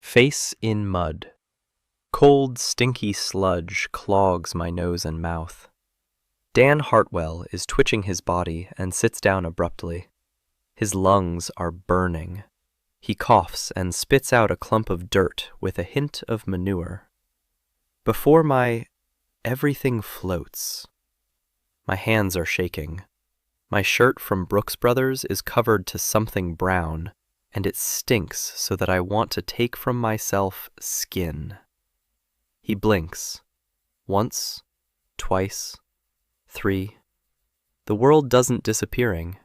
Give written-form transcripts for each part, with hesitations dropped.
Face in mud. Cold, stinky sludge clogs my nose and mouth. Dan Hartwell is twitching his body and sits down abruptly. His lungs are burning. He coughs and spits out a clump of dirt with a hint of manure. Before everything floats. My hands are shaking. My shirt from Brooks Brothers is covered to something brown, and it stinks so that I want to take from myself skin. He blinks. Once, twice, three. The world doesn't disappearing.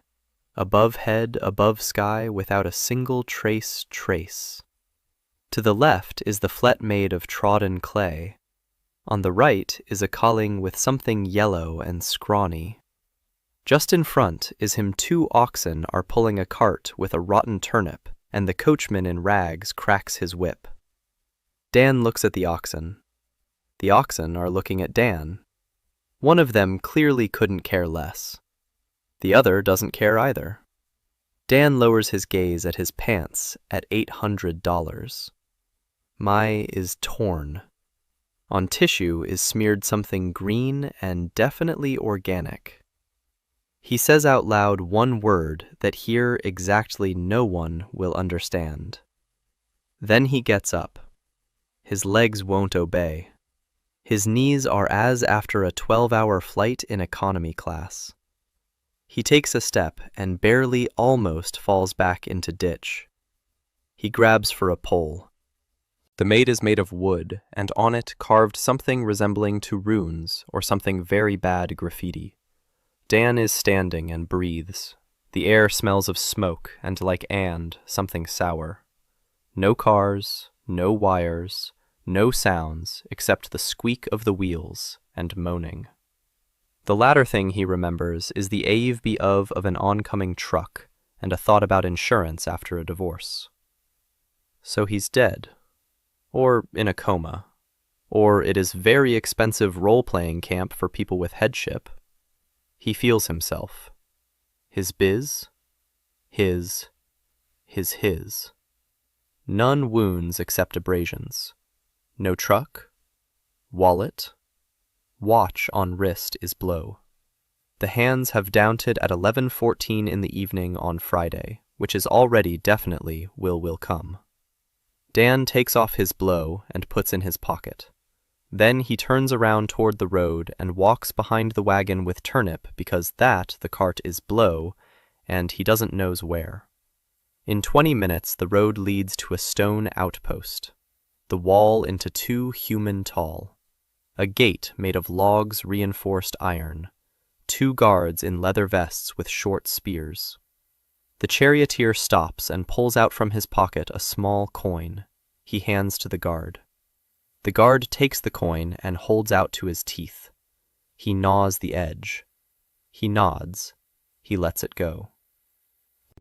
Above head, above sky, without a single trace. To the left is the flet made of trodden clay. On the right is a colling with something yellow and scrawny. Just in front is him 2 oxen are pulling a cart with a rotten turnip, and the coachman in rags cracks his whip. Dan looks at the oxen. The oxen are looking at Dan. One of them clearly couldn't care less. The other doesn't care either. Dan lowers his gaze at his pants at $800. My is torn. On tissue is smeared something green and definitely organic. He says out loud one word that here exactly no one will understand. Then he gets up. His legs won't obey. His knees are as after a 12-hour flight in economy class. He takes a step and barely almost falls back into ditch. He grabs for a pole. The mate is made of wood, and on it carved something resembling to runes or something very bad graffiti. Dan is standing and breathes. The air smells of smoke and like something sour. No cars, no wires, no sounds except the squeak of the wheels and moaning. The latter thing he remembers is the AFB of an oncoming truck and a thought about insurance after a divorce. So he's dead. Or in a coma. Or it is very expensive role-playing camp for people with headship. He feels himself. His biz. His. None wounds except abrasions. No truck. Wallet. Watch on wrist is blow. The hands have downted at 11:14 in the evening on Friday, which is already definitely will come. Dan takes off his blow and puts in his pocket. Then he turns around toward the road and walks behind the wagon with turnip because the cart is blow, and he doesn't knows where. In 20 minutes the road leads to a stone outpost. The wall into 2 human tall. A gate made of logs reinforced iron. 2 guards in leather vests with short spears. The charioteer stops and pulls out from his pocket a small coin. He hands to the guard. The guard takes the coin and holds out to his teeth. He gnaws the edge. He nods. He lets it go.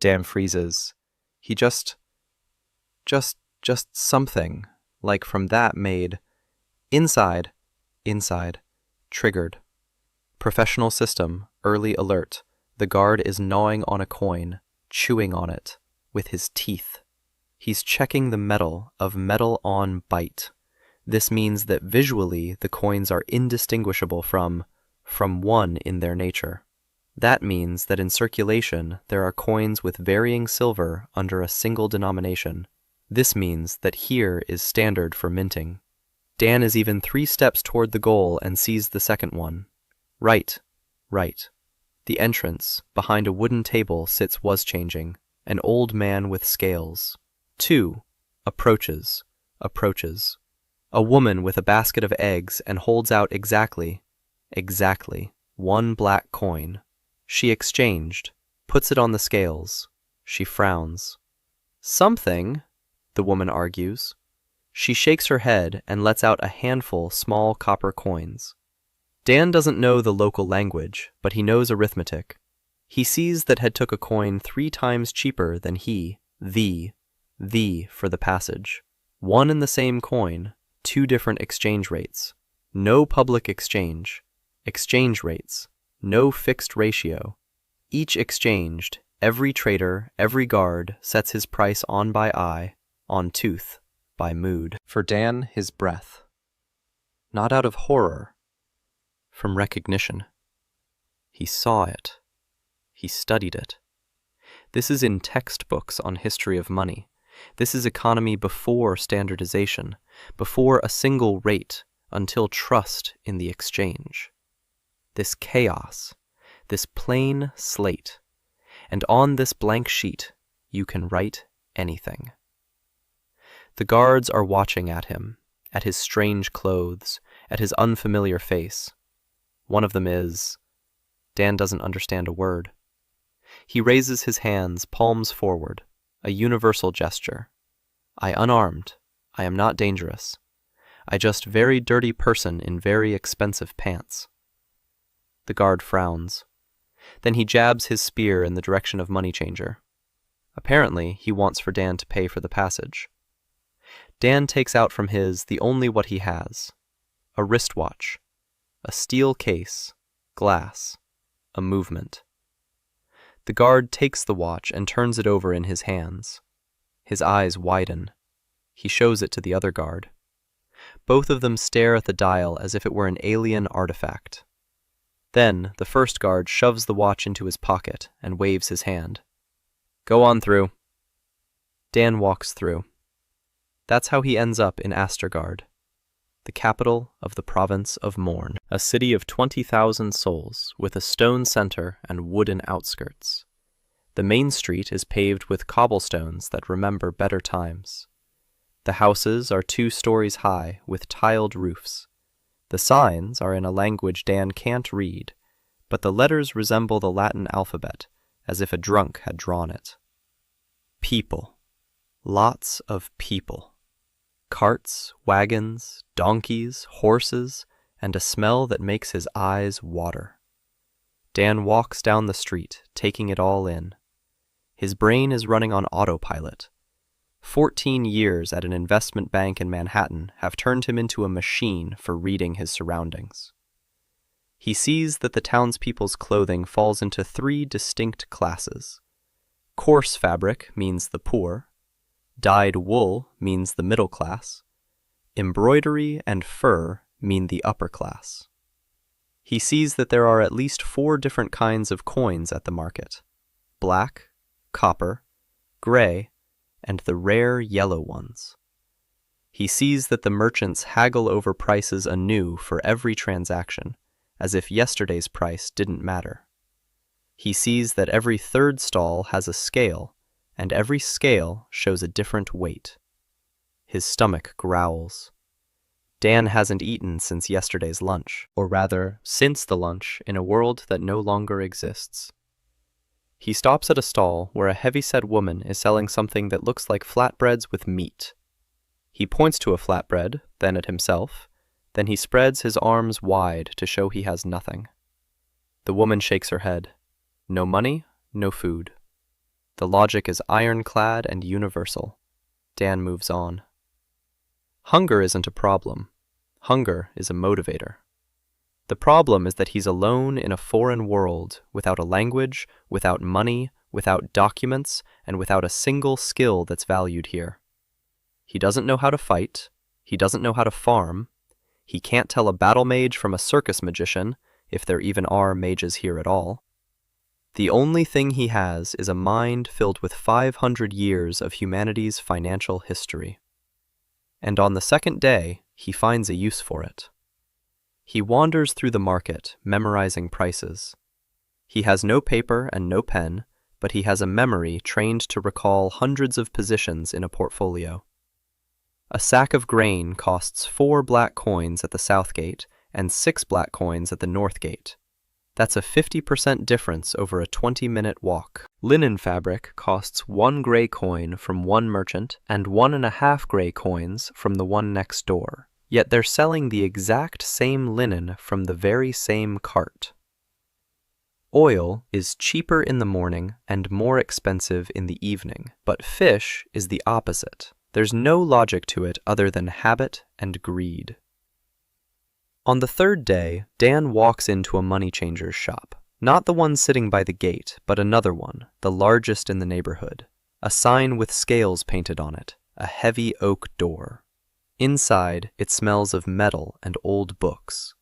Dan freezes. He just something, like from that made. Inside, triggered. Professional system, early alert. The guard is gnawing on a coin, chewing on it, with his teeth. He's checking the metal of metal on bite. This means that visually the coins are indistinguishable from one in their nature. That means that in circulation there are coins with varying silver under a single denomination. This means that here is standard for minting. Dan is even 3 steps toward the goal and sees the second one. Right. The entrance, behind a wooden table, was changing. An old man with scales. 2. Approaches. A woman with a basket of eggs and holds out exactly 1 black coin. She exchanged, puts it on the scales. She frowns. Something, the woman argues. She shakes her head and lets out a handful small copper coins. Dan doesn't know the local language, but he knows arithmetic. He sees that had took a coin 3 times cheaper than the for the passage. 1 and the same coin, 2 different exchange rates. No public exchange. Exchange rates. No fixed ratio. Each exchanged, every trader, every guard sets his price on by eye, on tooth. by mood. For Dan, his breath. Not out of horror, from recognition. He saw it. He studied it. This is in textbooks on history of money. This is economy before standardization, before a single rate, until trust in the exchange. This chaos, this plain slate, and on this blank sheet you can write anything. The guards are watching at him, at his strange clothes, at his unfamiliar face. One of them is... Dan doesn't understand a word. He raises his hands, palms forward, a universal gesture. I unarmed. I am not dangerous. I just very dirty person in very expensive pants. The guard frowns. Then he jabs his spear in the direction of Money Changer. Apparently, he wants for Dan to pay for the passage. Dan takes out from his the only what he has. A wristwatch. A steel case. Glass. A movement. The guard takes the watch and turns it over in his hands. His eyes widen. He shows it to the other guard. Both of them stare at the dial as if it were an alien artifact. Then the first guard shoves the watch into his pocket and waves his hand. Go on through. Dan walks through. That's how he ends up in Astergard, the capital of the province of Morn, a city of 20,000 souls with a stone center and wooden outskirts. The main street is paved with cobblestones that remember better times. The houses are 2 stories high with tiled roofs. The signs are in a language Dan can't read, but the letters resemble the Latin alphabet, as if a drunk had drawn it. People. Lots of people. Carts, wagons, donkeys, horses, and a smell that makes his eyes water. Dan walks down the street, taking it all in. His brain is running on autopilot. 14 years at an investment bank in Manhattan have turned him into a machine for reading his surroundings. He sees that the townspeople's clothing falls into 3 distinct classes. Coarse fabric means the poor. Dyed wool means the middle class. Embroidery and fur mean the upper class. He sees that there are at least 4 different kinds of coins at the market: black, copper, gray, and the rare yellow ones. He sees that the merchants haggle over prices anew for every transaction, as if yesterday's price didn't matter. He sees that every 3rd stall has a scale, and every scale shows a different weight. His stomach growls. Dan hasn't eaten since yesterday's lunch, or rather, since the lunch in a world that no longer exists. He stops at a stall where a heavy-set woman is selling something that looks like flatbreads with meat. He points to a flatbread, then at himself, then he spreads his arms wide to show he has nothing. The woman shakes her head. No money, no food. The logic is ironclad and universal. Dan moves on. Hunger isn't a problem. Hunger is a motivator. The problem is that he's alone in a foreign world, without a language, without money, without documents, and without a single skill that's valued here. He doesn't know how to fight. He doesn't know how to farm. He can't tell a battle mage from a circus magician, if there even are mages here at all. The only thing he has is a mind filled with 500 years of humanity's financial history. And on the second day, he finds a use for it. He wanders through the market, memorizing prices. He has no paper and no pen, but he has a memory trained to recall hundreds of positions in a portfolio. A sack of grain costs 4 black coins at the south gate and 6 black coins at the north gate. That's a 50% difference over a 20-minute walk. Linen fabric costs 1 gray coin from one merchant and 1.5 gray coins from the one next door. Yet they're selling the exact same linen from the very same cart. Oil is cheaper in the morning and more expensive in the evening, but fish is the opposite. There's no logic to it other than habit and greed. On the 3rd day, Dan walks into a money changer's shop. Not the one sitting by the gate, but another one, the largest in the neighborhood. A sign with scales painted on it. a heavy oak door. Inside, it smells of metal and old books.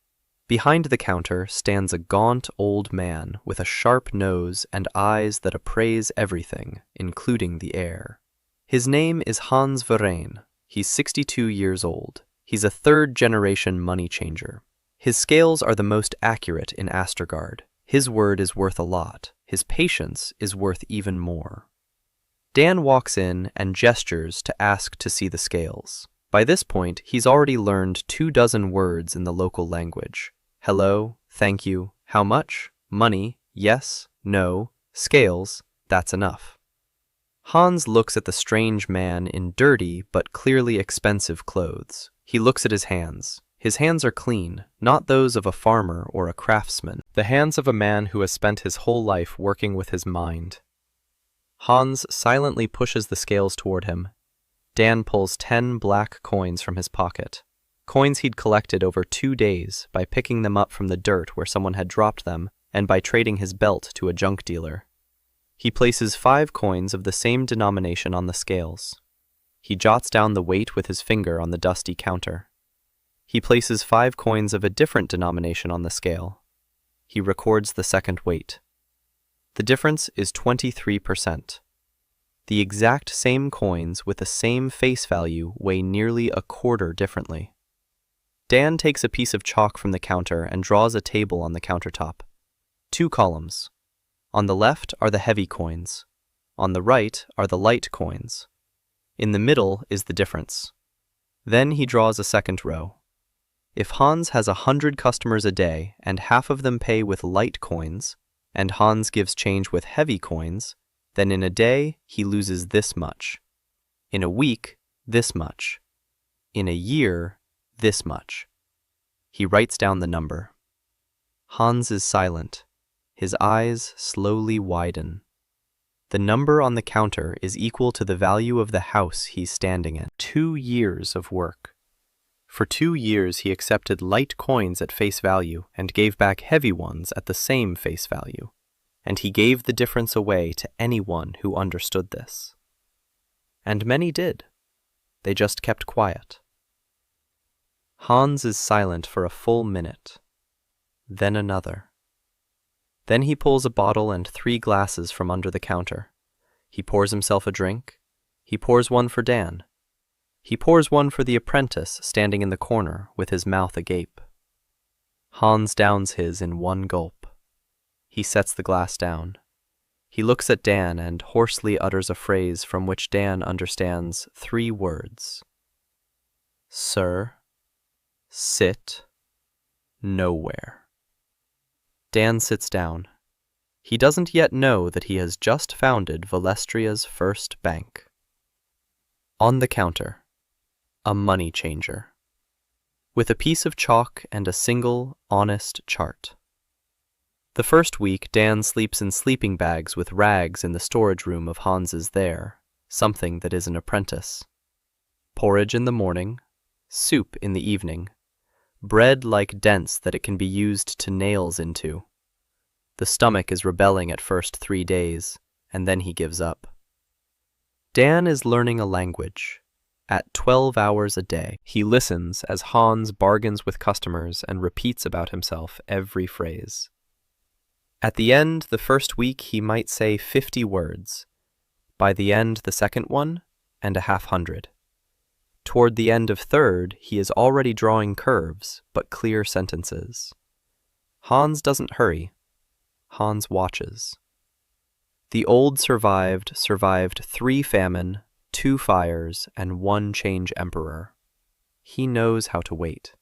Behind the counter stands a gaunt old man with a sharp nose and eyes that appraise everything, including the air. His name is Hans Verein. He's 62 years old. He's a third-generation money changer. His scales are the most accurate in Astergard. His word is worth a lot. His patience is worth even more. Dan walks in and gestures to ask to see the scales. By this point, he's already learned 24 words in the local language. Hello, thank you, how much, money, yes, no, scales, that's enough. Hans looks at the strange man in dirty but clearly expensive clothes. He looks at his hands. His hands are clean, not those of a farmer or a craftsman, the hands of a man who has spent his whole life working with his mind. Hans silently pushes the scales toward him. Dan pulls 10 black coins from his pocket. Coins he'd collected over 2 days by picking them up from the dirt where someone had dropped them and by trading his belt to a junk dealer. He places 5 coins of the same denomination on the scales. He jots down the weight with his finger on the dusty counter. He places 5 coins of a different denomination on the scale. He records the second weight. The difference is 23%. The exact same coins with the same face value weigh nearly a quarter differently. Dan takes a piece of chalk from the counter and draws a table on the countertop. 2 columns. On the left are the heavy coins. On the right are the light coins. In the middle is the difference. Then he draws a second row. If Hans has 100 customers a day and half of them pay with light coins, and Hans gives change with heavy coins, then in a day he loses this much. In a week, this much. In a year, this much. He writes down the number. Hans is silent. His eyes slowly widen. The number on the counter is equal to the value of the house he's standing in. 2 years of work. For 2 years he accepted light coins at face value and gave back heavy ones at the same face value. And he gave the difference away to anyone who understood this. And many did. They just kept quiet. Hans is silent for a full minute. Then another. Then he pulls a bottle and 3 glasses from under the counter. He pours himself a drink. He pours one for Dan. He pours one for the apprentice standing in the corner with his mouth agape. Hans downs his in one gulp. He sets the glass down. He looks at Dan and hoarsely utters a phrase from which Dan understands 3 words. Sir, sit, nowhere. Dan sits down. He doesn't yet know that he has just founded Valestria's first bank. On the counter, a money changer, with a piece of chalk and a single, honest chart. The first week, Dan sleeps in sleeping bags with rags in the storage room of Hans's there, something that is an apprentice. Porridge in the morning, soup in the evening, bread like dents that it can be used to nails into. The stomach is rebelling at first 3 days, and then he gives up. Dan is learning a language. At 12 hours a day, he listens as Hans bargains with customers and repeats about himself every phrase. At the end, the first week, he might say 50 words. By the end, the second one, and a half hundred. Toward the end of third, he is already drawing curves, but clear sentences. Hans doesn't hurry. Hans watches. The old survived 3 famine, 2 fires, and 1 change emperor. He knows how to wait.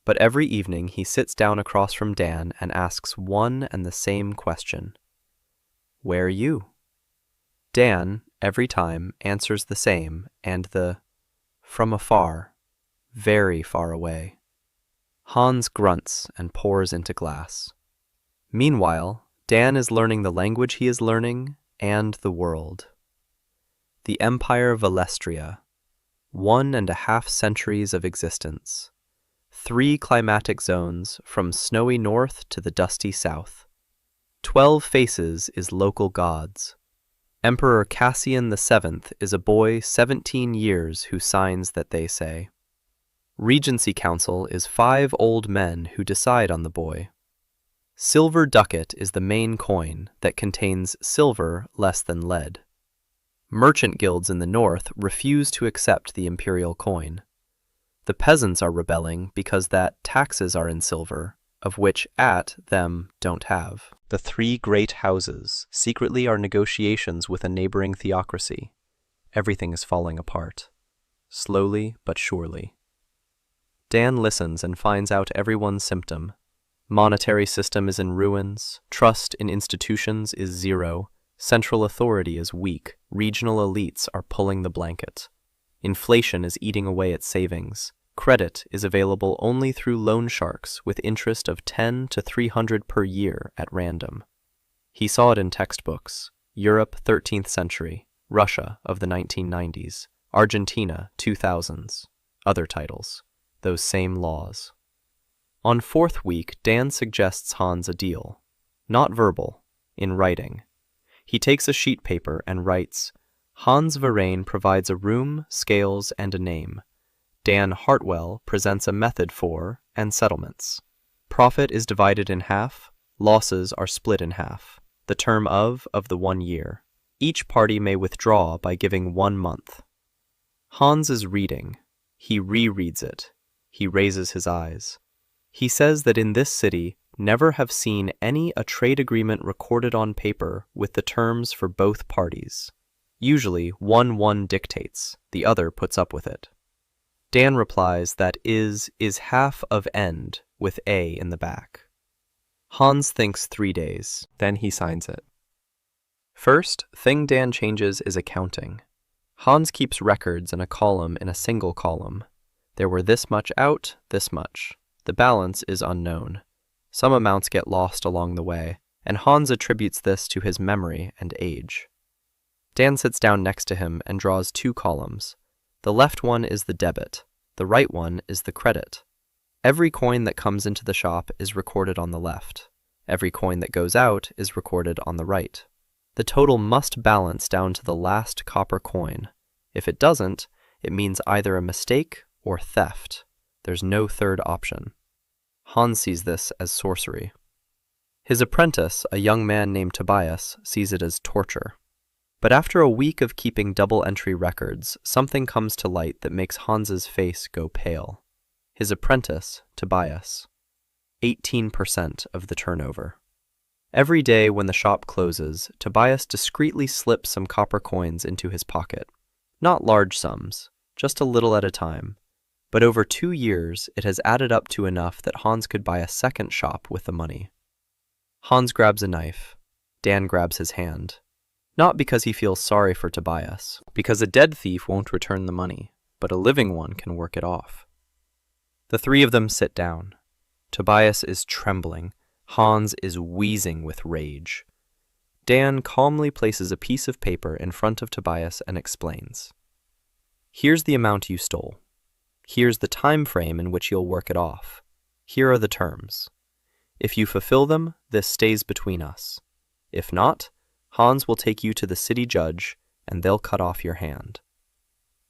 But every evening he sits down across from Dan and asks one and the same question. Where are you? Dan, every time, answers the same, and the from afar, very far away. Hans grunts and pours into glass. Meanwhile, Dan is learning the language he is learning and the world. The Empire of Valestria, 1.5 centuries of existence, 3 climatic zones from snowy north to the dusty south. 12 faces is local gods. Emperor Cassian VII is a boy 17 years who signs that they say. Regency Council is 5 old men who decide on the boy. Silver ducat is the main coin that contains silver less than lead. Merchant guilds in the north refuse to accept the imperial coin. The peasants are rebelling because that taxes are in silver, of which them don't have. The 3 great houses secretly are negotiations with a neighboring theocracy. Everything is falling apart, slowly but surely. Dan listens and finds out everyone's symptom. Monetary system is in ruins, trust in institutions is zero, central authority is weak, regional elites are pulling the blanket. Inflation is eating away at savings. Credit is available only through loan sharks with interest of 10 to 300 per year at random. He saw it in textbooks. Europe 13th century, Russia of the 1990s, Argentina 2000s, other titles, those same laws. On 4th week, Dan suggests Hans a deal. Not verbal, in writing. He takes a sheet paper and writes, Hans Varane provides a room, scales, and a name. Dan Hartwell presents a method for and settlements. Profit is divided in half, losses are split in half, the term of the 1 year. Each party may withdraw by giving 1 month. Hans is reading. He rereads it. He raises his eyes. He says that in this city never have seen a trade agreement recorded on paper with the terms for both parties. Usually one dictates, the other puts up with it. Dan replies that is half of end with a in the back. Hans thinks 3 days, then he signs it. First thing Dan changes is accounting. Hans keeps records in a column in a single column. There were this much out, this much. The balance is unknown. Some amounts get lost along the way, and Hans attributes this to his memory and age. Dan sits down next to him and draws 2 columns. The left one is the debit, the right one is the credit. Every coin that comes into the shop is recorded on the left. Every coin that goes out is recorded on the right. The total must balance down to the last copper coin. If it doesn't, it means either a mistake or theft. There's no third option. Hans sees this as sorcery. His apprentice, a young man named Tobias, sees it as torture. But after a week of keeping double-entry records, something comes to light that makes Hans's face go pale. His apprentice, Tobias. 18% of the turnover. Every day when the shop closes, Tobias discreetly slips some copper coins into his pocket. Not large sums, just a little at a time. But over 2 years, it has added up to enough that Hans could buy a second shop with the money. Hans grabs a knife. Dan grabs his hand. Not because he feels sorry for Tobias, because a dead thief won't return the money, but a living one can work it off. The 3 of them sit down. Tobias is trembling. Hans is wheezing with rage. Dan calmly places a piece of paper in front of Tobias and explains. Here's the amount you stole. Here's the time frame in which you'll work it off. Here are the terms. If you fulfill them, this stays between us. If not, Hans will take you to the city judge, and they'll cut off your hand.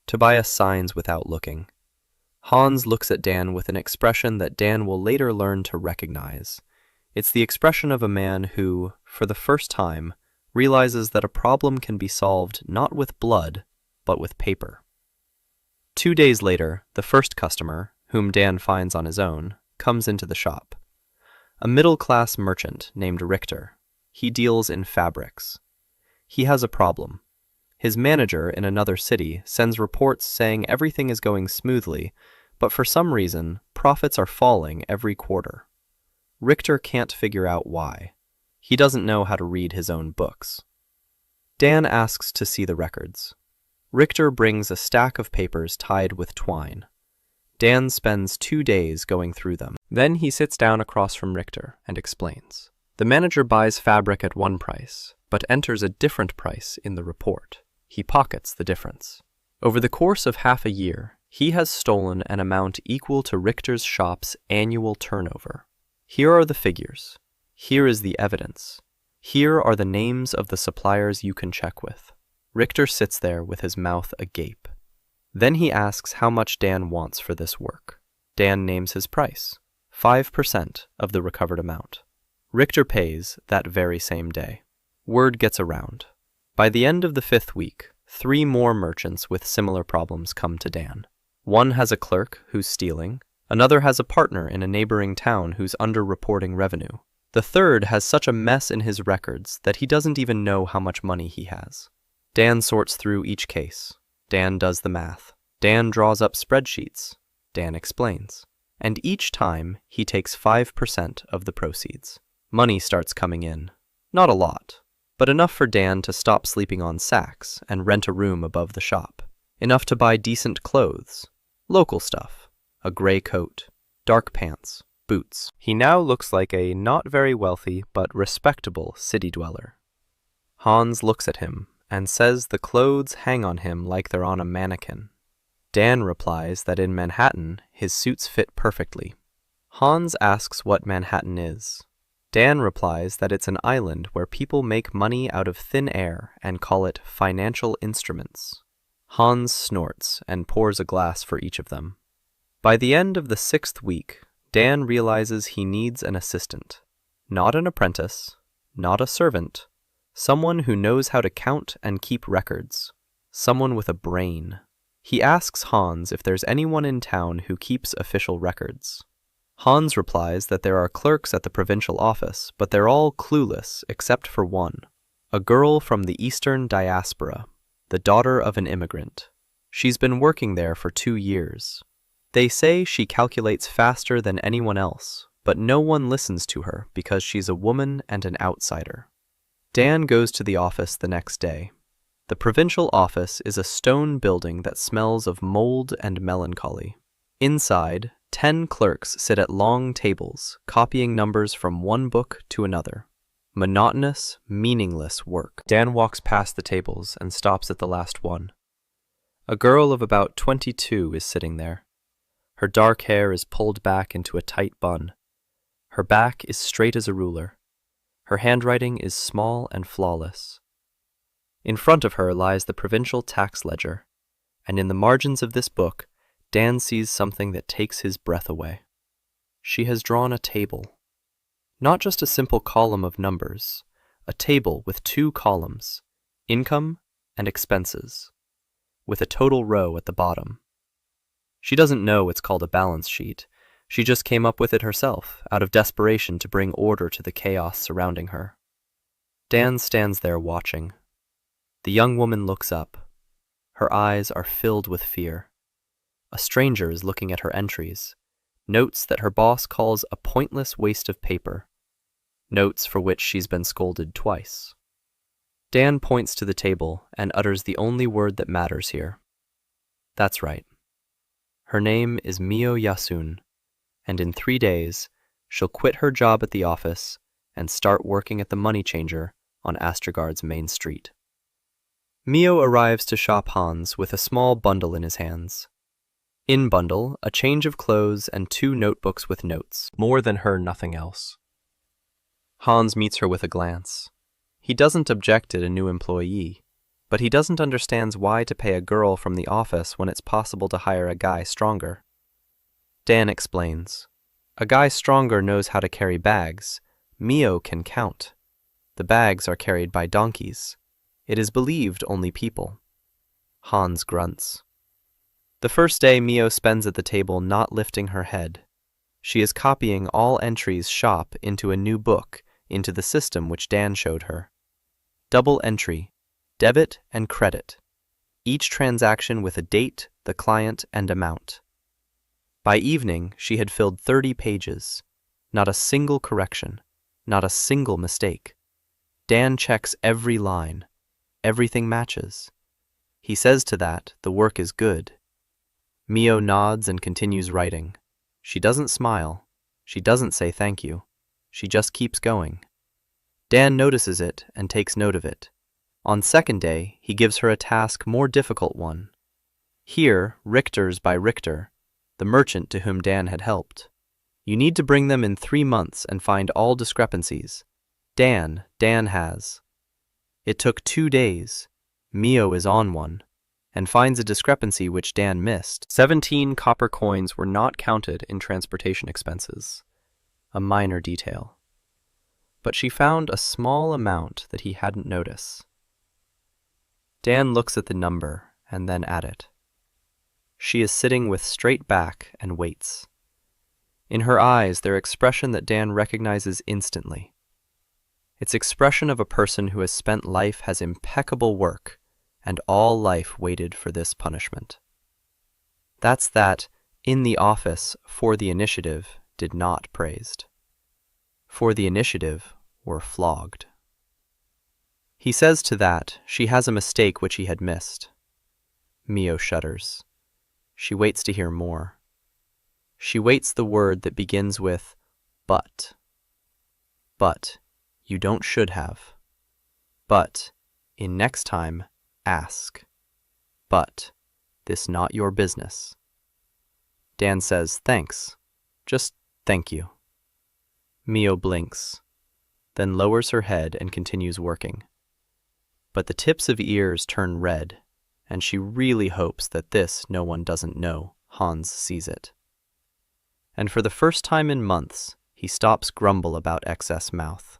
Tobias signs without looking. Hans looks at Dan with an expression that Dan will later learn to recognize. It's the expression of a man who, for the first time, realizes that a problem can be solved not with blood, but with paper. 2 days later, the first customer, whom Dan finds on his own, comes into the shop. A middle-class merchant named Richter. He deals in fabrics. He has a problem. His manager in another city sends reports saying everything is going smoothly, but for some reason, profits are falling every quarter. Richter can't figure out why. He doesn't know how to read his own books. Dan asks to see the records. Richter brings a stack of papers tied with twine. Dan spends 2 days going through them. Then he sits down across from Richter and explains. The manager buys fabric at one price, but enters a different price in the report. He pockets the difference. Over the course of half a year, he has stolen an amount equal to Richter's shop's annual turnover. Here are the figures. Here is the evidence. Here are the names of the suppliers you can check with. Richter sits there with his mouth agape. Then he asks how much Dan wants for this work. Dan names his price, 5% of the recovered amount. Richter pays that very same day. Word gets around. By the end of the 5th week, 3 more merchants with similar problems come to Dan. One has a clerk who's stealing, another has a partner in a neighboring town who's underreporting revenue. The third has such a mess in his records that he doesn't even know how much money he has. Dan sorts through each case. Dan does the math. Dan draws up spreadsheets. Dan explains. And each time, he takes 5% of the proceeds. Money starts coming in. Not a lot, but enough for Dan to stop sleeping on sacks and rent a room above the shop. Enough to buy decent clothes, local stuff, a gray coat, dark pants, boots. He now looks like a not very wealthy but respectable city dweller. Hans looks at him and says the clothes hang on him like they're on a mannequin. Dan replies that in Manhattan, his suits fit perfectly. Hans asks what Manhattan is. Dan replies that it's an island where people make money out of thin air and call it financial instruments. Hans snorts and pours a glass for each of them. By the end of the 6th week, Dan realizes he needs an assistant. Not an apprentice, not a servant, someone who knows how to count and keep records. Someone with a brain. He asks Hans if there's anyone in town who keeps official records. Hans replies that there are clerks at the provincial office, but they're all clueless except for one. A girl from the Eastern Diaspora, the daughter of an immigrant. She's been working there for 2 years. They say she calculates faster than anyone else, but no one listens to her because she's a woman and an outsider. Dan goes to the office the next day. The provincial office is a stone building that smells of mold and melancholy. Inside, 10 clerks sit at long tables, copying numbers from one book to another. Monotonous, meaningless work. Dan walks past the tables and stops at the last one. A girl of about 22 is sitting there. Her dark hair is pulled back into a tight bun. Her back is straight as a ruler. Her handwriting is small and flawless. In front of her lies the provincial tax ledger, and in the margins of this book, Dan sees something that takes his breath away. She has drawn a table. Not just a simple column of numbers, a table with 2 columns, income and expenses, with a total row at the bottom. She doesn't know it's called a balance sheet. She just came up with it herself, out of desperation to bring order to the chaos surrounding her. Dan stands there watching. The young woman looks up. Her eyes are filled with fear. A stranger is looking at her entries, notes that her boss calls a pointless waste of paper, notes for which she's been scolded twice. Dan points to the table and utters the only word that matters here. That's right. Her name is Mio Yasun, and in 3 days, she'll quit her job at the office and start working at the money changer on Astrogard's main street. Mio arrives to shop Hans with a small bundle in his hands. In bundle, a change of clothes and 2 notebooks with notes. More than her, nothing else. Hans meets her with a glance. He doesn't object at a new employee, but he doesn't understand why to pay a girl from the office when it's possible to hire a guy stronger. Dan explains. A guy stronger knows how to carry bags. Mio can count. The bags are carried by donkeys. It is believed only people. Hans grunts. The first day Mio spends at the table not lifting her head. She is copying all entries shop into a new book, into the system which Dan showed her. Double entry, debit and credit. Each transaction with a date, the client, and amount. By evening, she had filled 30 pages. Not a single correction, not a single mistake. Dan checks every line. Everything matches. He says to that, the work is good. Mio nods and continues writing. She doesn't smile. She doesn't say thank you. She just keeps going. Dan notices it and takes note of it. On second day, he gives her a task more difficult one. Here, Richter's by Richter, the merchant to whom Dan had helped. You need to bring them in 3 months and find all discrepancies. Dan has. It took 2 days. Mio is on one, and finds a discrepancy which Dan missed. 17 copper coins were not counted in transportation expenses. A minor detail. But she found a small amount that he hadn't noticed. Dan looks at the number and then at it. She is sitting with straight back and waits. In her eyes, their expression that Dan recognizes instantly. It's expression of a person who has spent life as impeccable work, and all life waited for this punishment. That's that, in the office, for the initiative, did not praised. For the initiative were flogged. He says to that, she has a mistake which he had missed. Mio shudders. She waits to hear more. She waits the word that begins with, but. But, you don't should have. But, in next time, ask. But, this not your business. Dan says, thanks. Just thank you. Mio blinks, then lowers her head and continues working. But the tips of ears turn red, and she really hopes that this no one doesn't know. Hans sees it. And for the first time in months, he stops grumble about excess mouth.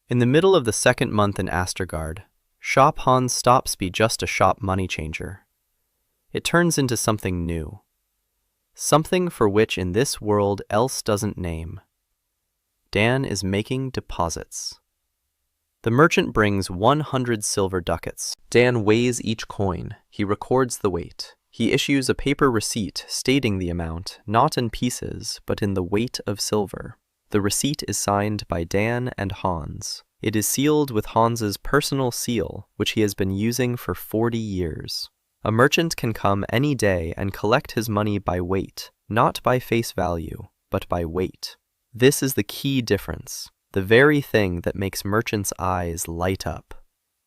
In the middle of the 2nd month in Astergaard, shop Hans stops be just a shop money changer. It turns into something new. Something for which in this world else doesn't name. Dan is making deposits. The merchant brings 100 silver ducats. Dan weighs each coin. He records the weight. He issues a paper receipt stating the amount, not in pieces, but in the weight of silver. The receipt is signed by Dan and Hans. It is sealed with Hans's personal seal, which he has been using for 40 years. A merchant can come any day and collect his money by weight, not by face value, but by weight. This is the key difference, the very thing that makes merchants' eyes light up.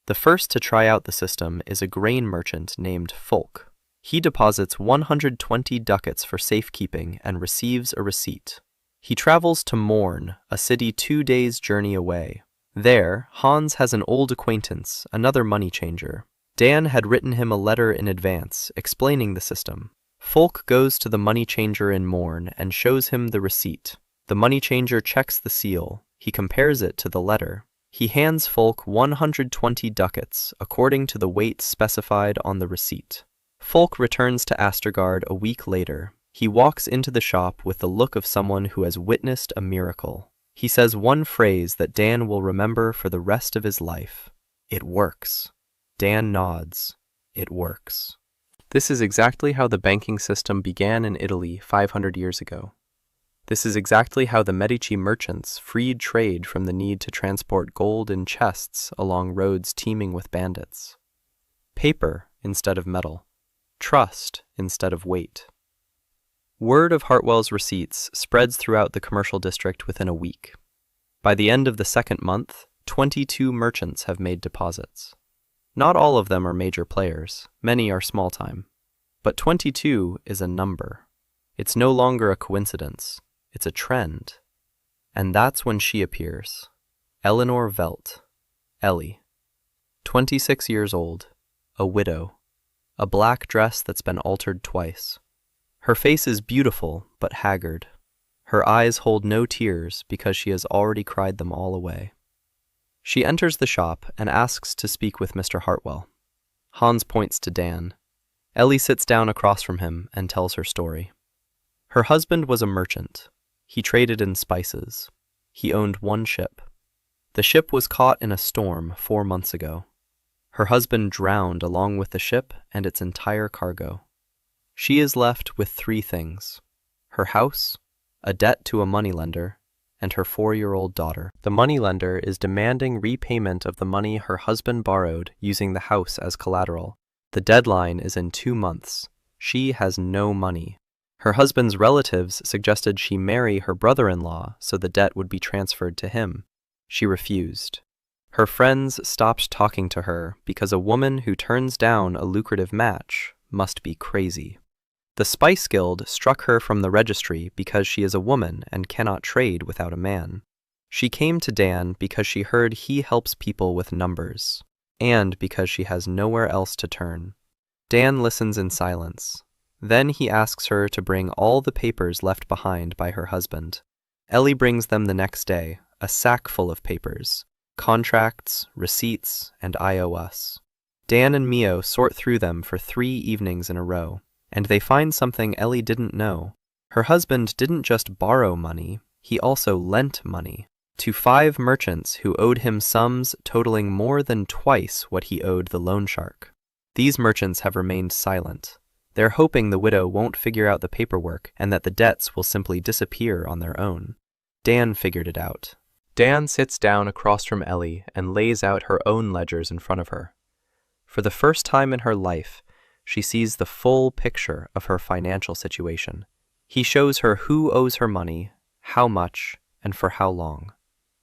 The first to try out the system is a grain merchant named Folk. He deposits 120 ducats for safekeeping and receives a receipt. He travels to Morn, a city 2 days' journey away. There, Hans has an old acquaintance, another money changer. Dan had written him a letter in advance, explaining the system. Folk goes to the money changer in Morn and shows him the receipt. The money changer checks the seal. He compares it to the letter. He hands Folk 120 ducats, according to the weight specified on the receipt. Folk returns to Astergaard a week later. He walks into the shop with the look of someone who has witnessed a miracle. He says one phrase that Dan will remember for the rest of his life. It works. Dan nods. It works. This is exactly how the banking system began in Italy 500 years ago. This is exactly how the Medici merchants freed trade from the need to transport gold in chests along roads teeming with bandits. Paper instead of metal. Trust instead of weight. Word of Hartwell's receipts spreads throughout the commercial district within a week. By the end of the 2nd month, 22 merchants have made deposits. Not all of them are major players, many are small-time. But 22 is a number. It's no longer a coincidence, it's a trend. And that's when she appears. Eleanor Velt, Ellie. 26 years old, a widow, a black dress that's been altered twice. Her face is beautiful, but haggard. Her eyes hold no tears because she has already cried them all away. She enters the shop and asks to speak with Mr. Hartwell. Hans points to Dan. Ellie sits down across from him and tells her story. Her husband was a merchant. He traded in spices. He owned one ship. The ship was caught in a storm 4 months ago. Her husband drowned along with the ship and its entire cargo. She is left with 3 things: her house, a debt to a moneylender, and her 4-year-old daughter. The moneylender is demanding repayment of the money her husband borrowed using the house as collateral. The deadline is in 2 months. She has no money. Her husband's relatives suggested she marry her brother-in-law so the debt would be transferred to him. She refused. Her friends stopped talking to her because a woman who turns down a lucrative match must be crazy. The Spice Guild struck her from the registry because she is a woman and cannot trade without a man. She came to Dan because she heard he helps people with numbers, and because she has nowhere else to turn. Dan listens in silence. Then he asks her to bring all the papers left behind by her husband. Ellie brings them the next day, a sack full of papers, contracts, receipts, and IOUs. Dan and Mio sort through them for 3 evenings in a row, and they find something Ellie didn't know. Her husband didn't just borrow money, he also lent money to 5 merchants who owed him sums totaling more than twice what he owed the loan shark. These merchants have remained silent. They're hoping the widow won't figure out the paperwork and that the debts will simply disappear on their own. Dan figured it out. Dan sits down across from Ellie and lays out her own ledgers in front of her. For the first time in her life, she sees the full picture of her financial situation. He shows her who owes her money, how much, and for how long.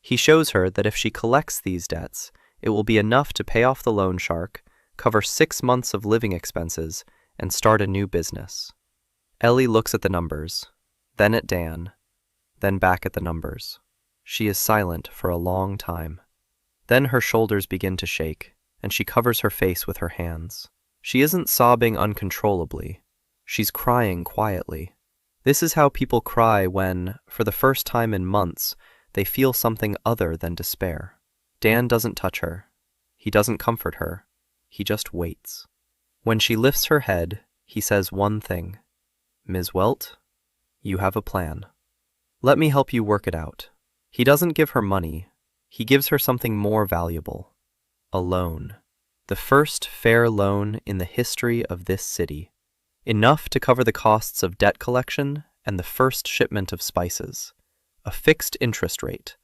He shows her that if she collects these debts, it will be enough to pay off the loan shark, cover 6 months of living expenses, and start a new business. Ellie looks at the numbers, then at Dan, then back at the numbers. She is silent for a long time. Then her shoulders begin to shake, and she covers her face with her hands. She isn't sobbing uncontrollably. She's crying quietly. This is how people cry when, for the first time in months, they feel something other than despair. Dan doesn't touch her. He doesn't comfort her. He just waits. When she lifts her head, he says one thing. "Ms. Welt, you have a plan. Let me help you work it out." He doesn't give her money. He gives her something more valuable. A loan. The first fair loan in the history of this city. Enough to cover the costs of debt collection and the first shipment of spices. A fixed interest rate.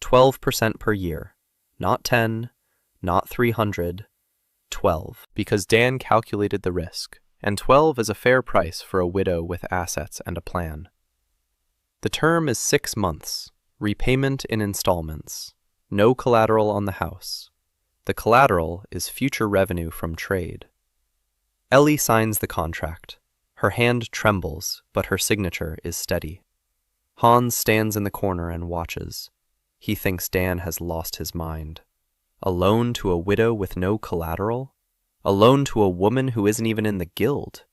12% per year. Not 10, not 300, 12. Because Dan calculated the risk, and 12 is a fair price for a widow with assets and a plan. The term is 6 months. Repayment in installments. No collateral on the house. The collateral is future revenue from trade. Ellie signs the contract. Her hand trembles, but her signature is steady. Hans stands in the corner and watches. He thinks Dan has lost his mind. A loan to a widow with no collateral? A loan to a woman who isn't even in the guild?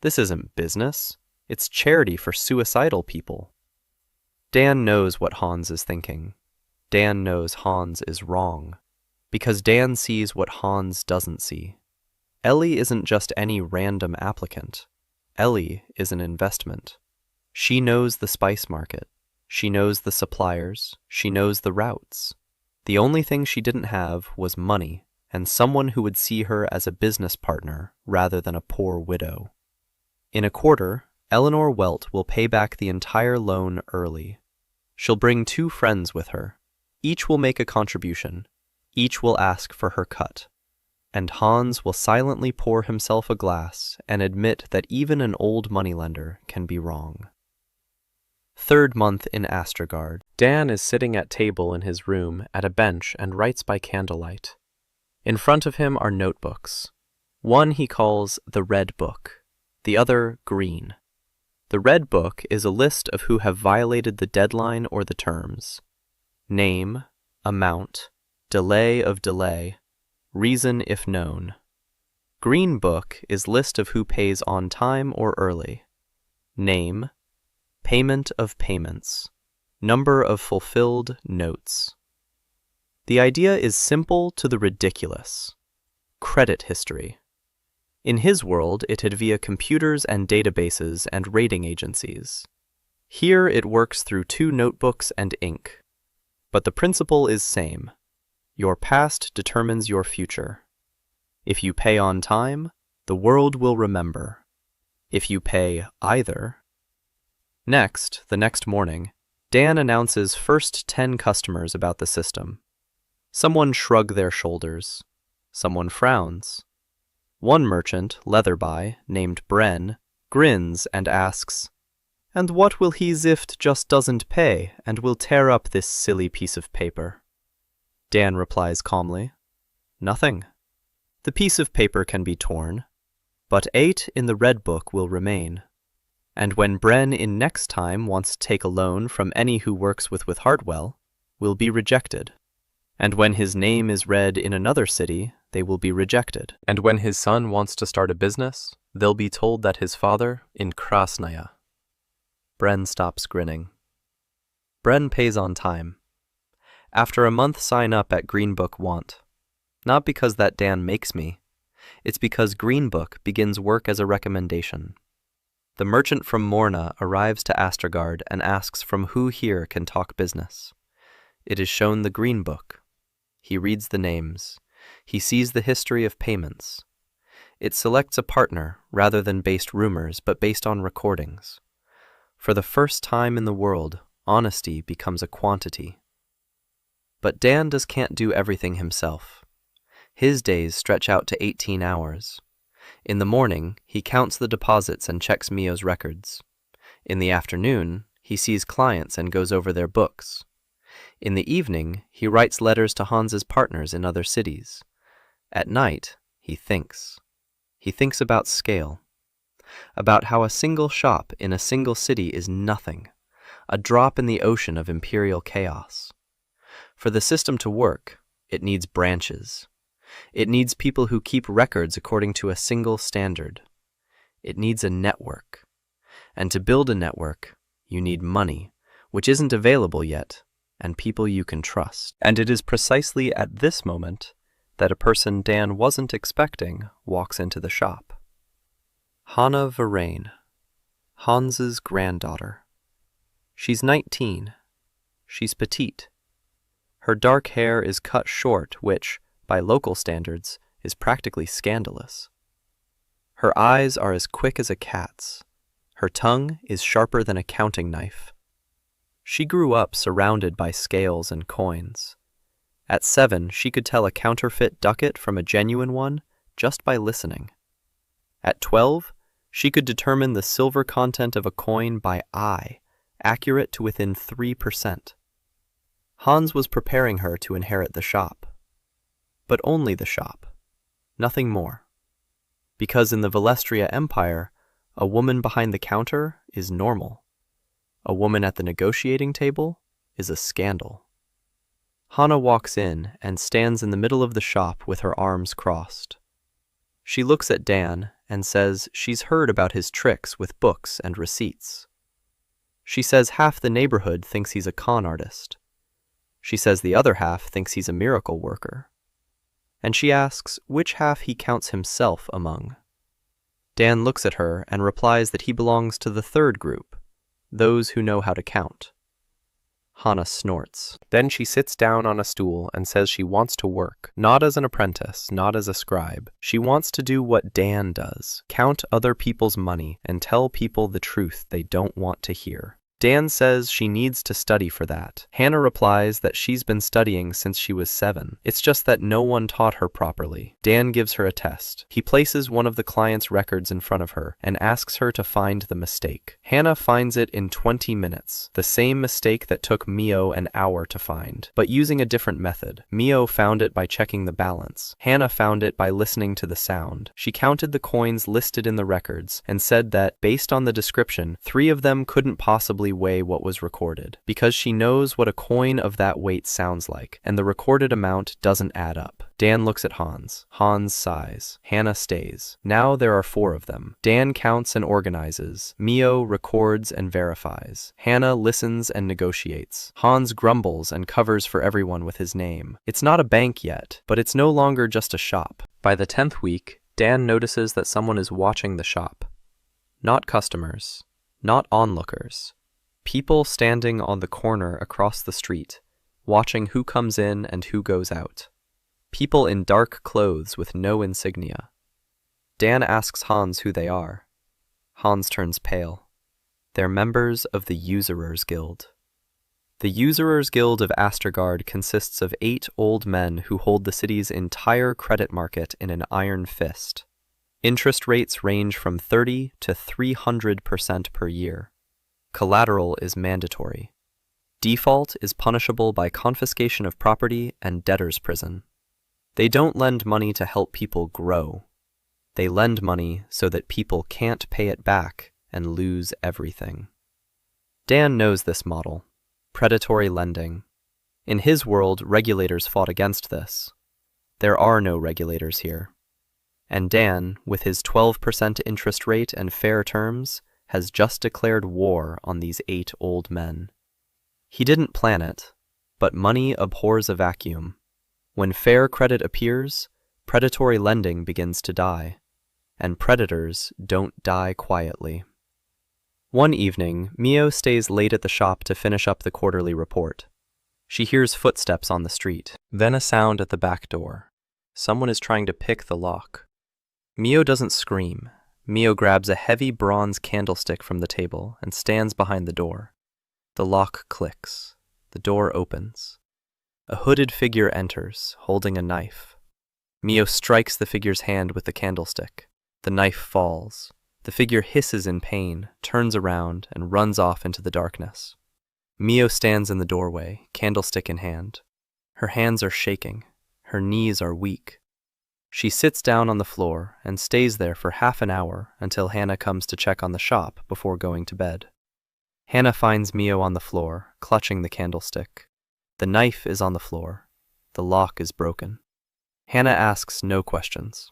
This isn't business. It's charity for suicidal people. Dan knows what Hans is thinking. Dan knows Hans is wrong. Because Dan sees what Hans doesn't see. Ellie isn't just any random applicant. Ellie is an investment. She knows the spice market. She knows the suppliers. She knows the routes. The only thing she didn't have was money and someone who would see her as a business partner rather than a poor widow. In a quarter, Eleanor Welt will pay back the entire loan early. She'll bring 2 friends with her. Each will make a contribution. Each will ask for her cut. And Hans will silently pour himself a glass and admit that even an old moneylender can be wrong. 3rd month in Astrogard. Dan is sitting at table in his room at a bench and writes by candlelight. In front of him are notebooks. One he calls the Red Book, the other Green. The Red Book is a list of who have violated the deadline or the terms. Name, amount, delay of delay, reason if known. Green Book is list of who pays on time or early. Name, payment of payments, number of fulfilled notes. The idea is simple to the ridiculous. Credit history. In his world, it had via computers and databases and rating agencies. Here it works through 2 notebooks and ink. But the principle is same. Your past determines your future. If you pay on time, the world will remember. If you pay either. Next, the next morning, Dan announces first 10 customers about the system. Someone shrug their shoulders. Someone frowns. One merchant, Leatherby, named Bren, grins and asks, "And what will he Zift just doesn't pay and will tear up this silly piece of paper?" Dan replies calmly, "Nothing. The piece of paper can be torn, but 8 in the Red Book will remain. And when Bren in next time wants to take a loan from any who works with Hartwell, will be rejected. And when his name is read in another city, they will be rejected. And when his son wants to start a business, they'll be told that his father in Krasnaya. Bren stops grinning. Bren pays on time. After a month sign up at Greenbook Want. Not because that Dan makes me. It's because Greenbook begins work as a recommendation. The merchant from Morna arrives to Astergard and asks from who here can talk business. It is shown the Green Book. He reads the names. He sees the history of payments. It selects a partner rather than based rumors, but based on recordings. For the first time in the world, honesty becomes a quantity. But Dan can't do everything himself. His days stretch out to 18 hours. In the morning, he counts the deposits and checks Mio's records. In the afternoon, he sees clients and goes over their books. In the evening, he writes letters to Hans's partners in other cities. At night, he thinks. He thinks about scale. About how a single shop in a single city is nothing, a drop in the ocean of imperial chaos. For the system to work, it needs branches. It needs people who keep records according to a single standard. It needs a network. And to build a network, you need money, which isn't available yet, and people you can trust. And it is precisely at this moment that a person Dan wasn't expecting walks into the shop. Hanna Verrain, Hans's granddaughter. She's 19. She's petite. Her dark hair is cut short, which, by local standards, is practically scandalous. Her eyes are as quick as a cat's. Her tongue is sharper than a counting knife. She grew up surrounded by scales and coins. At 7, she could tell a counterfeit ducat from a genuine one just by listening. At 12, she could determine the silver content of a coin by eye, accurate to within 3%. Hans was preparing her to inherit the shop. But only the shop. Nothing more. Because in the Velestria Empire, a woman behind the counter is normal. A woman at the negotiating table is a scandal. Hanna walks in and stands in the middle of the shop with her arms crossed. She looks at Dan and says she's heard about his tricks with books and receipts. She says half the neighborhood thinks he's a con artist. She says the other half thinks he's a miracle worker. And she asks which half he counts himself among. Dan looks at her and replies that he belongs to the third group, those who know how to count. Hanna snorts. Then she sits down on a stool and says she wants to work, not as an apprentice, not as a scribe. She wants to do what Dan does, count other people's money and tell people the truth they don't want to hear. Dan says she needs to study for that. Hanna replies that she's been studying since she was 7. It's just that no one taught her properly. Dan gives her a test. He places one of the client's records in front of her and asks her to find the mistake. Hanna finds it in 20 minutes, the same mistake that took Mio an hour to find, but using a different method. Mio found it by checking the balance. Hanna found it by listening to the sound. She counted the coins listed in the records and said that, based on the description, 3 of them couldn't possibly weigh what was recorded, because she knows what a coin of that weight sounds like, and the recorded amount doesn't add up. Dan looks at Hans. Hans sighs. Hanna stays. Now there are 4 of them. Dan counts and organizes. Mio records and verifies. Hanna listens and negotiates. Hans grumbles and covers for everyone with his name. It's not a bank yet, but it's no longer just a shop. By the 10th week, Dan notices that someone is watching the shop. Not customers. Not onlookers. People standing on the corner across the street, watching who comes in and who goes out. People in dark clothes with no insignia. Dan asks Hans who they are. Hans turns pale. They're members of the Usurers Guild. The Usurers Guild of Astergard consists of 8 old men who hold the city's entire credit market in an iron fist. Interest rates range from 30 to 300% per year. Collateral is mandatory. Default is punishable by confiscation of property and debtor's prison. They don't lend money to help people grow. They lend money so that people can't pay it back and lose everything. Dan knows this model. Predatory lending. In his world, regulators fought against this. There are no regulators here. And Dan, with his 12% interest rate and fair terms, has just declared war on these 8 old men. He didn't plan it, but money abhors a vacuum. When fair credit appears, predatory lending begins to die, and predators don't die quietly. One evening, Mio stays late at the shop to finish up the quarterly report. She hears footsteps on the street, then a sound at the back door. Someone is trying to pick the lock. Mio doesn't scream. Mio grabs a heavy bronze candlestick from the table and stands behind the door. The lock clicks. The door opens. A hooded figure enters, holding a knife. Mio strikes the figure's hand with the candlestick. The knife falls. The figure hisses in pain, turns around, and runs off into the darkness. Mio stands in the doorway, candlestick in hand. Her hands are shaking. Her knees are weak. She sits down on the floor and stays there for half an hour until Hannah comes to check on the shop before going to bed. Hannah finds Mio on the floor, clutching the candlestick. The knife is on the floor. The lock is broken. Hannah asks no questions.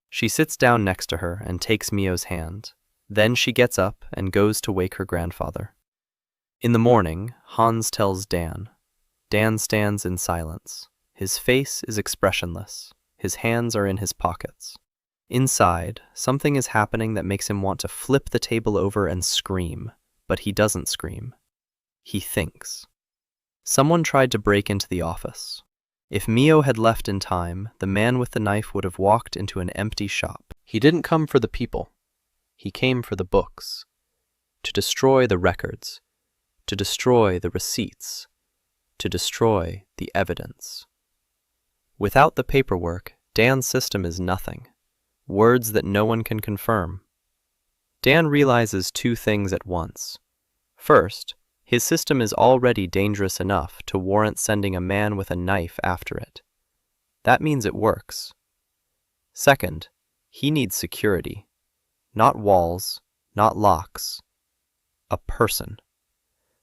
She sits down next to her and takes Mio's hand. Then she gets up and goes to wake her grandfather. In the morning, Hans tells Dan. Dan stands in silence. His face is expressionless. His hands are in his pockets. Inside, something is happening that makes him want to flip the table over and scream, but he doesn't scream. He thinks. Someone tried to break into the office. If Mio had left in time, the man with the knife would have walked into an empty shop. He didn't come for the people. He came for the books. To destroy the records. To destroy the receipts. To destroy the evidence. Without the paperwork, Dan's system is nothing. Words that no one can confirm. Dan realizes 2 things at once. First, his system is already dangerous enough to warrant sending a man with a knife after it. That means it works. Second, he needs security. Not walls, not locks. A person.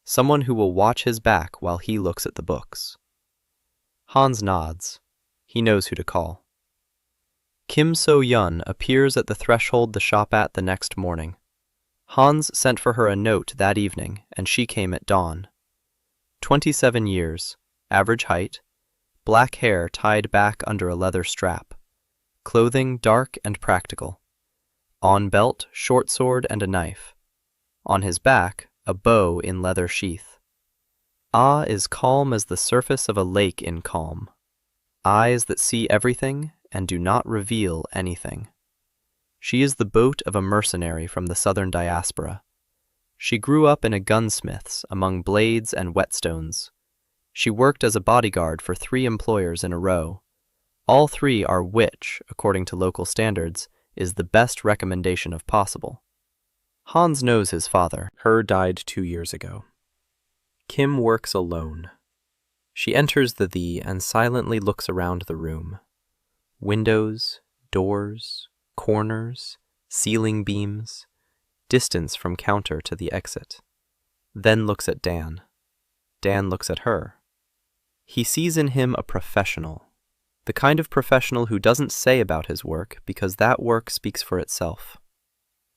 Someone who will watch his back while he looks at the books. Hans nods. He knows who to call. Kim So-yun appears at the threshold the shop at the next morning. Hans sent for her a note that evening, and she came at dawn. 27 years, average height, black hair tied back under a leather strap, clothing dark and practical. On belt, short sword and a knife. On his back, a bow in leather sheath. Ah is calm as the surface of a lake in calm. Eyes that see everything and do not reveal anything. She is the boat of a mercenary from the southern diaspora. She grew up in a gunsmith's among blades and whetstones. She worked as a bodyguard for 3 employers in a row. All 3 are which, according to local standards, is the best recommendation of possible. Hans knows his father. Her died 2 years ago. Kim works alone. She enters the and silently looks around the room. Windows, doors, corners, ceiling beams, distance from counter to the exit. Then looks at Dan. Dan looks at her. He sees in him a professional, the kind of professional who doesn't say about his work because that work speaks for itself.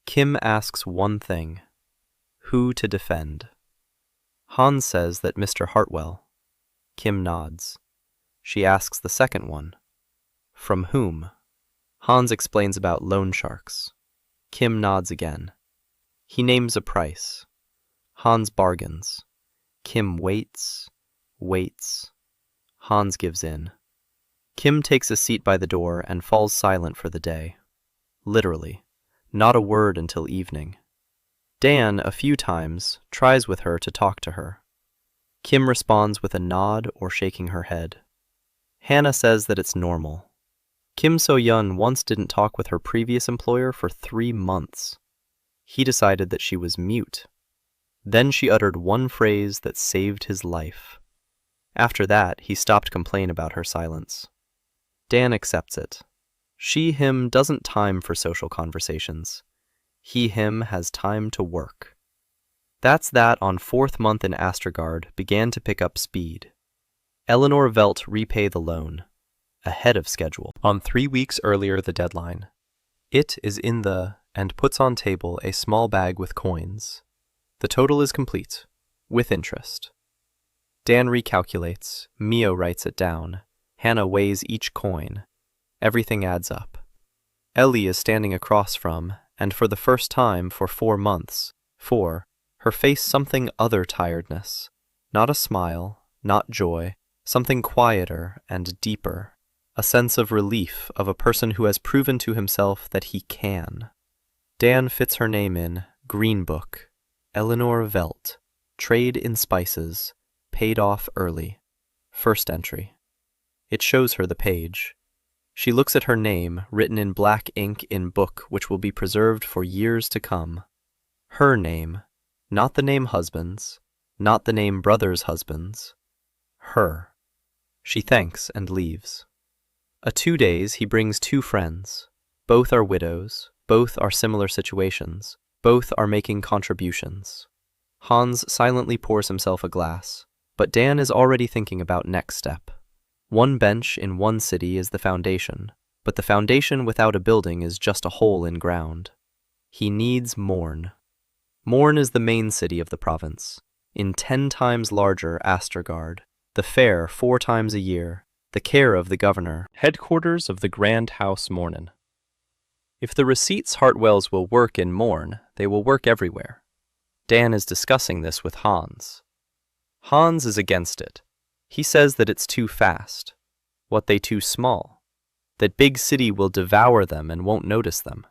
Kim asks one thing: who to defend. Hans says that Mr. Hartwell. Kim nods. She asks the second one. From whom? Hans explains about loan sharks. Kim nods again. He names a price. Hans bargains. Kim waits. Hans gives in. Kim takes a seat by the door and falls silent for the day. Literally. Not a word until evening. Dan, a few times, tries with her to talk to her. Kim responds with a nod or shaking her head. Hannah says that it's normal. Kim So-yun once didn't talk with her previous employer for 3 months. He decided that she was mute. Then she uttered one phrase that saved his life. After that, he stopped complaining about her silence. Dan accepts it. She, him doesn't time for social conversations. He, him has time to work. That's that on 4th month in Astrogard began to pick up speed. Eleanor Velt repay the loan, ahead of schedule, on 3 weeks earlier the deadline. It is in the, and puts on table a small bag with coins. The total is complete, with interest. Dan recalculates, Mio writes it down, Hannah weighs each coin. Everything adds up. Ellie is standing across from, and for the first time for 4 months, her face something other tiredness. Not a smile, not joy, something quieter and deeper. A sense of relief of a person who has proven to himself that he can. Dan fits her name in, Green Book, Eleanor Velt, Trade in Spices, paid off early. First entry. It shows her the page. She looks at her name, written in black ink in book which will be preserved for years to come. Her name, not the name husband's, not the name brother's husband's. Her. She thanks and leaves. 2 days he brings 2 friends. Both are widows, both are similar situations, both are making contributions. Hans silently pours himself a glass, but Dan is already thinking about next step. One bench in one city is the foundation, but the foundation without a building is just a hole in ground. He needs Morn. Morn is the main city of the province, in 10 times larger Astergard, the fair 4 times a year, the care of the governor, headquarters of the Grand House Mornin. If the receipts Hartwells will work in Morn, they will work everywhere. Dan is discussing this with Hans. Hans is against it. He says that it's too fast. What they too small? That big city will devour them and won't notice them.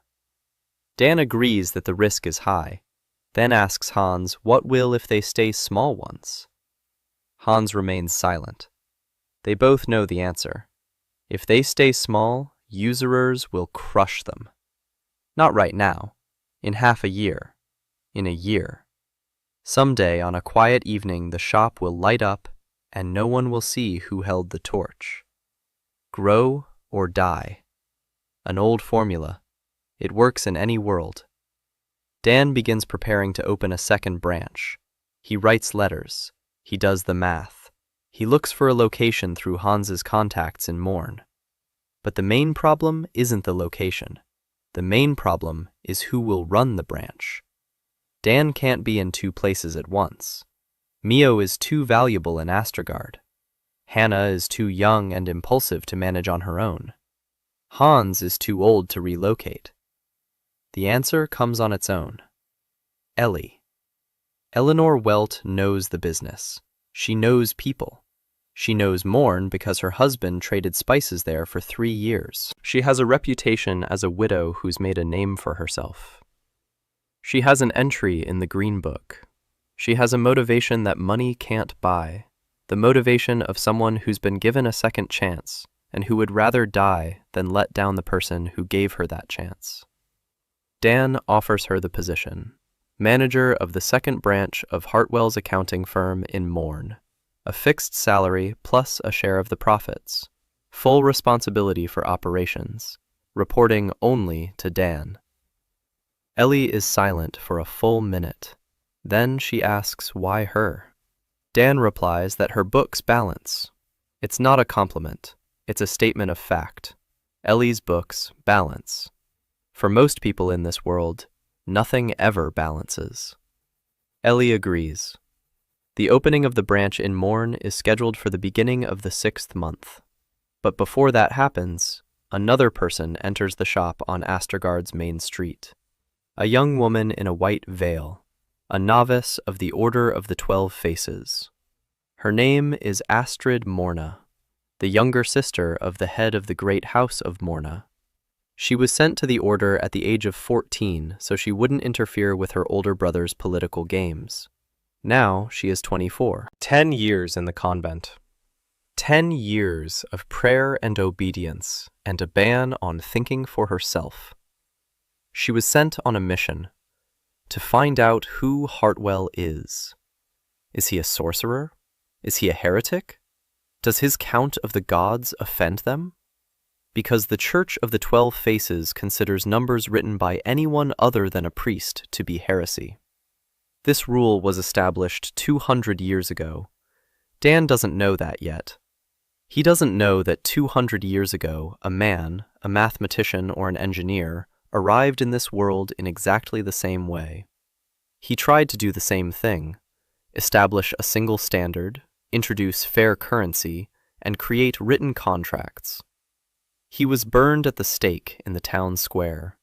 Dan agrees that the risk is high, then asks Hans what will if they stay small ones. Hans remains silent. They both know the answer. If they stay small, usurers will crush them. Not right now. In half a year. In a year. Someday on a quiet evening the shop will light up and no one will see who held the torch. Grow or die. An old formula. It works in any world. Dan begins preparing to open a second branch. He writes letters. He does the math. He looks for a location through Hans's contacts in Morn. But the main problem isn't the location. The main problem is who will run the branch. Dan can't be in 2 places at once. Mio is too valuable in Astergard. Hannah is too young and impulsive to manage on her own. Hans is too old to relocate. The answer comes on its own. Ellie. Eleanor Welt knows the business. She knows people. She knows Morn because her husband traded spices there for 3 years. She has a reputation as a widow who's made a name for herself. She has an entry in the Green Book. She has a motivation that money can't buy, the motivation of someone who's been given a second chance and who would rather die than let down the person who gave her that chance. Dan offers her the position, manager of the second branch of Hartwell's accounting firm in Morn, a fixed salary plus a share of the profits, full responsibility for operations, reporting only to Dan. Ellie is silent for a full minute. Then she asks why her. Dan replies that her books balance. It's not a compliment. It's a statement of fact. Ellie's books balance. For most people in this world, nothing ever balances. Ellie agrees. The opening of the branch in Morn is scheduled for the beginning of the 6th month. But before that happens, another person enters the shop on Astergard's main street. A young woman in a white veil, a novice of the Order of the 12 Faces. Her name is Astrid Morna, the younger sister of the head of the great house of Morna. She was sent to the order at the age of 14 so she wouldn't interfere with her older brother's political games. Now she is 24. 10 years in the convent. 10 years of prayer and obedience and a ban on thinking for herself. She was sent on a mission to find out who Hartwell is. Is he a sorcerer? Is he a heretic? Does his count of the gods offend them? Because the Church of the 12 Faces considers numbers written by anyone other than a priest to be heresy. This rule was established 200 years ago. Dan doesn't know that yet, He doesn't know that 200 years ago, a man, a mathematician or an engineer, arrived in this world in exactly the same way. He tried to do the same thing, establish a single standard, introduce fair currency, and create written contracts. He was burned at the stake in the town square,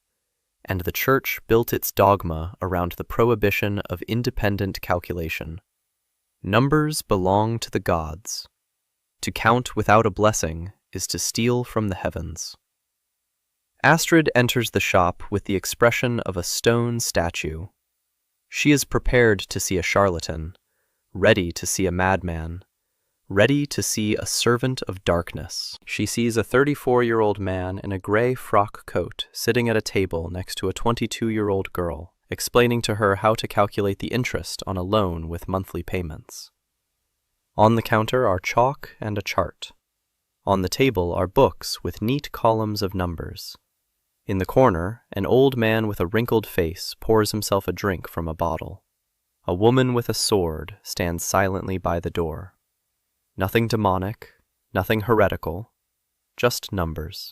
and the church built its dogma around the prohibition of independent calculation. Numbers belong to the gods. To count without a blessing is to steal from the heavens. Astrid enters the shop with the expression of a stone statue. She is prepared to see a charlatan, ready to see a madman, ready to see a servant of darkness. She sees a 34-year-old man in a gray frock coat sitting at a table next to a 22-year-old girl, explaining to her how to calculate the interest on a loan with monthly payments. On the counter are chalk and a chart. On the table are books with neat columns of numbers. In the corner, an old man with a wrinkled face pours himself a drink from a bottle. A woman with a sword stands silently by the door. Nothing demonic, nothing heretical, just numbers.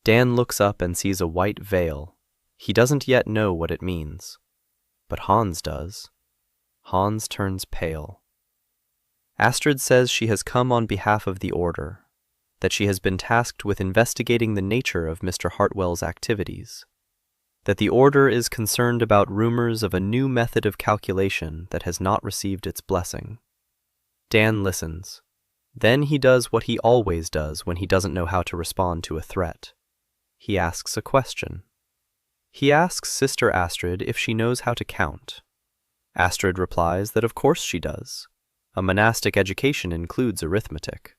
Dan looks up and sees a white veil. He doesn't yet know what it means. But Hans does. Hans turns pale. Astrid says she has come on behalf of the Order, that she has been tasked with investigating the nature of Mr. Hartwell's activities, that the Order is concerned about rumors of a new method of calculation that has not received its blessing. Dan listens. Then he does what he always does when he doesn't know how to respond to a threat. He asks a question. He asks Sister Astrid if she knows how to count. Astrid replies that of course she does. A monastic education includes arithmetic.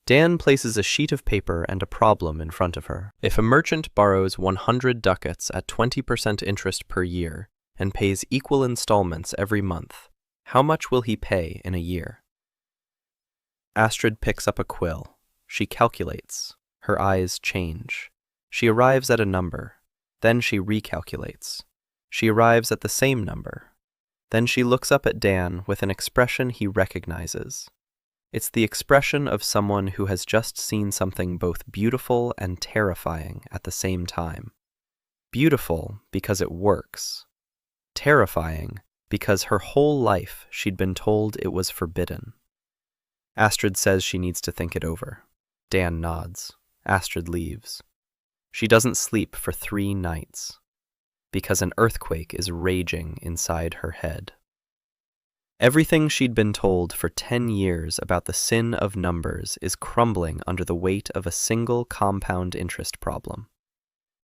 Dan places a sheet of paper and a problem in front of her. If a merchant borrows 100 ducats at 20% interest per year and pays equal installments every month, how much will he pay in a year? Astrid picks up a quill. She calculates. Her eyes change. She arrives at a number. Then she recalculates. She arrives at the same number. Then she looks up at Dan with an expression he recognizes. It's the expression of someone who has just seen something both beautiful and terrifying at the same time. Beautiful because it works. Terrifying because her whole life she'd been told it was forbidden. Astrid says she needs to think it over. Dan nods. Astrid leaves. She doesn't sleep for 3 nights. Because an earthquake is raging inside her head. Everything she'd been told for 10 years about the sin of numbers is crumbling under the weight of a single compound interest problem.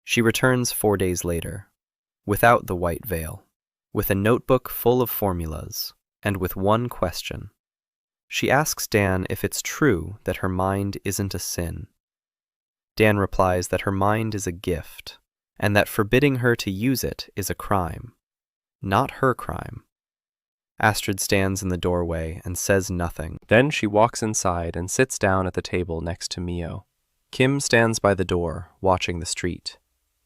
She returns 4 days later, without the white veil, with a notebook full of formulas, and with one question. She asks Dan if it's true that her mind isn't a sin. Dan replies that her mind is a gift, and that forbidding her to use it is a crime. Not her crime. Astrid stands in the doorway and says nothing. Then she walks inside and sits down at the table next to Mio. Kim stands by the door, watching the street.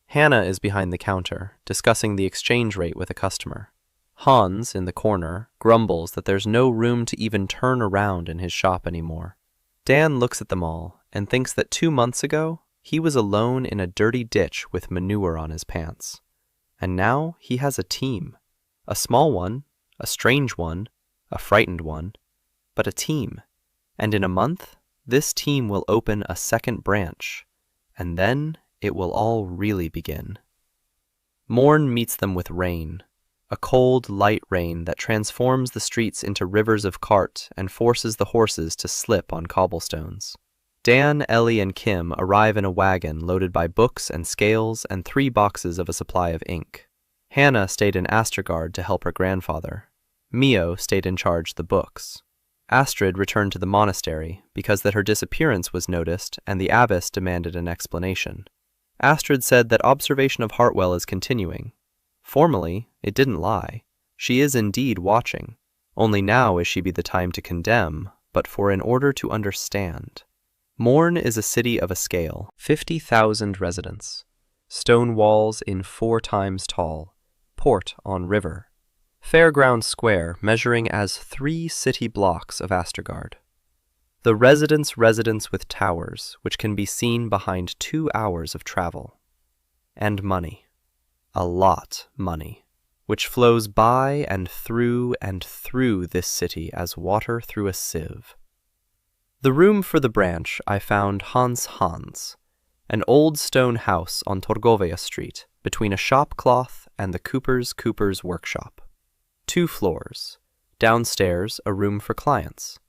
Hannah is behind the counter, discussing the exchange rate with a customer. Hans, in the corner, grumbles that there's no room to even turn around in his shop anymore. Dan looks at them all and thinks that 2 months ago, he was alone in a dirty ditch with manure on his pants. And now he has a team. A small one, a strange one, a frightened one, but a team. And in a month, this team will open a second branch, and then it will all really begin. Morn meets them with rain, a cold, light rain that transforms the streets into rivers of cart and forces the horses to slip on cobblestones. Dan, Ellie, and Kim arrive in a wagon loaded by books and scales and 3 boxes of a supply of ink. Hannah stayed in Astergard to help her grandfather. Mio stayed in charge of the books. Astrid returned to the monastery because that her disappearance was noticed and the abbess demanded an explanation. Astrid said that observation of Hartwell is continuing. Formally, it didn't lie. She is indeed watching. Only now is she be the time to condemn, but for in order to understand. Morn is a city of a scale, 50,000 residents. Stone walls in 4 times tall. Port on river. Fairground Square measuring as 3 city blocks of Astergard. The residence with towers, which can be seen behind 2 hours of travel. And money. A lot money, which flows by and through this city as water through a sieve. The room for the branch I found Hans, an old stone house on Torgovia Street, between a shop cloth and the cooper's workshop. 2 floors. Downstairs, a room for clients.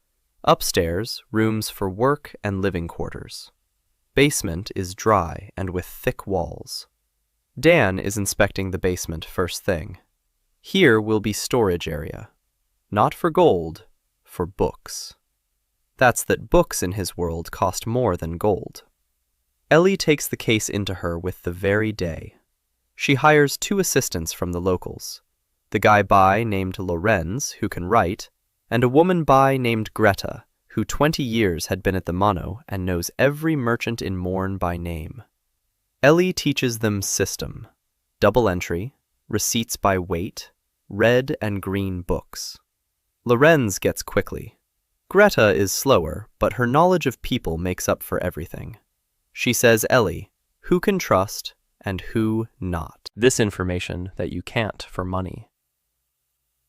Upstairs, rooms for work and living quarters. Basement is dry and with thick walls. Dan is inspecting the basement first thing. Here will be storage area. Not for gold, for books. That's that books in his world cost more than gold. Ellie takes the case into her with the very day. She hires 2 assistants from the locals. The guy by named Lorenz, who can write, and a woman by named Greta, who 20 years had been at the Mono and knows every merchant in Morn by name. Ellie teaches them system, double entry, receipts by weight, red and green books. Lorenz gets quickly. Greta is slower, but her knowledge of people makes up for everything. She says Ellie, who can trust and who not. This information that you can't for money.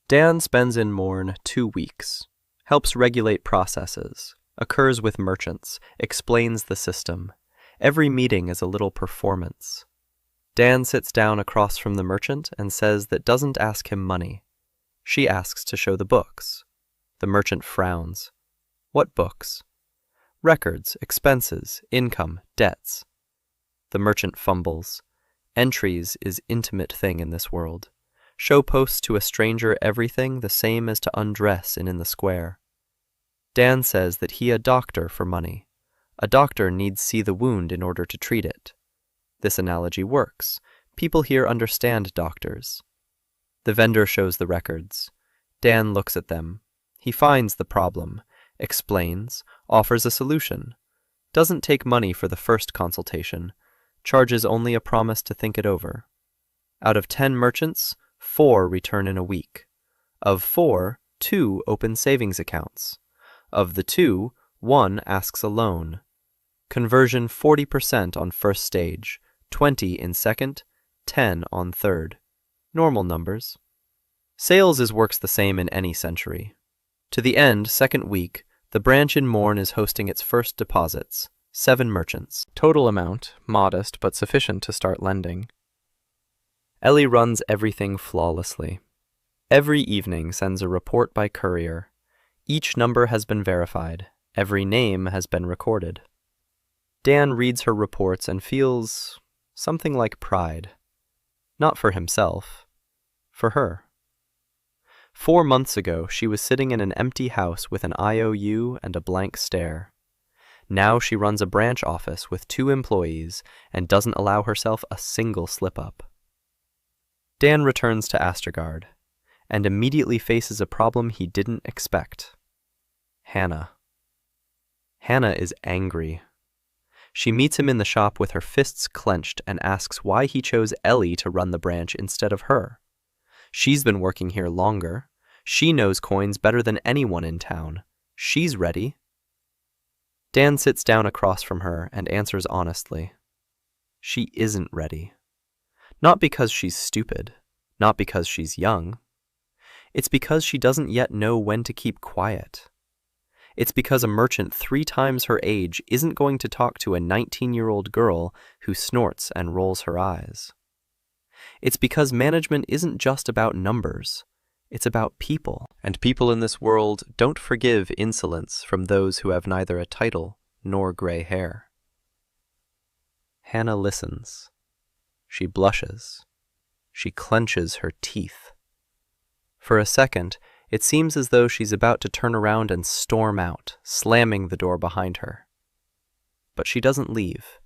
Dan spends in Morn 2 weeks, helps regulate processes, occurs with merchants, explains the system. Every meeting is a little performance. Dan sits down across from the merchant and says that doesn't ask him money. She asks to show the books. The merchant frowns. What books? Records, expenses, income, debts. The merchant fumbles. Entries is intimate thing in this world. Show posts to a stranger everything the same as to undress in the square. Dan says that he a doctor for money. A doctor needs see the wound in order to treat it. This analogy works. People here understand doctors. The vendor shows the records. Dan looks at them. He finds the problem, explains, offers a solution. Doesn't take money for the first consultation. Charges only a promise to think it over. Out of 10 merchants, 4 return in a week. Of 4, 2 open savings accounts. Of the 2, 1 asks a loan. Conversion 40% on first stage, 20 in second, 10 on third. Normal numbers. Sales works the same in any century. To the end, second week, the branch in Morn is hosting its first deposits, 7 merchants. Total amount, modest but sufficient to start lending. Ellie runs everything flawlessly. Every evening sends a report by courier. Each number has been verified. Every name has been recorded. Dan reads her reports and feels something like pride. Not for himself, for her. 4 months ago, she was sitting in an empty house with an IOU and a blank stare. Now she runs a branch office with 2 employees and doesn't allow herself a single slip-up. Dan returns to Astergard and immediately faces a problem he didn't expect. Hannah. Hannah is angry. She meets him in the shop with her fists clenched and asks why he chose Ellie to run the branch instead of her. She's been working here longer. She knows coins better than anyone in town. She's ready. Dan sits down across from her and answers honestly. She isn't ready. Not because she's stupid, not because she's young. It's because she doesn't yet know when to keep quiet. It's because a merchant 3 times her age isn't going to talk to a 19-year-old girl who snorts and rolls her eyes. It's because management isn't just about numbers. It's about people. And people in this world don't forgive insolence from those who have neither a title nor gray hair. Hannah listens. She blushes. She clenches her teeth. For a second, it seems as though she's about to turn around and storm out, slamming the door behind her. But she doesn't leave.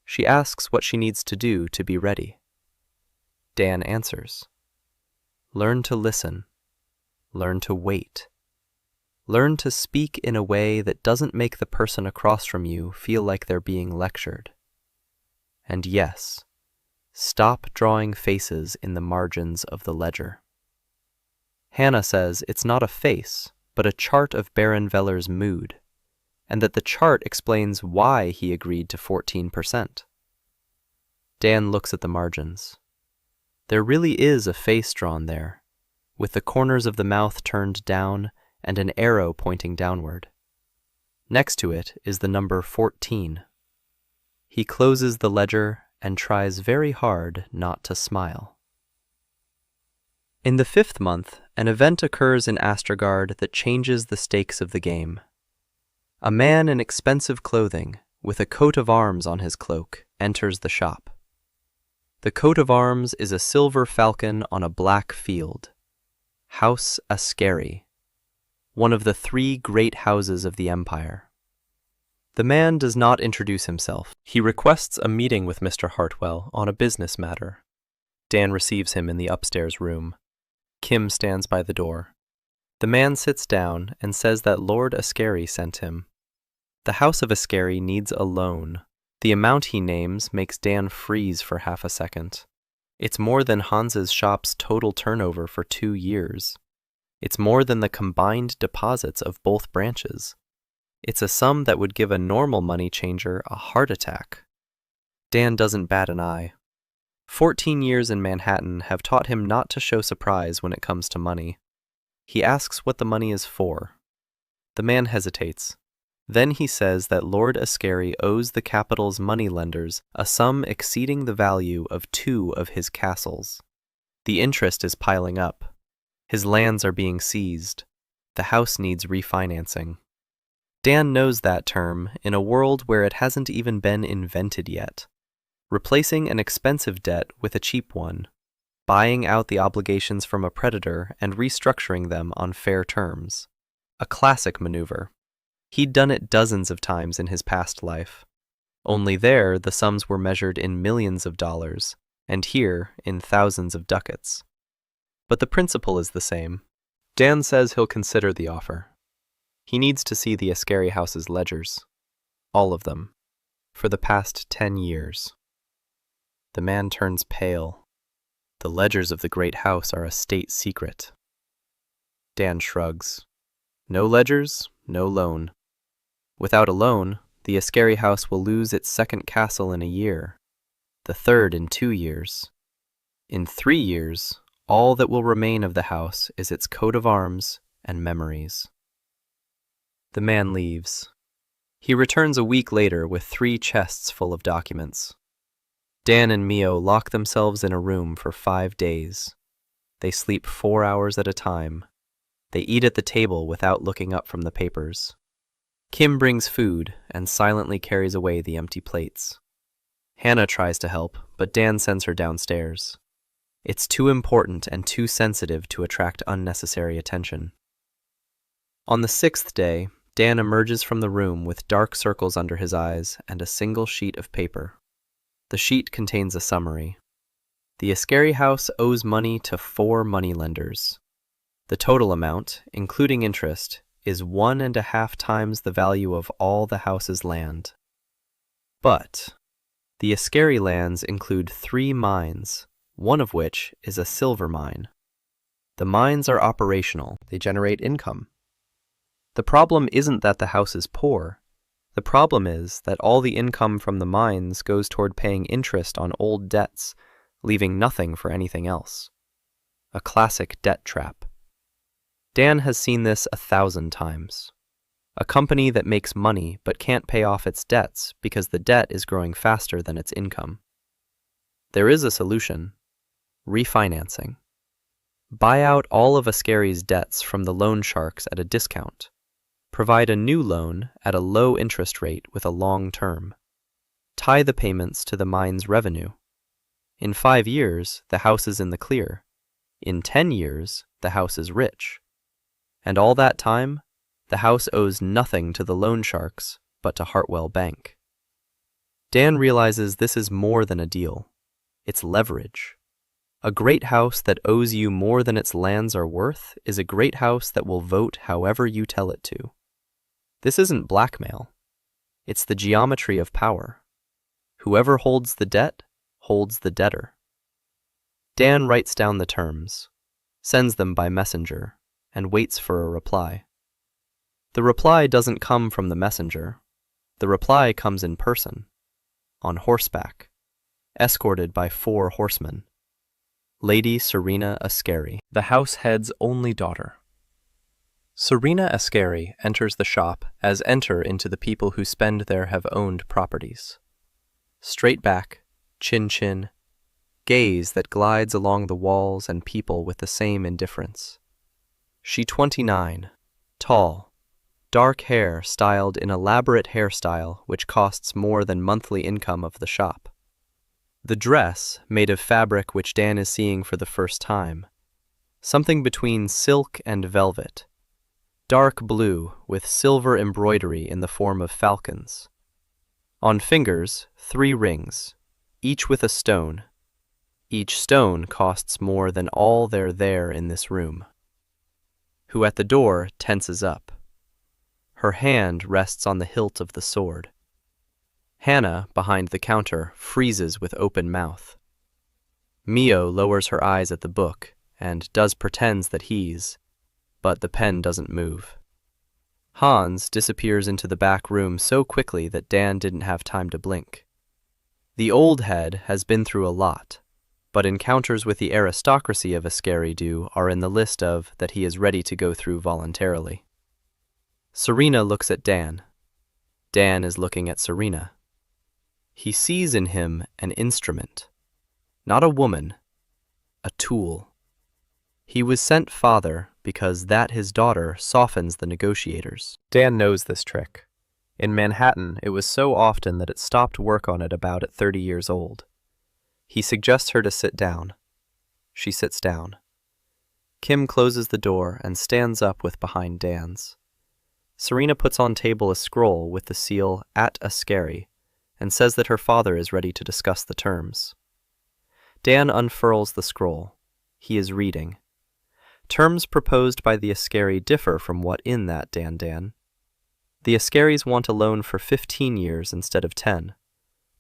She asks what she needs to do to be ready. Dan answers. Learn to listen. Learn to wait. Learn to speak in a way that doesn't make the person across from you feel like they're being lectured. And yes, stop drawing faces in the margins of the ledger. Hannah says it's not a face, but a chart of Baron Veller's mood. and that the chart explains why he agreed to 14%. Dan looks at the margins. There really is a face drawn there, with the corners of the mouth turned down and an arrow pointing downward. Next to it is the number 14. He closes the ledger and tries very hard not to smile. In the 5th month, an event occurs in Astrogard that changes the stakes of the game. A man in expensive clothing, with a coat of arms on his cloak, enters the shop. The coat of arms is a silver falcon on a black field. House Ascari, one of the 3 great houses of the empire. The man does not introduce himself. He requests a meeting with Mr. Hartwell on a business matter. Dan receives him in the upstairs room. Kim stands by the door. The man sits down and says that Lord Ascari sent him. The House of Ascari needs a loan. The amount he names makes Dan freeze for half a second. It's more than Hans's shop's total turnover for 2 years. It's more than the combined deposits of both branches. It's a sum that would give a normal money changer a heart attack. Dan doesn't bat an eye. 14 years in Manhattan have taught him not to show surprise when it comes to money. He asks what the money is for. The man hesitates. Then he says that Lord Ascari owes the capital's moneylenders a sum exceeding the value of 2 of his castles. The interest is piling up. His lands are being seized. The house needs refinancing. Dan knows that term in a world where it hasn't even been invented yet. Replacing an expensive debt with a cheap one, buying out the obligations from a creditor and restructuring them on fair terms. A classic maneuver. He'd done it dozens of times in his past life. Only there, the sums were measured in millions of dollars, and here in thousands of ducats. But the principle is the same. Dan says he'll consider the offer. He needs to see the Ascari house's ledgers. All of them. For the past 10 years. The man turns pale. The ledgers of the great house are a state secret. Dan shrugs. No ledgers, no loan. Without a loan, the Ascari house will lose its 2nd castle in a year, the 3rd in 2 years. In 3 years, all that will remain of the house is its coat of arms and memories. The man leaves. He returns a week later with 3 chests full of documents. Dan and Mio lock themselves in a room for 5 days. They sleep 4 hours at a time. They eat at the table without looking up from the papers. Kim brings food and silently carries away the empty plates. Hannah tries to help, but Dan sends her downstairs. It's too important and too sensitive to attract unnecessary attention. On the 6th day, Dan emerges from the room with dark circles under his eyes and a single sheet of paper. The sheet contains a summary. The Ascari house owes money to 4 moneylenders. The total amount, including interest, is 1.5 times the value of all the house's land. But the Ascari lands include 3 mines, one of which is a silver mine. The mines are operational. They generate income. The problem isn't that the house is poor. The problem is that all the income from the mines goes toward paying interest on old debts, leaving nothing for anything else. A classic debt trap. Dan has seen this 1,000 times. A company that makes money but can't pay off its debts because the debt is growing faster than its income. There is a solution. Refinancing. Buy out all of Ascari's debts from the loan sharks at a discount. Provide a new loan at a low interest rate with a long term. Tie the payments to the mine's revenue. In 5 years, the house is in the clear. In 10 years, the house is rich. And all that time, the house owes nothing to the loan sharks, but to Hartwell Bank. Dan realizes this is more than a deal. It's leverage. A great house that owes you more than its lands are worth is a great house that will vote however you tell it to. This isn't blackmail. It's the geometry of power. Whoever holds the debt holds the debtor. Dan writes down the terms, sends them by messenger, and waits for a reply. The reply doesn't come from the messenger. The reply comes in person, on horseback, escorted by 4 horsemen. Lady Serena Ascari, the house head's only daughter. Serena Ascari enters the shop as enter into the people who spend there have owned properties. Straight back, chin, gaze that glides along the walls and people with the same indifference. She 29, tall, dark hair styled in elaborate hairstyle which costs more than monthly income of the shop. The dress, made of fabric which Dan is seeing for the first time. Something between silk and velvet. Dark blue with silver embroidery in the form of falcons. On fingers, 3 rings, each with a stone. Each stone costs more than all there in this room. Who at the door tenses up. Her hand rests on the hilt of the sword. Hannah, behind the counter, freezes with open mouth. Mio lowers her eyes at the book and pretends that but the pen doesn't move. Hans disappears into the back room so quickly that Dan didn't have time to blink. The old head has been through a lot, but encounters with the aristocracy of Ascari are in the list of that he is ready to go through voluntarily. Serena looks at Dan. Dan is looking at Serena. He sees in him an instrument, not a woman, a tool. He was sent father because that his daughter softens the negotiators. Dan knows this trick. In Manhattan, it was so often that it stopped work on it about at 30 years old. He suggests her to sit down. She sits down. Kim closes the door and stands up with behind Dan's. Serena puts on table a scroll with the seal at Ascari and says that her father is ready to discuss the terms. Dan unfurls the scroll. He is reading. Terms proposed by the Ascari differ from what in that Dan. The Ascaris want a loan for 15 years instead of 10,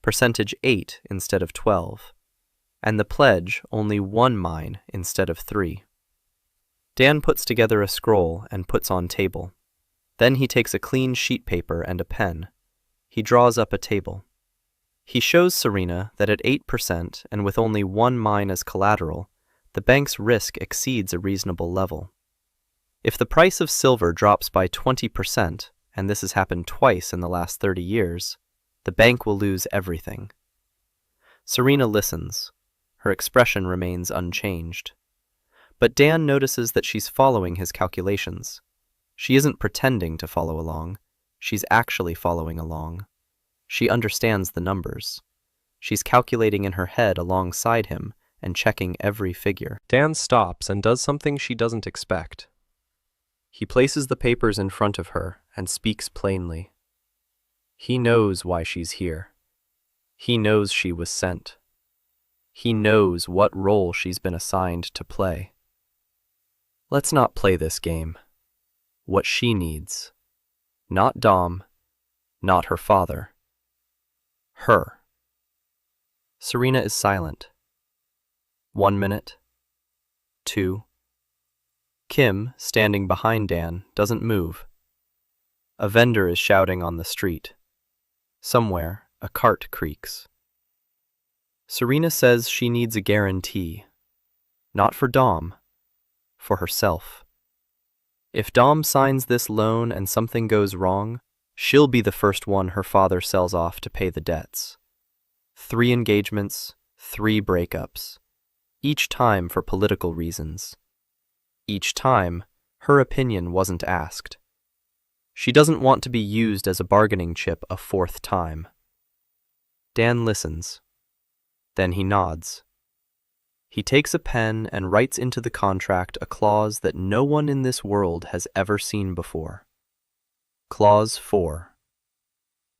percentage 8 instead of 12, and the pledge only 1 mine instead of 3. Dan puts together a scroll and puts on table. Then he takes a clean sheet paper and a pen. He draws up a table. He shows Serena that at 8% and with only 1 mine as collateral, the bank's risk exceeds a reasonable level. If the price of silver drops by 20%, and this has happened twice in the last 30 years, the bank will lose everything. Serena listens. Her expression remains unchanged. But Dan notices that she's following his calculations. She isn't pretending to follow along. She's actually following along. She understands the numbers. She's calculating in her head alongside him and checking every figure. Dan stops and does something she doesn't expect. He places the papers in front of her and speaks plainly. He knows why she's here. He knows she was sent. He knows what role she's been assigned to play. Let's not play this game. What she needs. Not Dom, not her father. Her. Serena is silent. 1 minute. 2. Kim, standing behind Dan, doesn't move. A vendor is shouting on the street. Somewhere, a cart creaks. Serena says she needs a guarantee. Not for Dom, for herself. If Dom signs this loan and something goes wrong, she'll be the first one her father sells off to pay the debts. 3 engagements, 3 breakups. Each time for political reasons. Each time, her opinion wasn't asked. She doesn't want to be used as a bargaining chip a 4th time. Dan listens. Then he nods. He takes a pen and writes into the contract a clause that no one in this world has ever seen before. Clause 4.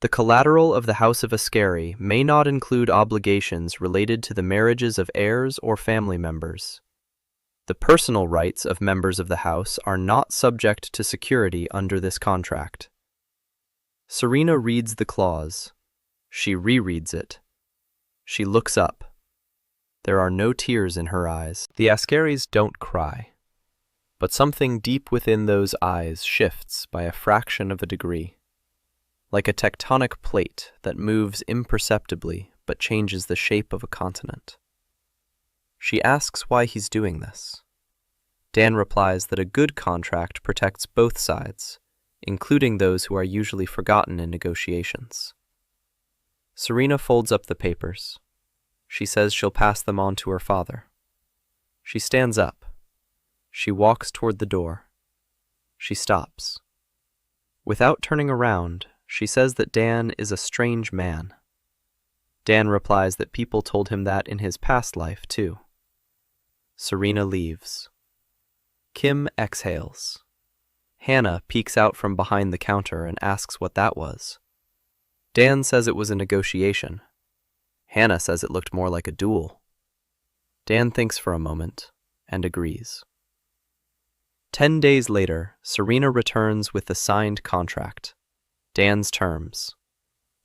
The collateral of the House of Ascari may not include obligations related to the marriages of heirs or family members. The personal rights of members of the house are not subject to security under this contract. Serena reads the clause. She rereads it. She looks up. There are no tears in her eyes. The Ascaris don't cry. But something deep within those eyes shifts by a fraction of a degree, like a tectonic plate that moves imperceptibly but changes the shape of a continent. She asks why he's doing this. Dan replies that a good contract protects both sides, including those who are usually forgotten in negotiations. Serena folds up the papers. She says she'll pass them on to her father. She stands up. She walks toward the door. She stops. Without turning around, she says that Dan is a strange man. Dan replies that people told him that in his past life, too. Serena leaves. Kim exhales. Hannah peeks out from behind the counter and asks what that was. Dan says it was a negotiation. Hannah says it looked more like a duel. Dan thinks for a moment and agrees. 10 days later, Serena returns with the signed contract. Dan's terms: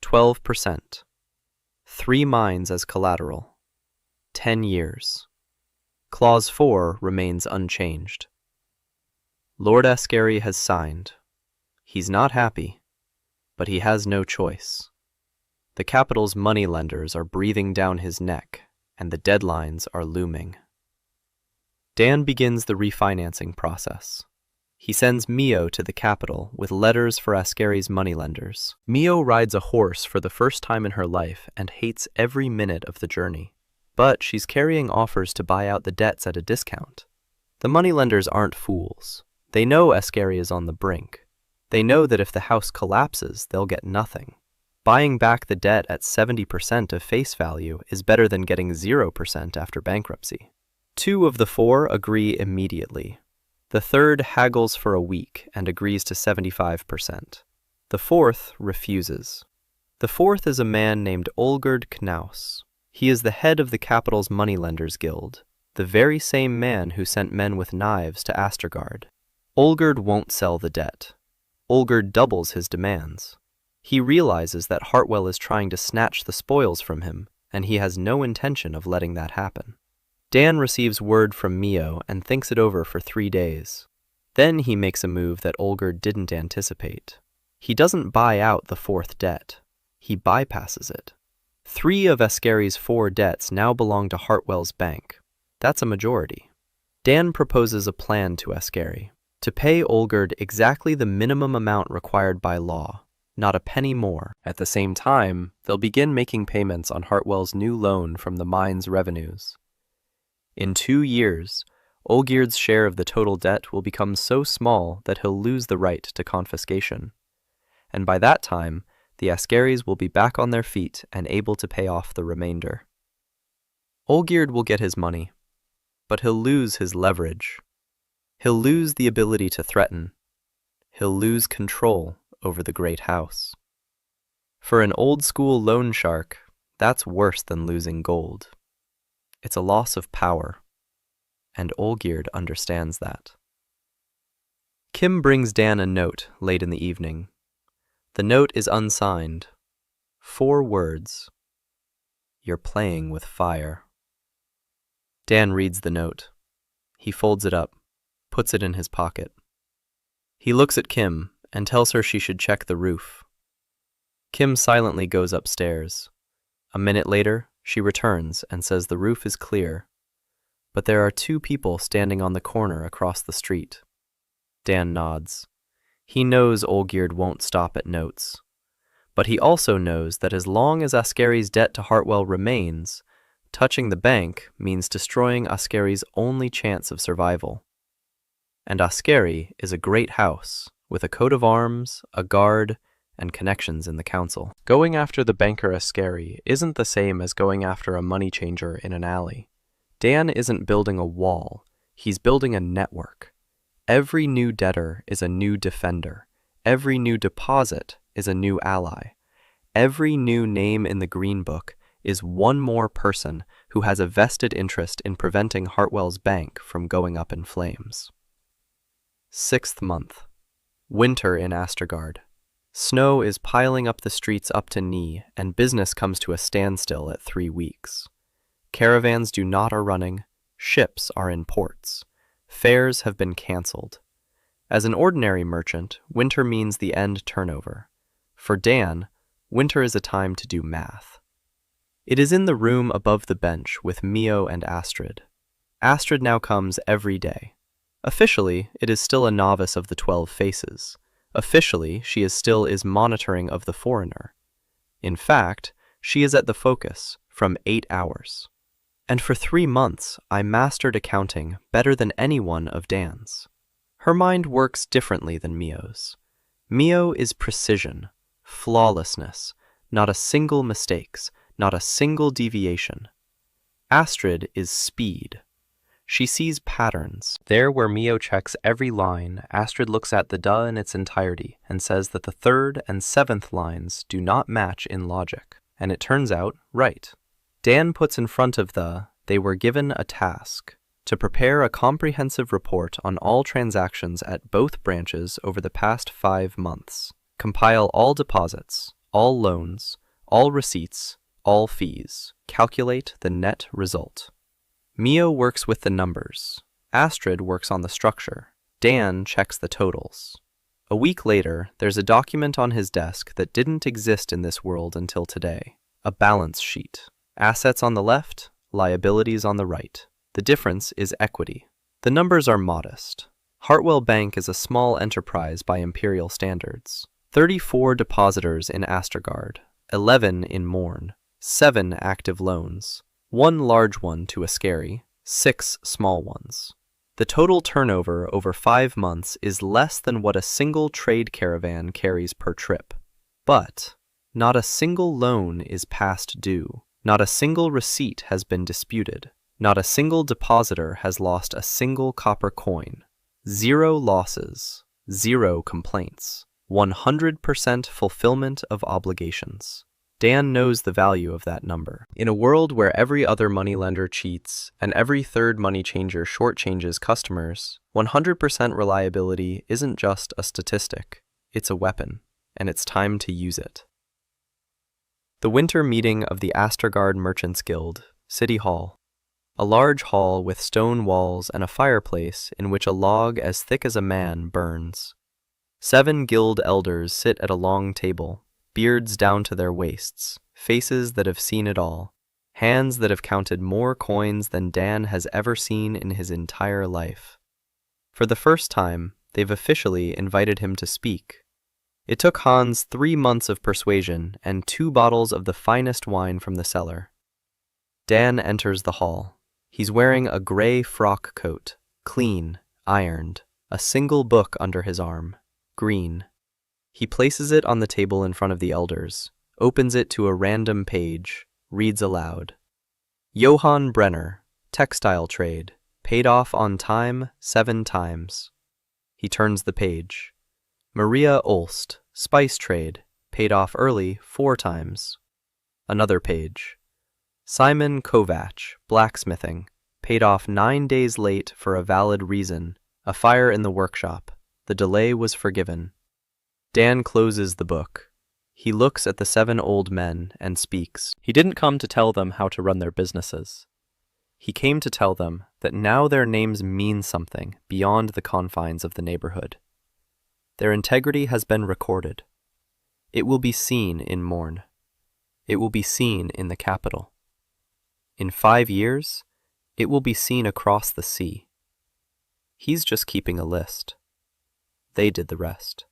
12%, 3 mines as collateral, 10 years. Clause 4 remains unchanged. Lord Ascari has signed. He's not happy, but he has no choice. The capital's moneylenders are breathing down his neck, and the deadlines are looming. Dan begins the refinancing process. He sends Mio to the capital with letters for Ascari's moneylenders. Mio rides a horse for the first time in her life and hates every minute of the journey. But she's carrying offers to buy out the debts at a discount. The moneylenders aren't fools. They know Ascari is on the brink. They know that if the house collapses, they'll get nothing. Buying back the debt at 70% of face value is better than getting 0% after bankruptcy. 2 of the 4 agree immediately. The third haggles for a week and agrees to 75%. The 4th refuses. The 4th is a man named Olgerd Knaus. He is the head of the capital's moneylenders guild, the very same man who sent men with knives to Astergard. Olgerd won't sell the debt. Olgerd doubles his demands. He realizes that Hartwell is trying to snatch the spoils from him, and he has no intention of letting that happen. Dan receives word from Mio and thinks it over for 3 days. Then he makes a move that Olgerd didn't anticipate. He doesn't buy out the 4th debt. He bypasses it. 3 of Ascari's 4 debts now belong to Hartwell's bank. That's a majority. Dan proposes a plan to Ascari: to pay Olgerd exactly the minimum amount required by law, not a penny more. At the same time, they'll begin making payments on Hartwell's new loan from the mine's revenues. In 2 years, Olgerd's share of the total debt will become so small that he'll lose the right to confiscation. And by that time, the Ascaris will be back on their feet and able to pay off the remainder. Olgerd will get his money, but he'll lose his leverage. He'll lose the ability to threaten. He'll lose control over the great house. For an old-school loan shark, that's worse than losing gold. It's a loss of power, and Olgerd understands that. Kim brings Dan a note late in the evening. The note is unsigned. 4 words. You're playing with fire. Dan reads the note. He folds it up, puts it in his pocket. He looks at Kim and tells her she should check the roof. Kim silently goes upstairs. A minute later, she returns and says the roof is clear, but there are 2 people standing on the corner across the street. Dan nods. He knows Olgerd won't stop at notes, but he also knows that as long as Ascari's debt to Hartwell remains, touching the bank means destroying Ascari's only chance of survival. And Ascari is a great house, with a coat of arms, a guard, and connections in the council. Going after the banker Ascari isn't the same as going after a money changer in an alley. Dan isn't building a wall, he's building a network. Every new debtor is a new defender. Every new deposit is a new ally. Every new name in the Green Book is one more person who has a vested interest in preventing Hartwell's bank from going up in flames. 6th month. Winter in Astergard. Snow is piling up the streets up to knee, and business comes to a standstill at 3 weeks. Caravans do not are running. Ships are in ports. Fairs have been cancelled. As an ordinary merchant, winter means the end turnover. For Dan, winter is a time to do math. It is in the room above the bench with Mio and Astrid. Astrid now comes every day. Officially, it is still a novice of the 12 faces. Officially, she is still monitoring of the foreigner. In fact, she is at the focus from 8 hours. And for 3 months, I mastered accounting better than anyone of Dan's. Her mind works differently than Mio's. Mio is precision, flawlessness, not a single mistakes, not a single deviation. Astrid is speed. She sees patterns. There where Mio checks every line, Astrid looks at the duh in its entirety and says that the 3rd and 7th lines do not match in logic. And it turns out right. Dan puts in front of they were given a task to prepare a comprehensive report on all transactions at both branches over the past 5 months, compile all deposits, all loans, all receipts, all fees, calculate the net result. Mio works with the numbers. Astrid works on the structure. Dan checks the totals. A week later, there's a document on his desk that didn't exist in this world until today. A balance sheet. Assets on the left, liabilities on the right. The difference is equity. The numbers are modest. Hartwell Bank is a small enterprise by imperial standards. 34 depositors in Astergard, 11 in Morn, 7 active loans, 1 large one to Ascari, 6 small ones. The total turnover over 5 months is less than what a single trade caravan carries per trip. But not a single loan is past due. Not a single receipt has been disputed. Not a single depositor has lost a single copper coin. 0 losses, 0 complaints, 100% fulfillment of obligations. Dan knows the value of that number. In a world where every other moneylender cheats and every third money changer shortchanges customers, 100% reliability isn't just a statistic, it's a weapon, and it's time to use it. The winter meeting of the Astergard Merchants Guild, City Hall. A large hall with stone walls and a fireplace in which a log as thick as a man burns. 7 guild elders sit at a long table, beards down to their waists, faces that have seen it all, hands that have counted more coins than Dan has ever seen in his entire life. For the first time, they've officially invited him to speak. It took Hans 3 months of persuasion and 2 bottles of the finest wine from the cellar. Dan enters the hall. He's wearing a gray frock coat, clean, ironed, a single book under his arm, green. He places it on the table in front of the elders, opens it to a random page, reads aloud. Johann Brenner, textile trade, paid off on time 7 times. He turns the page. Maria Olst, spice trade, paid off early 4 times. Another page. Simon Kovac, blacksmithing, paid off 9 days late for a valid reason, a fire in the workshop. The delay was forgiven. Dan closes the book. He looks at the 7 old men and speaks. He didn't come to tell them how to run their businesses. He came to tell them that now their names mean something beyond the confines of the neighborhood. Their integrity has been recorded. It will be seen in Morn. It will be seen in the capital. In 5 years, it will be seen across the sea. He's just keeping a list. They did the rest.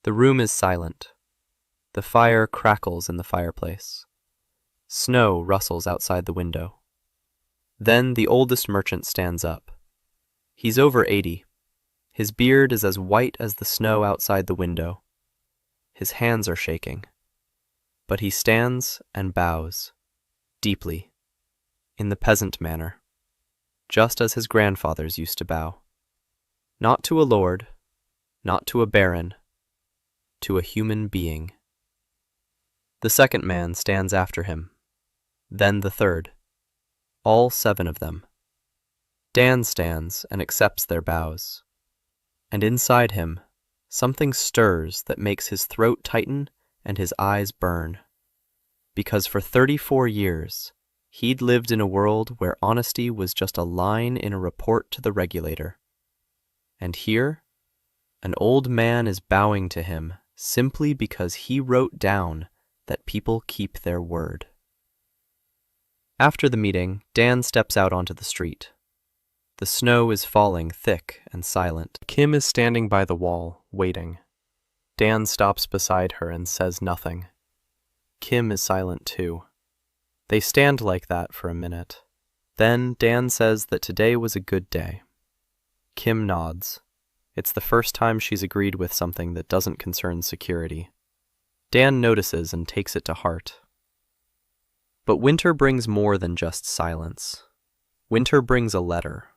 The room is silent. The fire crackles in the fireplace. Snow rustles outside the window. Then the oldest merchant stands up. He's over 80. His beard is as white as the snow outside the window. His hands are shaking. But he stands and bows, deeply, in the peasant manner, just as his grandfathers used to bow. Not to a lord, not to a baron, to a human being. The second man stands after him, then the third, all 7 of them. Dan stands and accepts their bows, and inside him, something stirs that makes his throat tighten and his eyes burn, because for 34 years, He'd lived in a world where honesty was just a line in a report to the regulator. And here, an old man is bowing to him simply because he wrote down that people keep their word. After the meeting, Dan steps out onto the street. The snow is falling thick and silent. Kim is standing by the wall, waiting. Dan stops beside her and says nothing. Kim is silent too. They stand like that for a minute. Then Dan says that today was a good day. Kim nods. It's the first time she's agreed with something that doesn't concern security. Dan notices and takes it to heart. But winter brings more than just silence. Winter brings a letter.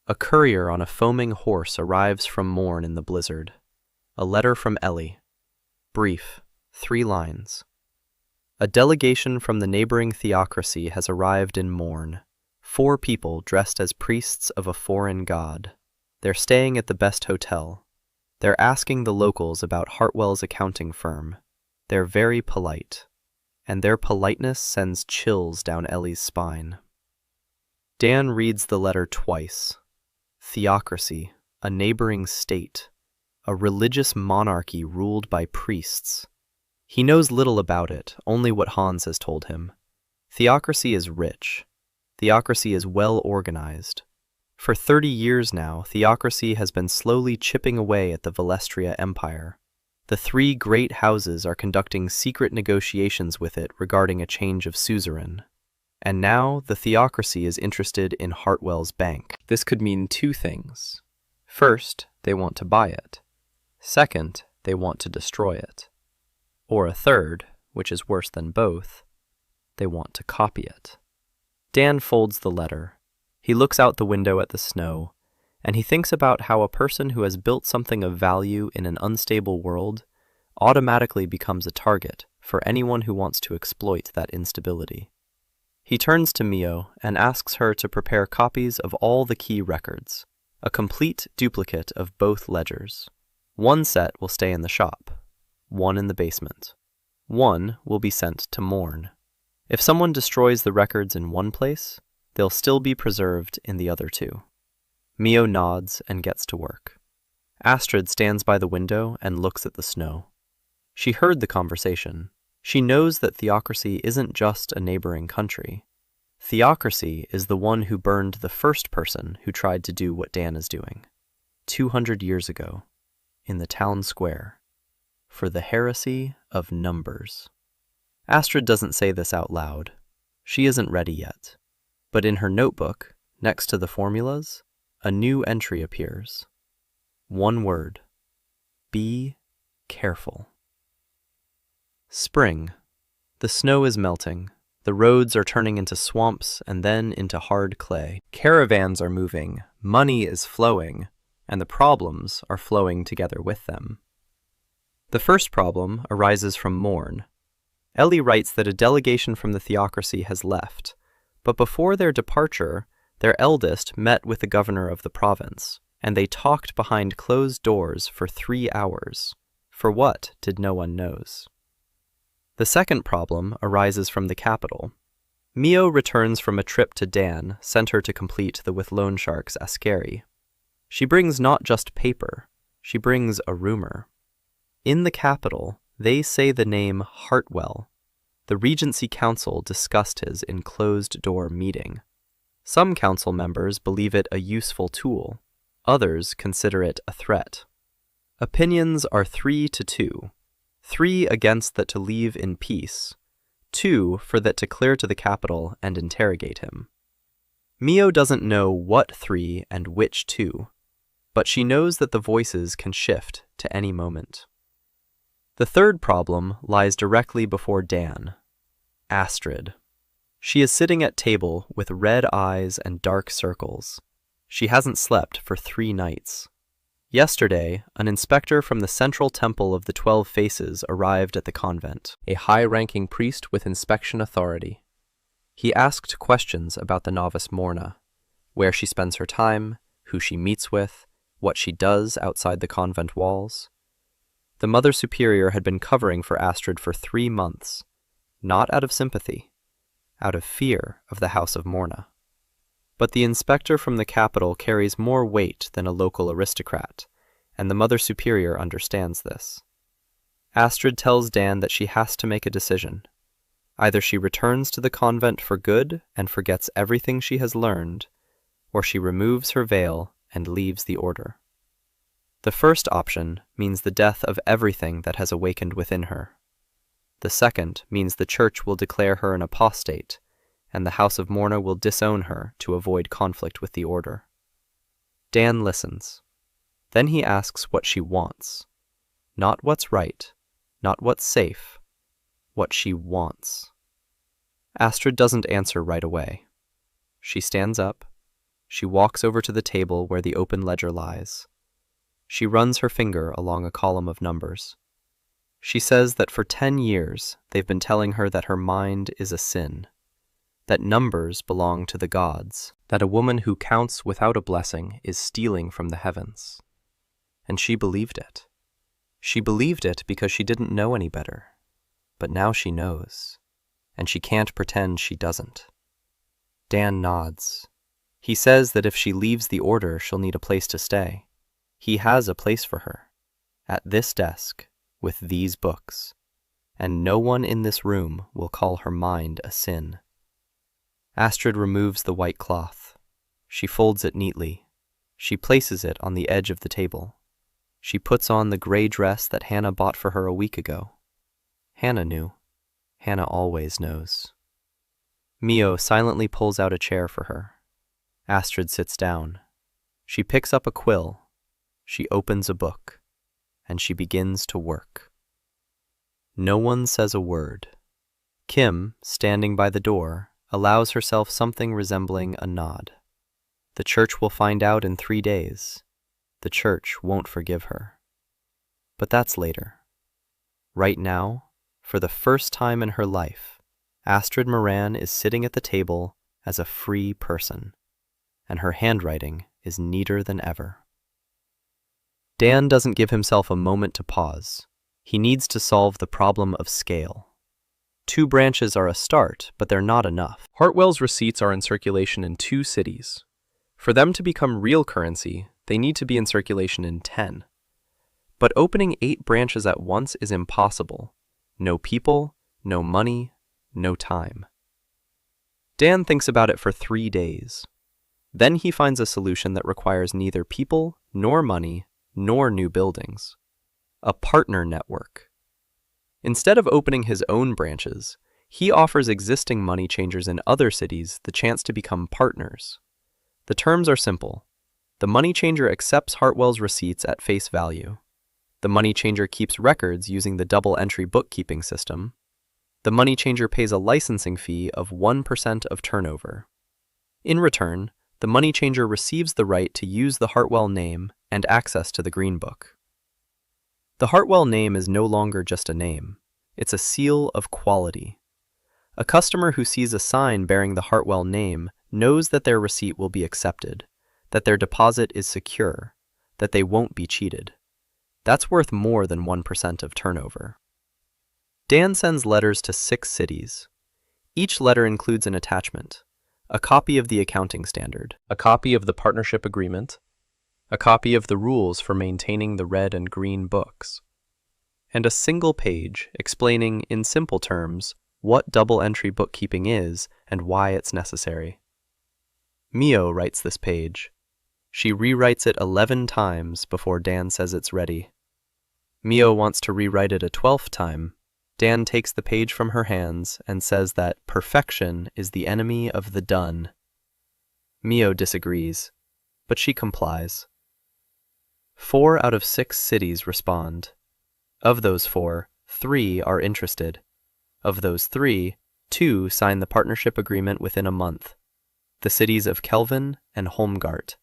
A courier on a foaming horse arrives from Morn in the blizzard. A letter from Ellie. Brief, 3 lines. A delegation from the neighboring theocracy has arrived in Morn. 4 people dressed as priests of a foreign god. They're staying at the best hotel. They're asking the locals about Hartwell's accounting firm. They're very polite. And their politeness sends chills down Ellie's spine. Dan reads the letter twice. Theocracy, a neighboring state. A religious monarchy ruled by priests. He knows little about it, only what Hans has told him. Theocracy is rich. Theocracy is well organized. For 30 years now, theocracy has been slowly chipping away at the Valestria Empire. The 3 great houses are conducting secret negotiations with it regarding a change of suzerain. And now the theocracy is interested in Hartwell's bank. This could mean 2 things. First, they want to buy it. Second, they want to destroy it. Or a third, which is worse than both, they want to copy it. Dan folds the letter. He looks out the window at the snow, and he thinks about how a person who has built something of value in an unstable world automatically becomes a target for anyone who wants to exploit that instability. He turns to Mio and asks her to prepare copies of all the key records, a complete duplicate of both ledgers. 1 set will stay in the shop, 1 in the basement. 1 will be sent to Morn. If someone destroys the records in one place, they'll still be preserved in the other 2. Mio nods and gets to work. Astrid stands by the window and looks at the snow. She heard the conversation. She knows that theocracy isn't just a neighboring country. Theocracy is the one who burned the first person who tried to do what Dan is doing, 200 years ago, in the town square, for the heresy of numbers. Astrid doesn't say this out loud. She isn't ready yet. But in her notebook, next to the formulas, a new entry appears. 1 word. Be careful. Spring. The snow is melting. The roads are turning into swamps and then into hard clay. Caravans are moving, money is flowing, and the problems are flowing together with them. The first problem arises from Morn. Ellie writes that a delegation from the theocracy has left, but before their departure, their eldest met with the governor of the province, and they talked behind closed doors for 3 hours. For what did no one knows. The second problem arises from the capital. Mio returns from a trip to Dan, sent her to complete the With Loan Sharks Askeri. She brings not just paper, she brings a rumor. In the capital, they say the name Hartwell. The Regency Council discussed his closed-door meeting. Some council members believe it a useful tool. Others consider it a threat. Opinions are 3 to 2. 3 against that to leave in peace. 2 for that to clear to the capital and interrogate him. Mio doesn't know what 3 and which 2, but she knows that the voices can shift to any moment. The third problem lies directly before Dan. Astrid. She is sitting at table with red eyes and dark circles. She hasn't slept for 3 nights. Yesterday, an inspector from the Central Temple of the 12 Faces arrived at the convent, a high-ranking priest with inspection authority. He asked questions about the novice Morna, where she spends her time, who she meets with, what she does outside the convent walls. The Mother Superior had been covering for Astrid for 3 months, not out of sympathy. out of fear of the House of Morna. But the inspector from the capital carries more weight than a local aristocrat, and the Mother Superior understands this. Astrid tells Dan that she has to make a decision. Either she returns to the convent for good and forgets everything she has learned, or she removes her veil and leaves the order. The first option means the death of everything that has awakened within her. The second means the Church will declare her an apostate, and the House of Morna will disown her to avoid conflict with the order. Dan listens. Then he asks what she wants. Not what's right, not what's safe, what she wants. Astrid doesn't answer right away. She stands up. She walks over to the table where the open ledger lies. She runs her finger along a column of numbers. She says that for 10 years they've been telling her that her mind is a sin, that numbers belong to the gods, that a woman who counts without a blessing is stealing from the heavens. And she believed it. She believed it because she didn't know any better. But now she knows, and she can't pretend she doesn't. Dan nods. He says that if she leaves the order, she'll need a place to stay. He has a place for her, at this desk, with these books, and no one in this room will call her mind a sin. Astrid removes the white cloth. She folds it neatly. She places it on the edge of the table. She puts on the gray dress that Hannah bought for her a week ago. Hannah knew. Hannah always knows. Mio silently pulls out a chair for her. Astrid sits down. She picks up a quill. She opens a book. And she begins to work. No one says a word. Kim, standing by the door, allows herself something resembling a nod. The Church will find out in 3 days. The Church won't forgive her. But that's later. Right now, for the first time in her life, Astrid Moran is sitting at the table as a free person, and her handwriting is neater than ever. Dan doesn't give himself a moment to pause. He needs to solve the problem of scale. 2 branches are a start, but they're not enough. Hartwell's receipts are in circulation in 2 cities. For them to become real currency, they need to be in circulation in 10. But opening 8 branches at once is impossible. No people, no money, no time. Dan thinks about it for 3 days. Then he finds a solution that requires neither people, nor money, nor new buildings. A partner network. Instead of opening his own branches, he offers existing money changers in other cities the chance to become partners. The terms are simple. The money changer accepts Hartwell's receipts at face value. The money changer keeps records using the double-entry bookkeeping system. The money changer pays a licensing fee of 1% of turnover. In return, the money changer receives the right to use the Hartwell name and access to the Green Book. The Hartwell name is no longer just a name. It's a seal of quality. A customer who sees a sign bearing the Hartwell name knows that their receipt will be accepted, that their deposit is secure, that they won't be cheated. That's worth more than 1% of turnover. Dan sends letters to 6 cities. Each letter includes an attachment, a copy of the accounting standard, A copy of the partnership agreement, a copy of the rules for maintaining the red and green books, and a single page explaining in simple terms what double-entry bookkeeping is and why it's necessary. Mio writes this page. She rewrites it 11 times before Dan says it's ready. Mio wants to rewrite it a 12th time. Dan takes the page from her hands and says that perfection is the enemy of the done. Mio disagrees, but she complies. 4 out of 6 cities respond. Of those 4, 3 are interested. Of those 3, 2 sign the partnership agreement within a month. The cities of Kelvin and Holmgart.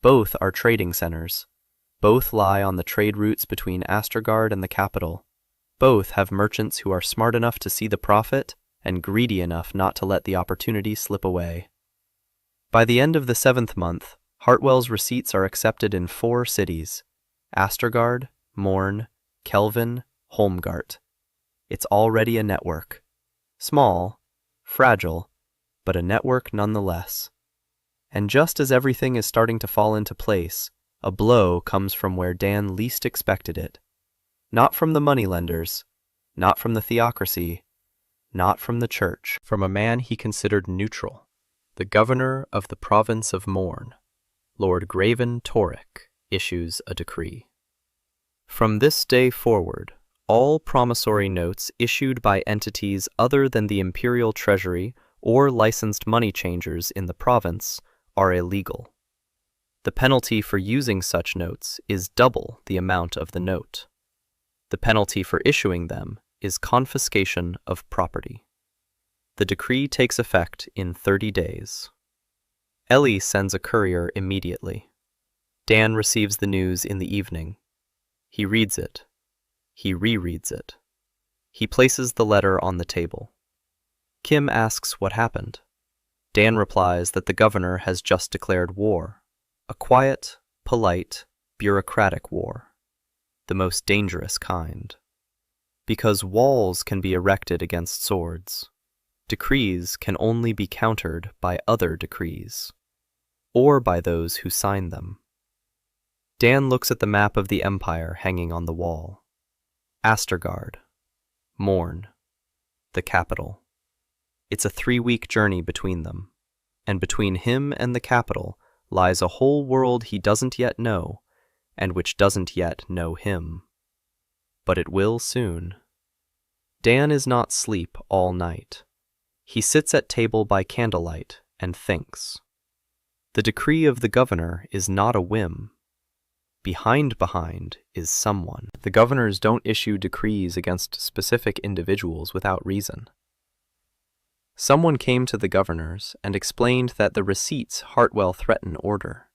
Both are trading centers. Both lie on the trade routes between Astrogard and the capital. Both have merchants who are smart enough to see the profit and greedy enough not to let the opportunity slip away. By the end of the 7th month, Hartwell's receipts are accepted in 4 cities: Astrogard, Morn, Kelvin, Holmgart. It's already a network. Small, fragile, but a network nonetheless. And just as everything is starting to fall into place, a blow comes from where Dan least expected it. Not from the moneylenders, not from the theocracy, not from the church. From a man he considered neutral, the governor of the province of Morn, Lord Graven Toric, issues a decree. From this day forward, all promissory notes issued by entities other than the imperial treasury or licensed money changers in the province are illegal. The penalty for using such notes is double the amount of the note. The penalty for issuing them is confiscation of property. The decree takes effect in 30 days. Ellie sends a courier immediately. Dan receives the news in the evening. He reads it. He rereads it. He places the letter on the table. Kim asks what happened. Dan replies that the governor has just declared war. A quiet, polite, bureaucratic war. The most dangerous kind. Because walls can be erected against swords, decrees can only be countered by other decrees, or by those who sign them. Dan looks at the map of the empire hanging on the wall. Astergard, Morn, the capital. It's a 3-week journey between them, and between him and the capital lies a whole world he doesn't yet know, and which doesn't yet know him. But it will soon. Dan is not asleep all night. He sits at table by candlelight and thinks. The decree of the governor is not a whim. Behind is someone. The governors don't issue decrees against specific individuals without reason. Someone came to the governors and explained that the receipts Hartwell threaten order.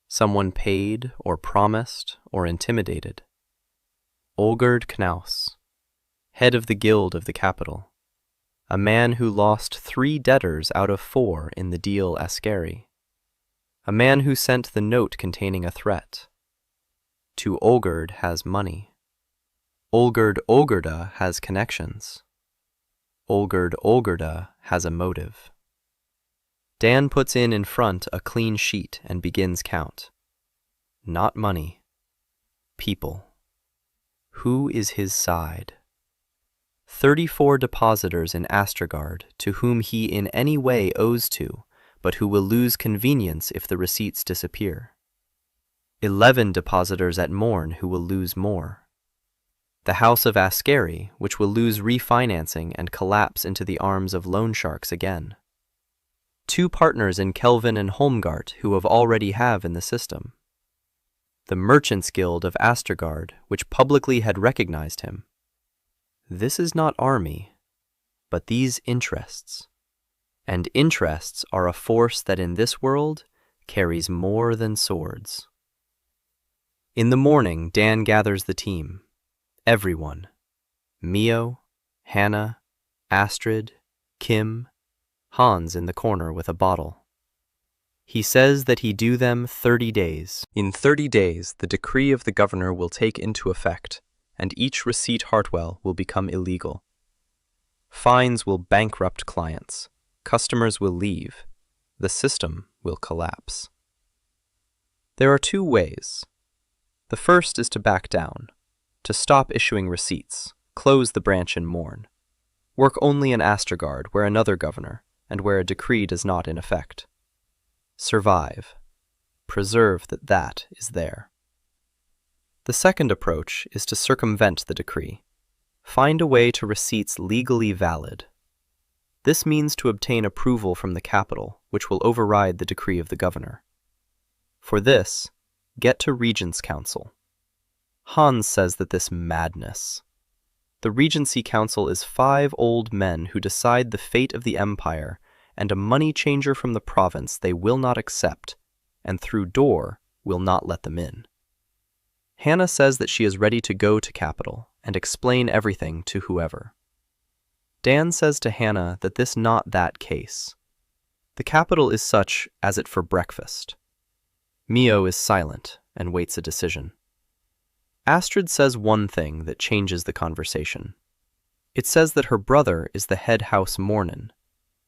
Someone paid or promised or intimidated. Olgerd Knaus, head of the guild of the capital, a man who lost 3 debtors out of 4 in the deal Ascari, a man who sent the note containing a threat. To Olgerd has money. Olgerd Olgerda has connections. Olgerd Olgerda has a motive. Dan puts in front a clean sheet and begins count. Not money. People. Who is his side? 34 depositors in Astergard to whom he in any way owes to, but who will lose convenience if the receipts disappear. 11 depositors at Morn who will lose more. The house of Ascari, which will lose refinancing and collapse into the arms of loan sharks again. 2 partners in Kelvin and Holmgart who already have in the system. The Merchants' Guild of Astergard, which publicly had recognized him. This is not army, but these interests. And interests are a force that in this world carries more than swords. In the morning, Dan gathers the team. Everyone. Mio, Hannah, Astrid, Kim, Hans in the corner with a bottle. He says that he do them 30 days. In 30 days, the decree of the governor will take into effect, and each receipt Hartwell will become illegal. Fines will bankrupt clients. Customers will leave. The system will collapse. There are 2 ways. The first is to back down, to stop issuing receipts, close the branch in Morn, work only in Astergard where another governor, and where a decree does not in effect. Survive. Preserve that is there. The second approach is to circumvent the decree. Find a way to receipts legally valid. This means to obtain approval from the capital, which will override the decree of the governor. For this, get to Regent's Council. Hans says that this madness. The Regency Council is 5 old men who decide the fate of the empire, and a money changer from the province they will not accept, and through door will not let them in. Hannah says that she is ready to go to capital and explain everything to whoever. Dan says to Hannah that this not that case. The capital is such as it for breakfast. Mio is silent and waits a decision. Astrid says one thing that changes the conversation. It says that her brother is the head house Mornin,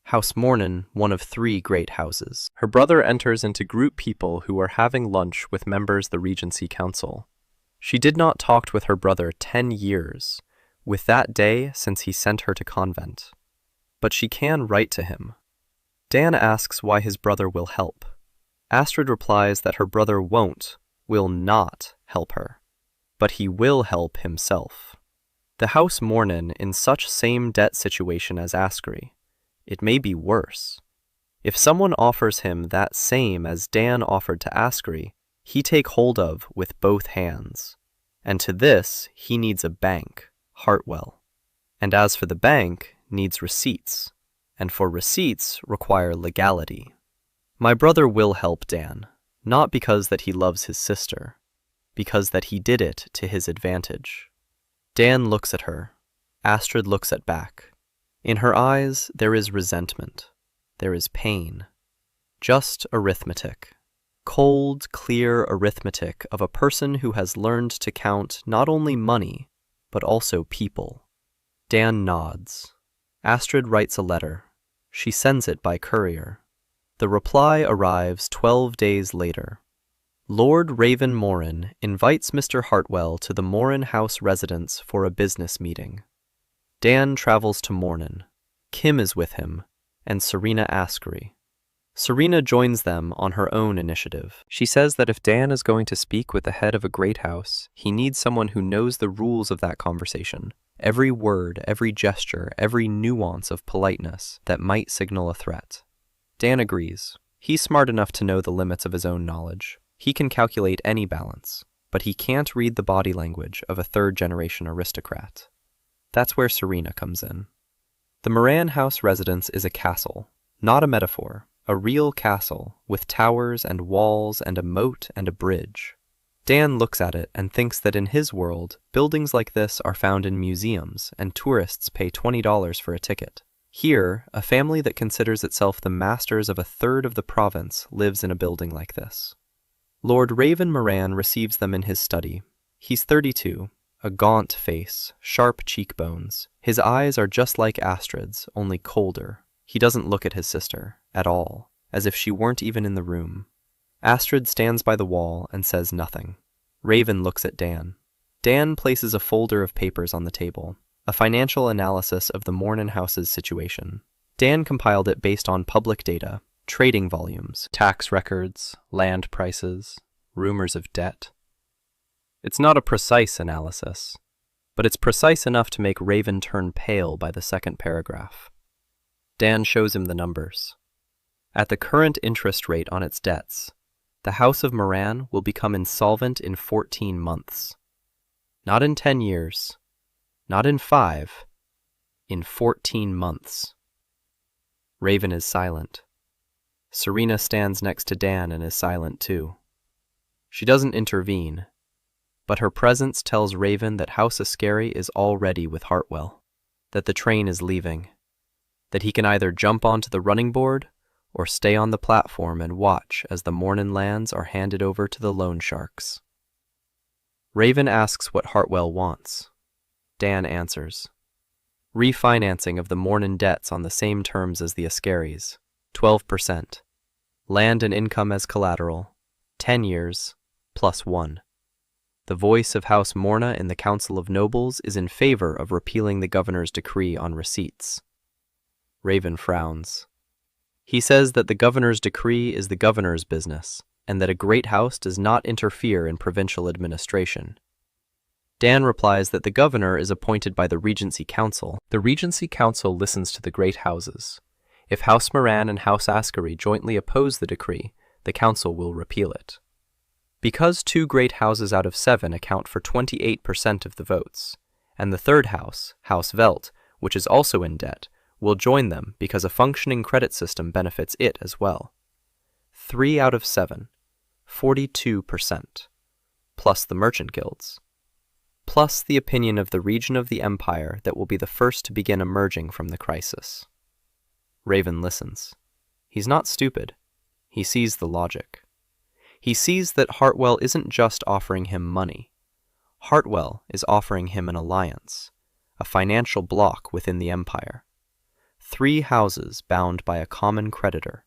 House Mornan, one of 3 great houses. Her brother enters into group people who are having lunch with members the Regency Council. She did not talk with her brother 10 years, with that day since he sent her to convent. But she can write to him. Dan asks why his brother will help. Astrid replies that her brother will not help her, but he will help himself. The House Mornan in such same debt situation as Ascari. It may be worse. If someone offers him that same as Dan offered to Ascari, he take hold of with both hands. And to this, he needs a bank, Hartwell. And as for the bank, needs receipts. And for receipts require legality. My brother will help Dan, not because that he loves his sister, because that he did it to his advantage. Dan looks at her. Astrid looks at back. In her eyes, there is resentment. There is pain. Just arithmetic. Cold, clear arithmetic of a person who has learned to count not only money, but also people. Dan nods. Astrid writes a letter. She sends it by courier. The reply arrives 12 days later. Lord Raven Moran invites Mr. Hartwell to the Moran House residence for a business meeting. Dan travels to Mornan. Kim is with him, and Serena Ascari. Serena joins them on her own initiative. She says that if Dan is going to speak with the head of a great house, he needs someone who knows the rules of that conversation, every word, every gesture, every nuance of politeness that might signal a threat. Dan agrees. He's smart enough to know the limits of his own knowledge. He can calculate any balance, but he can't read the body language of a third-generation aristocrat. That's where Serena comes in. The Moran House residence is a castle, not a metaphor, a real castle with towers and walls and a moat and a bridge. Dan looks at it and thinks that in his world, buildings like this are found in museums and tourists pay $20 for a ticket. Here, a family that considers itself the masters of a third of the province lives in a building like this. Lord Raven Moran receives them in his study. He's 32. A gaunt face, sharp cheekbones. His eyes are just like Astrid's, only colder. He doesn't look at his sister, at all, as if she weren't even in the room. Astrid stands by the wall and says nothing. Raven looks at Dan. Dan places a folder of papers on the table, a financial analysis of the Mornan House's situation. Dan compiled it based on public data, trading volumes, tax records, land prices, rumors of debt. It's not a precise analysis, but it's precise enough to make Raven turn pale by the second paragraph. Dan shows him the numbers. At the current interest rate on its debts, the House of Moran will become insolvent in 14 months. Not in 10 years, not in 5, in 14 months. Raven is silent. Serena stands next to Dan and is silent too. She doesn't intervene, but her presence tells Raven that House Ascari is already with Hartwell, that the train is leaving, that he can either jump onto the running board or stay on the platform and watch as the Mornan lands are handed over to the loan sharks. Raven asks what Hartwell wants. Dan answers. Refinancing of the Mornan debts on the same terms as the Ascaris, 12%. Land and income as collateral, 10 years, +1. The voice of House Morna in the Council of Nobles is in favor of repealing the governor's decree on receipts. Raven frowns. He says that the governor's decree is the governor's business, and that a great house does not interfere in provincial administration. Dan replies that the governor is appointed by the Regency Council. The Regency Council listens to the great houses. If House Moran and House Ascari jointly oppose the decree, the council will repeal it. Because 2 great houses out of 7 account for 28% of the votes, and the third house, House Velt, which is also in debt, will join them because a functioning credit system benefits it as well. 3 out of 7, 42%, plus the merchant guilds, plus the opinion of the region of the empire that will be the first to begin emerging from the crisis. Raven listens. He's not stupid. He sees the logic. He sees that Hartwell isn't just offering him money. Hartwell is offering him an alliance, a financial bloc within the empire. 3 houses bound by a common creditor,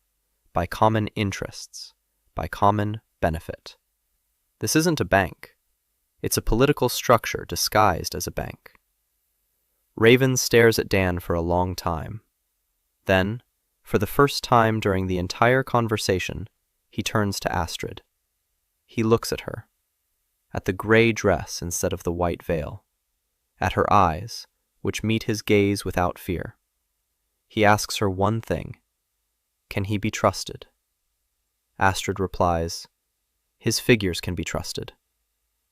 by common interests, by common benefit. This isn't a bank. It's a political structure disguised as a bank. Raven stares at Dan for a long time. Then, for the first time during the entire conversation, he turns to Astrid. He looks at her, at the gray dress instead of the white veil, at her eyes, which meet his gaze without fear. He asks her one thing: can he be trusted? Astrid replies, his figures can be trusted.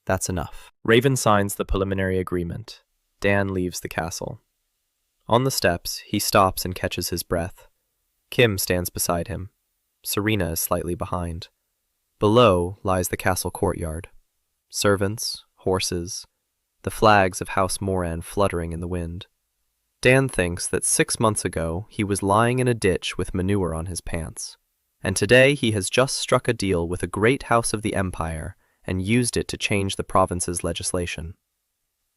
That's enough. Raven signs the preliminary agreement. Dan leaves the castle. On the steps, he stops and catches his breath. Kim stands beside him. Serena is slightly behind. Below lies the castle courtyard. Servants, horses, the flags of House Moran fluttering in the wind. Dan thinks that 6 months ago he was lying in a ditch with manure on his pants, and today he has just struck a deal with a great house of the empire and used it to change the province's legislation.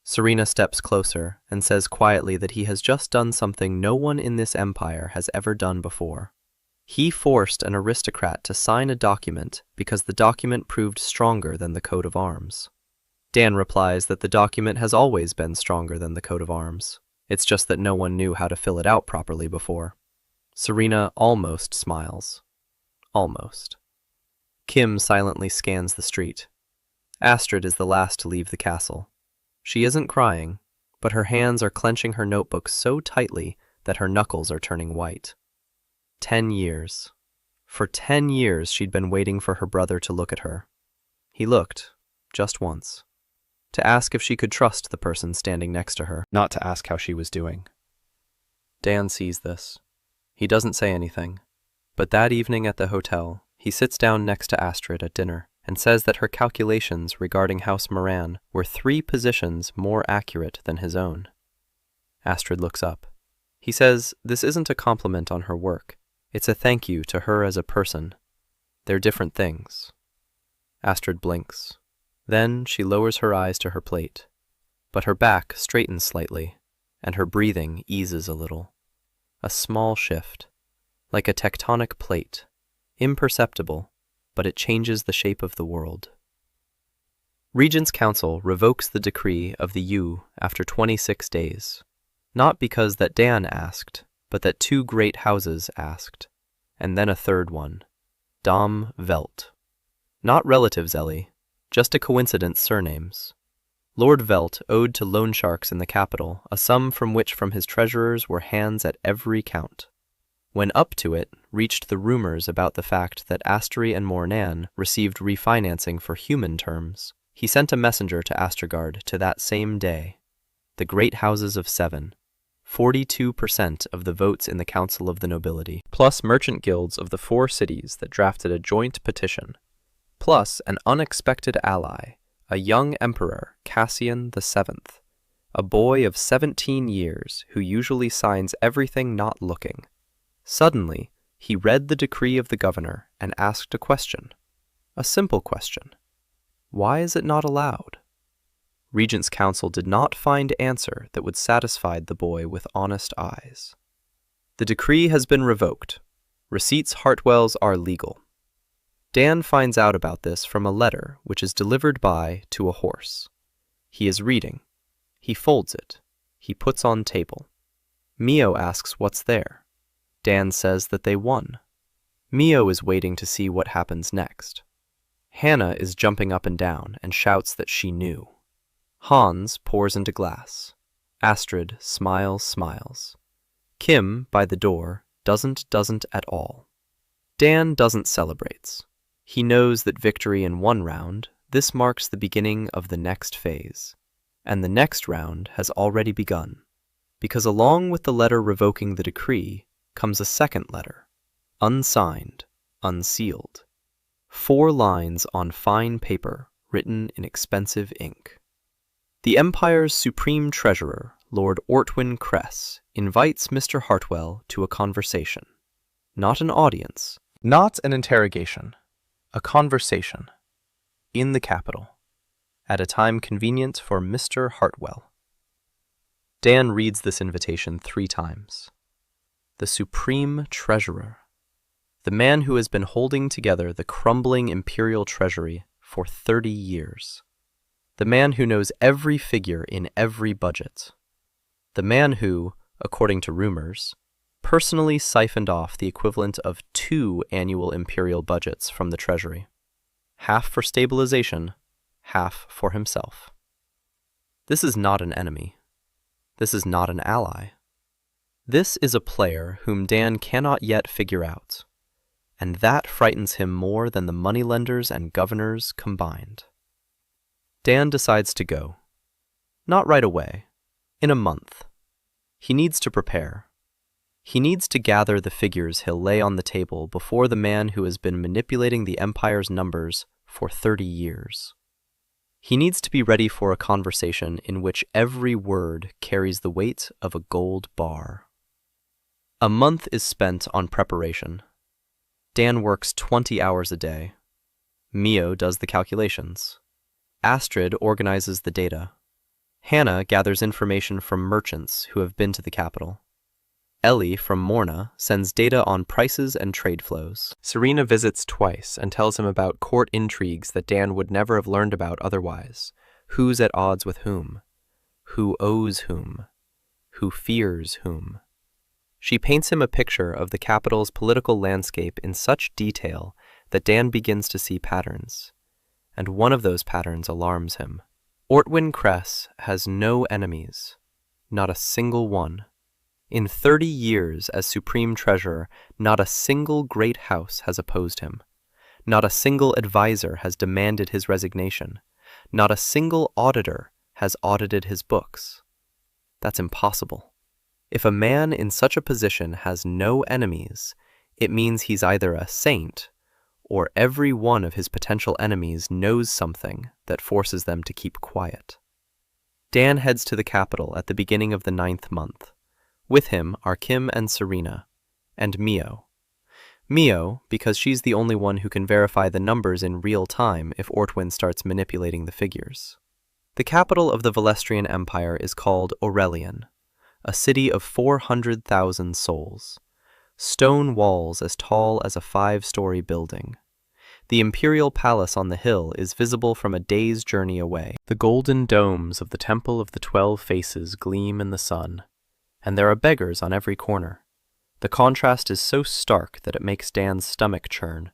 Serena steps closer and says quietly that he has just done something no one in this empire has ever done before. He forced an aristocrat to sign a document because the document proved stronger than the coat of arms. Dan replies that the document has always been stronger than the coat of arms. It's just that no one knew how to fill it out properly before. Serena almost smiles. Almost. Kim silently scans the street. Astrid is the last to leave the castle. She isn't crying, but her hands are clenching her notebook so tightly that her knuckles are turning white. 10 years. For 10 years she'd been waiting for her brother to look at her. He looked, just once, to ask if she could trust the person standing next to her, not to ask how she was doing. Dan sees this. He doesn't say anything, but that evening at the hotel, he sits down next to Astrid at dinner and says that her calculations regarding House Moran were 3 positions more accurate than his own. Astrid looks up. He says this isn't a compliment on her work. It's a thank you to her as a person. They're different things. Astrid blinks. Then she lowers her eyes to her plate, but her back straightens slightly, and her breathing eases a little. A small shift, like a tectonic plate, imperceptible, but it changes the shape of the world. Regent's Council revokes the decree of the U after 26 days, not because that Dan asked, but that 2 great houses asked, and then a third one, Dom Velt. Not relatives, Ellie, just a coincidence surnames. Lord Velt owed to loan sharks in the capital a sum from which from his treasurers were hands at every count. When up to it reached the rumors about the fact that Astri and Mornan received refinancing for human terms, he sent a messenger to Astragard to that same day. The great houses of 7, 42% of the votes in the Council of the Nobility, plus merchant guilds of the 4 cities that drafted a joint petition, plus an unexpected ally, a young emperor, Cassian VII, a boy of 17 years who usually signs everything not looking. Suddenly, he read the decree of the governor and asked a question. A simple question. Why is it not allowed? Regent's Council did not find answer that would satisfy the boy with honest eyes. The decree has been revoked. Receipts Hartwell's are legal. Dan finds out about this from a letter which is delivered by to a horse. He is reading. He folds it. He puts on table. Mio asks what's there. Dan says that they won. Mio is waiting to see what happens next. Hannah is jumping up and down and shouts that she knew. Hans pours into glass. Astrid smiles. Kim, by the door, doesn't at all. Dan doesn't celebrates. He knows that victory in one round, this marks the beginning of the next phase. And the next round has already begun, because along with the letter revoking the decree comes a second letter, unsigned, unsealed. 4 lines on fine paper written in expensive ink. The Empire's Supreme Treasurer, Lord Ortwin Cress, invites Mr. Hartwell to a conversation. Not an audience, not an interrogation, a conversation. In the capital, at a time convenient for Mr. Hartwell. Dan reads this invitation 3 times. the supreme treasurer, the man who has been holding together the crumbling imperial treasury for 30 years, the man who knows every figure in every budget, the man who, according to rumors, personally siphoned off the equivalent of 2 annual imperial budgets from the treasury, half for stabilization, half for himself. This is not an enemy. This is not an ally. This is a player whom Dan cannot yet figure out, and that frightens him more than the moneylenders and governors combined. Dan decides to go. Not right away. In a month. He needs to prepare. He needs to gather the figures he'll lay on the table before the man who has been manipulating the empire's numbers for 30 years. He needs to be ready for a conversation in which every word carries the weight of a gold bar. A month is spent on preparation. Dan works 20 hours a day. Mio does the calculations. Astrid organizes the data. Hannah gathers information from merchants who have been to the capital. Ellie from Morna sends data on prices and trade flows. Serena visits twice and tells him about court intrigues that Dan would never have learned about otherwise. Who's at odds with whom? Who owes whom? Who fears whom? She paints him a picture of the capital's political landscape in such detail that Dan begins to see patterns. And one of those patterns alarms him. Ortwin Kress has no enemies, not a single one. In 30 years as Supreme Treasurer, not a single great house has opposed him. Not a single advisor has demanded his resignation. Not a single auditor has audited his books. That's impossible. If a man in such a position has no enemies, it means he's either a saint or every one of his potential enemies knows something that forces them to keep quiet. Dan heads to the capital at the beginning of the 9th month. With him are Kim and Serena, and Mio. Mio, because she's the only one who can verify the numbers in real time if Ortwin starts manipulating the figures. The capital of the Valestrian Empire is called Aurelian, a city of 400,000 souls. Stone walls as tall as a 5-story building. The imperial palace on the hill is visible from a day's journey away. The golden domes of the Temple of the 12 Faces gleam in the sun, and there are beggars on every corner. The contrast is so stark that it makes Dan's stomach churn.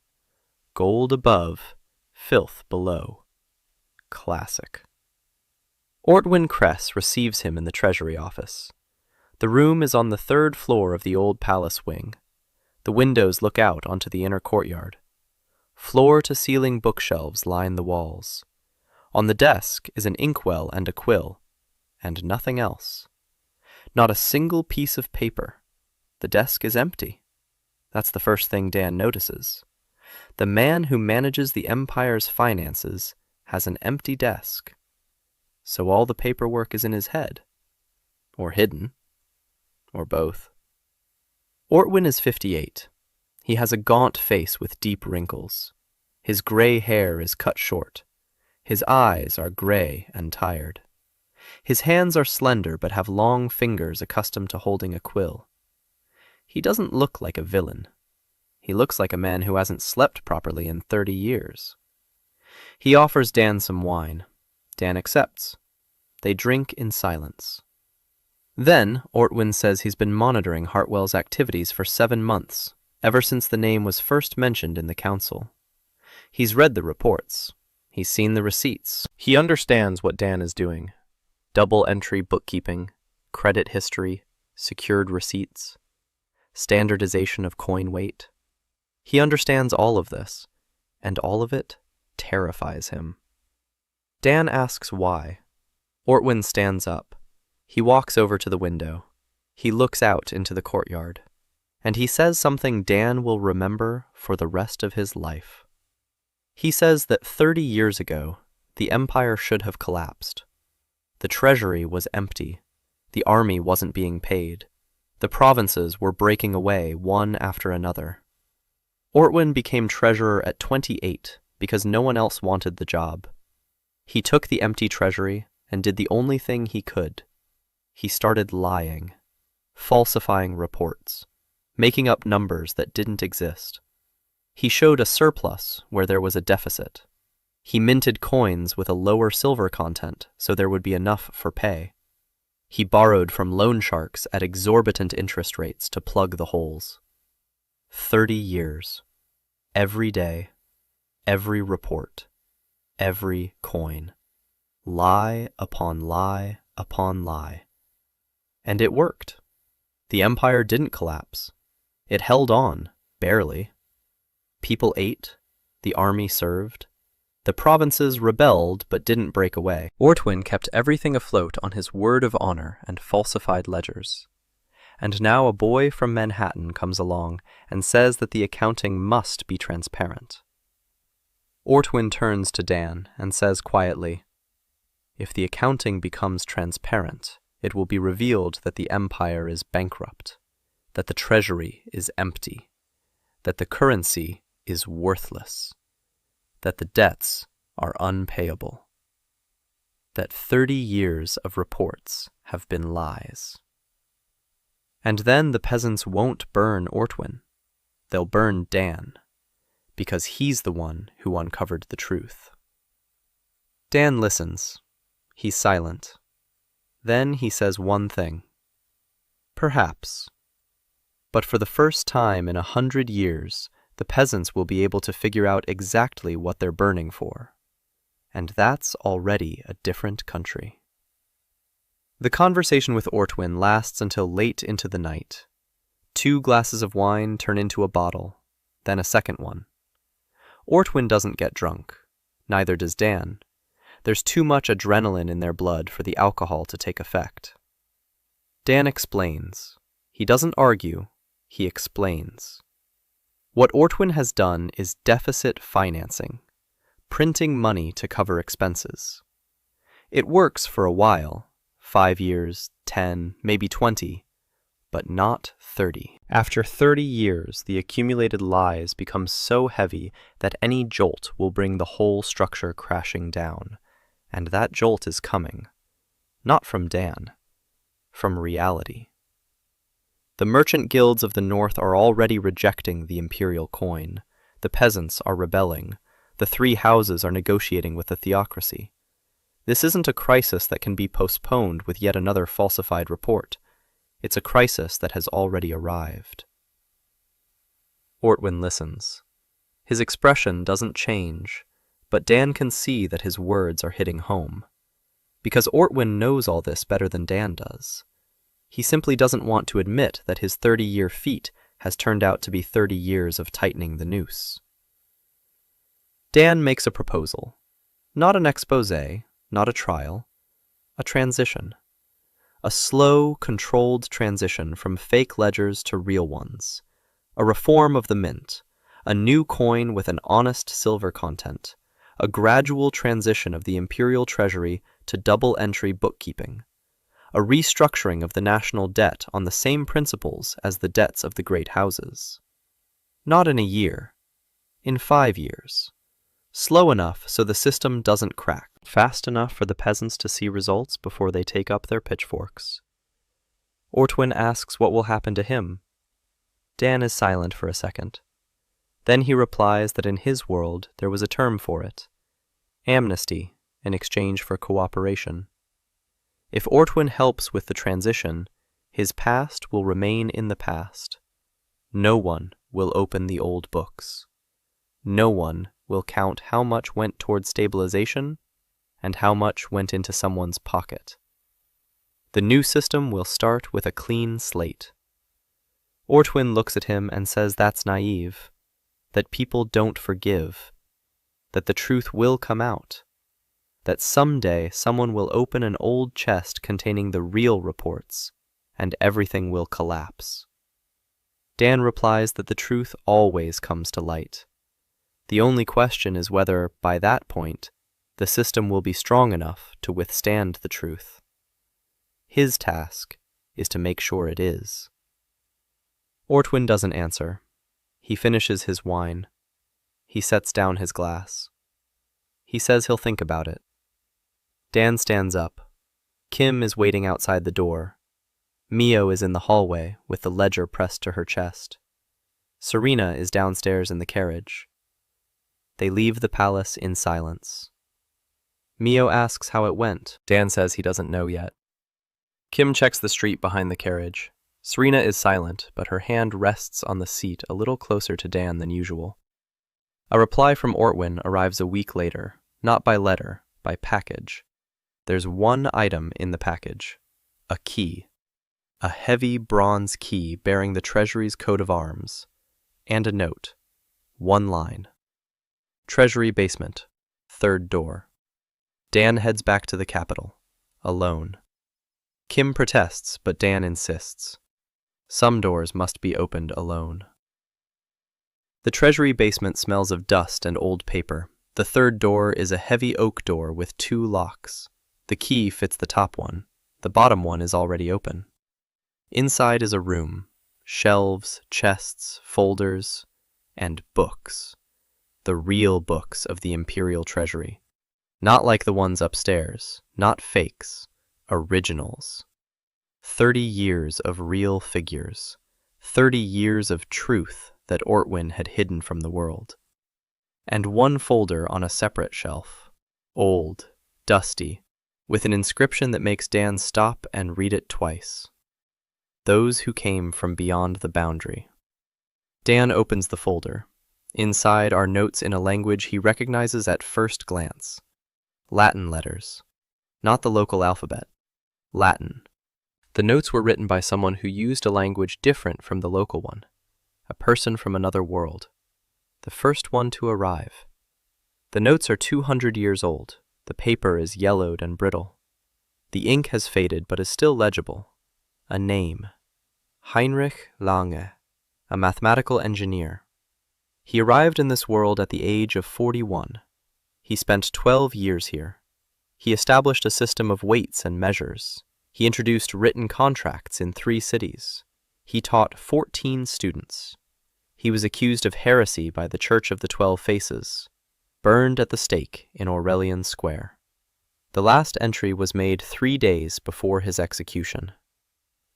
Gold above, filth below. Classic. Ortwin Kress receives him in the treasury office. The room is on the 3rd floor of the old palace wing. The windows look out onto the inner courtyard. Floor-to-ceiling bookshelves line the walls. On the desk is an inkwell and a quill, and nothing else. Not a single piece of paper. The desk is empty. That's the first thing Dan notices. The man who manages the empire's finances has an empty desk. So all the paperwork is in his head. Or hidden. Or both. Ortwin is 58. He has a gaunt face with deep wrinkles. His gray hair is cut short. His eyes are gray and tired. His hands are slender but have long fingers accustomed to holding a quill. He doesn't look like a villain. He looks like a man who hasn't slept properly in 30 years. He offers Dan some wine. Dan accepts. They drink in silence. Then, Ortwin says he's been monitoring Hartwell's activities for 7 months, ever since the name was first mentioned in the council. He's read the reports. He's seen the receipts. He understands what Dan is doing. Double-entry bookkeeping, credit history, secured receipts, standardization of coin weight. He understands all of this, and all of it terrifies him. Dan asks why. Ortwin stands up. He walks over to the window. He looks out into the courtyard. And he says something Dan will remember for the rest of his life. He says that 30 years ago, the empire should have collapsed. The treasury was empty. The army wasn't being paid. The provinces were breaking away one after another. Ortwin became treasurer at 28 because no one else wanted the job. He took the empty treasury and did the only thing he could. He started lying, falsifying reports, making up numbers that didn't exist. He showed a surplus where there was a deficit. He minted coins with a lower silver content so there would be enough for pay. He borrowed from loan sharks at exorbitant interest rates to plug the holes. 30 years. Every day. Every report. Every coin. Lie upon lie upon lie. And it worked. The empire didn't collapse. It held on, barely. People ate. The army served. The provinces rebelled but didn't break away. Ortwin kept everything afloat on his word of honor and falsified ledgers. And now a boy from Manhattan comes along and says that the accounting must be transparent. Ortwin turns to Dan and says quietly, "If the accounting becomes transparent, it will be revealed that the empire is bankrupt, that the treasury is empty, that the currency is worthless, that the debts are unpayable, that 30 years of reports have been lies." And then the peasants won't burn Ortwin. They'll burn Dan, because he's the one who uncovered the truth. Dan listens. He's silent. Then he says one thing. "Perhaps. But for the first time in 100 years, the peasants will be able to figure out exactly what they're burning for. And that's already a different country." The conversation with Ortwin lasts until late into the night. 2 glasses of wine turn into a bottle, then a second one. Ortwin doesn't get drunk. Neither does Dan. There's too much adrenaline in their blood for the alcohol to take effect. Dan explains. He doesn't argue, he explains. What Ortwin has done is deficit financing, printing money to cover expenses. It works for a while, 5 years, 10, maybe 20, but not 30. After 30 years, the accumulated lies become so heavy that any jolt will bring the whole structure crashing down. And that jolt is coming, not from Dan, from reality. The merchant guilds of the North are already rejecting the imperial coin. The peasants are rebelling. The 3 houses are negotiating with the theocracy. This isn't a crisis that can be postponed with yet another falsified report. It's a crisis that has already arrived. Ortwin listens. His expression doesn't change, but Dan can see that his words are hitting home. Because Ortwin knows all this better than Dan does. He simply doesn't want to admit that his 30-year feat has turned out to be 30 years of tightening the noose. Dan makes a proposal. Not an exposé, not a trial. A transition. A slow, controlled transition from fake ledgers to real ones. A reform of the mint. A new coin with an honest silver content. A gradual transition of the imperial treasury to double-entry bookkeeping. A restructuring of the national debt on the same principles as the debts of the great houses. Not in a year. In 5 years. Slow enough so the system doesn't crack. Fast enough for the peasants to see results before they take up their pitchforks. Ortwin asks what will happen to him. Dan is silent for a second. Then he replies that in his world there was a term for it. Amnesty, in exchange for cooperation. If Ortwin helps with the transition, his past will remain in the past. No one will open the old books. No one will count how much went toward stabilization and how much went into someone's pocket. The new system will start with a clean slate. Ortwin looks at him and says that's naive, that people don't forgive, that the truth will come out, that someday someone will open an old chest containing the real reports, and everything will collapse. Dan replies that the truth always comes to light. The only question is whether, by that point, the system will be strong enough to withstand the truth. His task is to make sure it is. Ortwin doesn't answer. He finishes his wine. He sets down his glass. He says he'll think about it. Dan stands up. Kim is waiting outside the door. Mio is in the hallway with the ledger pressed to her chest. Serena is downstairs in the carriage. They leave the palace in silence. Mio asks how it went. Dan says he doesn't know yet. Kim checks the street behind the carriage. Serena is silent, but her hand rests on the seat a little closer to Dan than usual. A reply from Ortwin arrives a week later, not by letter, by package. There's one item in the package, a key. A heavy bronze key bearing the Treasury's coat of arms, and a note, one line. Treasury basement, third door. Dan heads back to the capital, alone. Kim protests, but Dan insists. Some doors must be opened alone. The Treasury basement smells of dust and old paper. The third door is a heavy oak door with 2 locks. The key fits the top one. The bottom one is already open. Inside is a room, shelves, chests, folders, and books. The real books of the Imperial Treasury. Not like the ones upstairs, not fakes, originals. 30 years of real figures, 30 years of truth that Ortwin had hidden from the world. And one folder on a separate shelf, old, dusty, with an inscription that makes Dan stop and read it twice. Those who came from beyond the boundary. Dan opens the folder. Inside are notes in a language he recognizes at first glance. Latin letters. Not the local alphabet. Latin. The notes were written by someone who used a language different from the local one. A person from another world. The first one to arrive. The notes are 200 years old. The paper is yellowed and brittle. The ink has faded but is still legible. A name. Heinrich Lange, a mathematical engineer. He arrived in this world at the age of 41. He spent 12 years here. He established a system of weights and measures. He introduced written contracts in 3 cities. He taught 14 students. He was accused of heresy by the Church of the 12 Faces, burned at the stake in Aurelian Square. The last entry was made 3 days before his execution.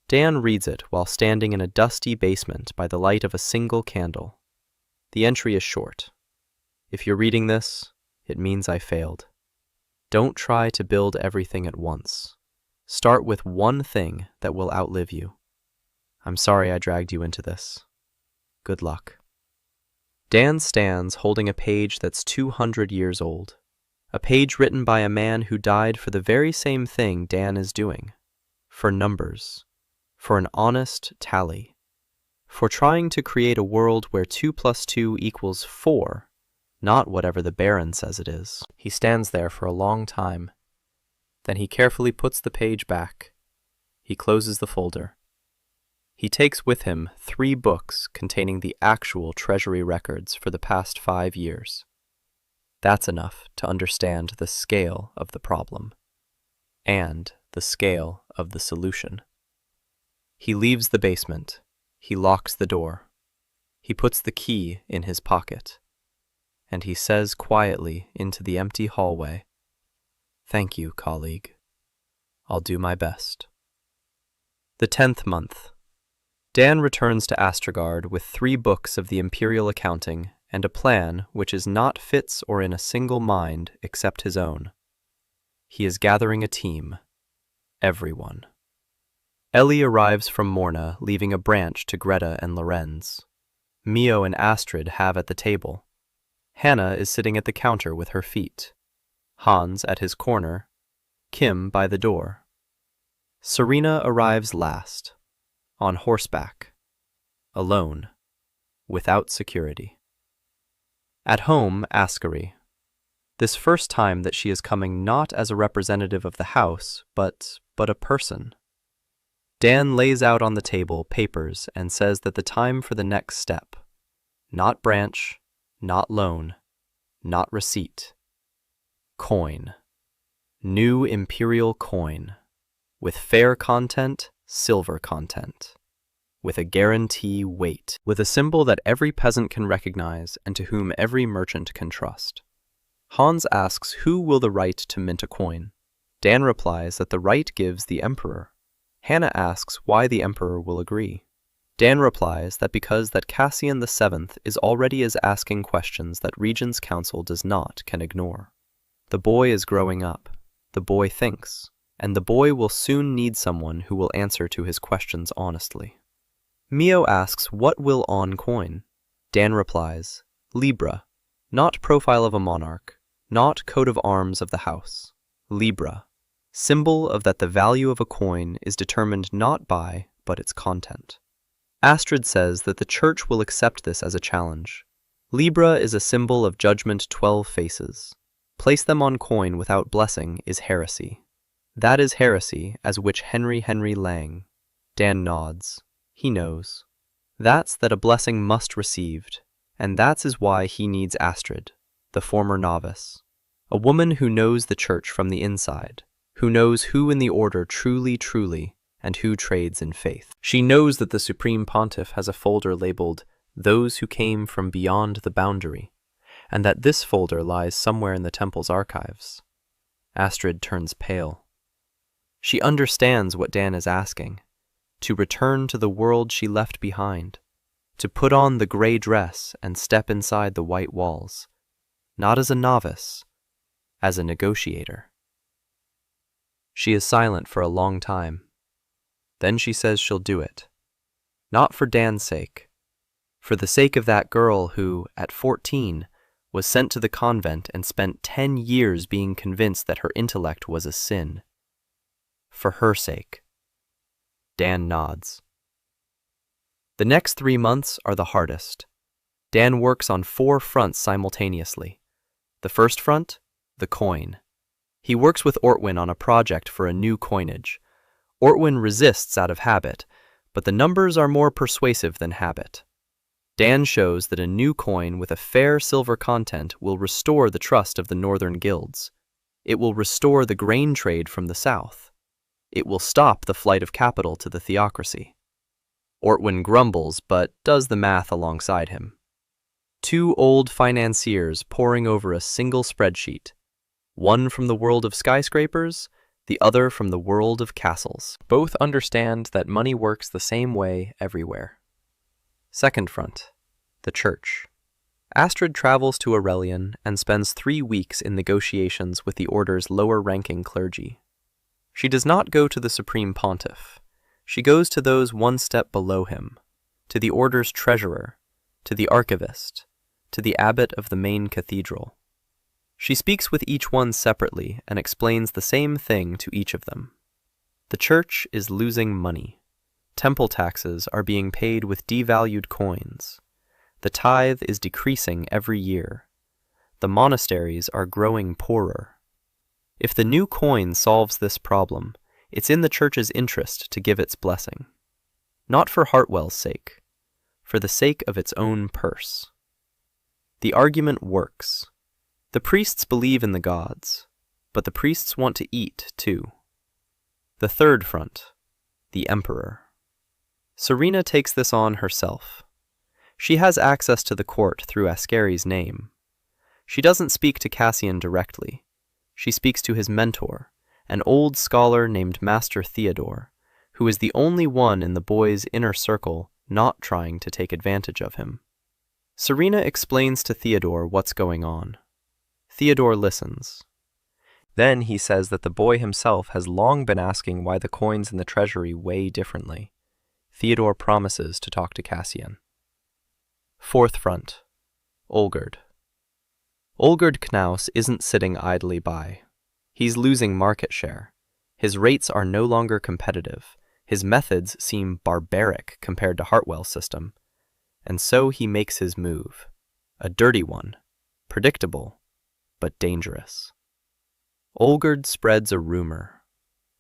Dan reads it while standing in a dusty basement by the light of a single candle. The entry is short. If you're reading this, it means I failed. Don't try to build everything at once. Start with one thing that will outlive you. I'm sorry I dragged you into this. Good luck. Dan stands holding a page that's 200 years old. A page written by a man who died for the very same thing Dan is doing. For numbers. For an honest tally. For trying to create a world where 2 + 2 = 4, not whatever the Baron says it is. He stands there for a long time. Then he carefully puts the page back. He closes the folder. He takes with him 3 books containing the actual Treasury records for the past 5 years. That's enough to understand the scale of the problem and the scale of the solution. He leaves the basement. He locks the door. He puts the key in his pocket. And he says quietly into the empty hallway, "Thank you, colleague. I'll do my best." The 10th month. Dan returns to Astrogard with 3 books of the Imperial accounting and a plan which is not Fitz or in a single mind except his own. He is gathering a team. Everyone. Ellie arrives from Morna, leaving a branch to Greta and Lorenz. Mio and Astrid have at the table. Hannah is sitting at the counter with her feet. Hans at his corner. Kim by the door. Serena arrives last. On horseback. Alone. Without security. At home, Ascari. This first time that she is coming not as a representative of the house, but a person. Dan lays out on the table papers and says that the time for the next step. Not branch, not loan, not receipt. Coin. New imperial coin. With fair content, silver content. With a guarantee weight. With a symbol that every peasant can recognize and to whom every merchant can trust. Hans asks who will the right to mint a coin. Dan replies that the right gives the emperor. Hannah asks why the emperor will agree. Dan replies that because that Cassian VII is already is asking questions that Regent's Council does not can ignore. The boy is growing up, the boy thinks, and the boy will soon need someone who will answer to his questions honestly. Mio asks what will on coin? Dan replies, Libra, not profile of a monarch, not coat of arms of the house. Libra, symbol of that the value of a coin is determined not by, but its content. Astrid says that the church will accept this as a challenge. Libra is a symbol of judgment 12 faces. Place them on coin without blessing is heresy. That is heresy as which Henry Lang. Dan nods. He knows. That's that a blessing must received, and that's is why he needs Astrid, the former novice. A woman who knows the church from the inside, who knows who in the order truly, and who trades in faith. She knows that the Supreme Pontiff has a folder labeled Those Who Came from Beyond the Boundary, and that this folder lies somewhere in the temple's archives. Astrid turns pale. She understands what Dan is asking, to return to the world she left behind, to put on the gray dress and step inside the white walls, not as a novice, as a negotiator. She is silent for a long time. Then she says she'll do it. Not for Dan's sake. For the sake of that girl who, at 14, was sent to the convent and spent 10 years being convinced that her intellect was a sin. For her sake. Dan nods. The next 3 months are the hardest. Dan works on 4 fronts simultaneously. The first front, the coin. He works with Ortwin on a project for a new coinage. Ortwin resists out of habit, but the numbers are more persuasive than habit. Dan shows that a new coin with a fair silver content will restore the trust of the northern guilds. It will restore the grain trade from the south. It will stop the flight of capital to the theocracy. Ortwin grumbles, but does the math alongside him. 2 old financiers poring over a single spreadsheet, one from the world of skyscrapers, the other from the world of castles. Both understand that money works the same way everywhere. Second front, the church. Astrid travels to Aurelian and spends 3 weeks in negotiations with the order's lower-ranking clergy. She does not go to the Supreme Pontiff. She goes to those 1 step below him, to the order's treasurer, to the archivist, to the abbot of the main cathedral. She speaks with each one separately and explains the same thing to each of them. The church is losing money. Temple taxes are being paid with devalued coins. The tithe is decreasing every year. The monasteries are growing poorer. If the new coin solves this problem, it's in the church's interest to give its blessing. Not for Hartwell's sake, for the sake of its own purse. The argument works. The priests believe in the gods, but the priests want to eat too. The third front, the emperor. Serena takes this on herself. She has access to the court through Ascari's name. She doesn't speak to Cassian directly. She speaks to his mentor, an old scholar named Master Theodore, who is the only one in the boy's inner circle not trying to take advantage of him. Serena explains to Theodore what's going on. Theodore listens. Then he says that the boy himself has long been asking why the coins in the treasury weigh differently. Theodore promises to talk to Cassian. Fourth front, Olgerd. Olgerd Knaus isn't sitting idly by. He's losing market share. His rates are no longer competitive. His methods seem barbaric compared to Hartwell's system. And so he makes his move. A dirty one, predictable, but dangerous. Olgerd spreads a rumor.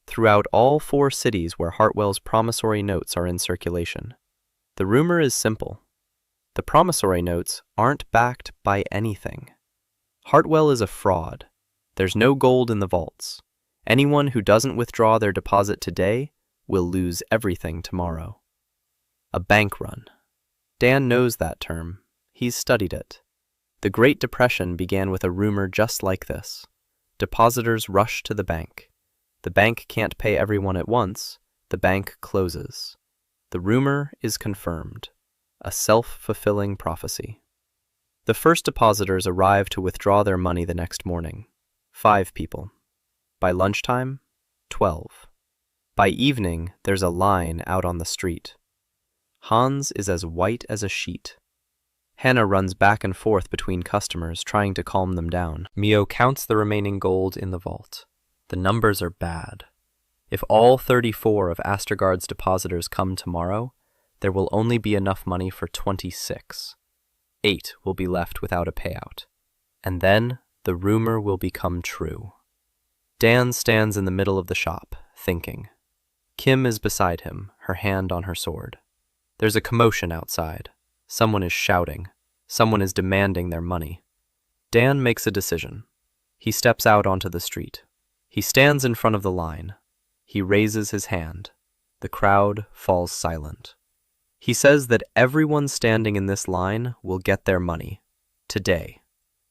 Throughout all 4 cities where Hartwell's promissory notes are in circulation. The rumor is simple. The promissory notes aren't backed by anything. Hartwell is a fraud. There's no gold in the vaults. Anyone who doesn't withdraw their deposit today will lose everything tomorrow. A bank run. Dan knows that term. He's studied it. The Great Depression began with a rumor just like this. Depositors rush to the bank. The bank can't pay everyone at once. The The bank closes. The rumor is confirmed. A self-fulfilling prophecy. The first depositors arrive to withdraw their money the next morning. 5 people. By lunchtime, 12. By evening, there's a line out on the street. Hans is as white as a sheet. Hannah runs back and forth between customers, trying to calm them down. Mio counts the remaining gold in the vault. The numbers are bad. If all 34 of Astergaard's depositors come tomorrow, there will only be enough money for 26. 8 will be left without a payout. And then the rumor will become true. Dan stands in the middle of the shop, thinking. Kim is beside him, her hand on her sword. There's a commotion outside. Someone is shouting. Someone is demanding their money. Dan makes a decision. He steps out onto the street. He stands in front of the line. He raises his hand. The crowd falls silent. He says that everyone standing in this line will get their money, today,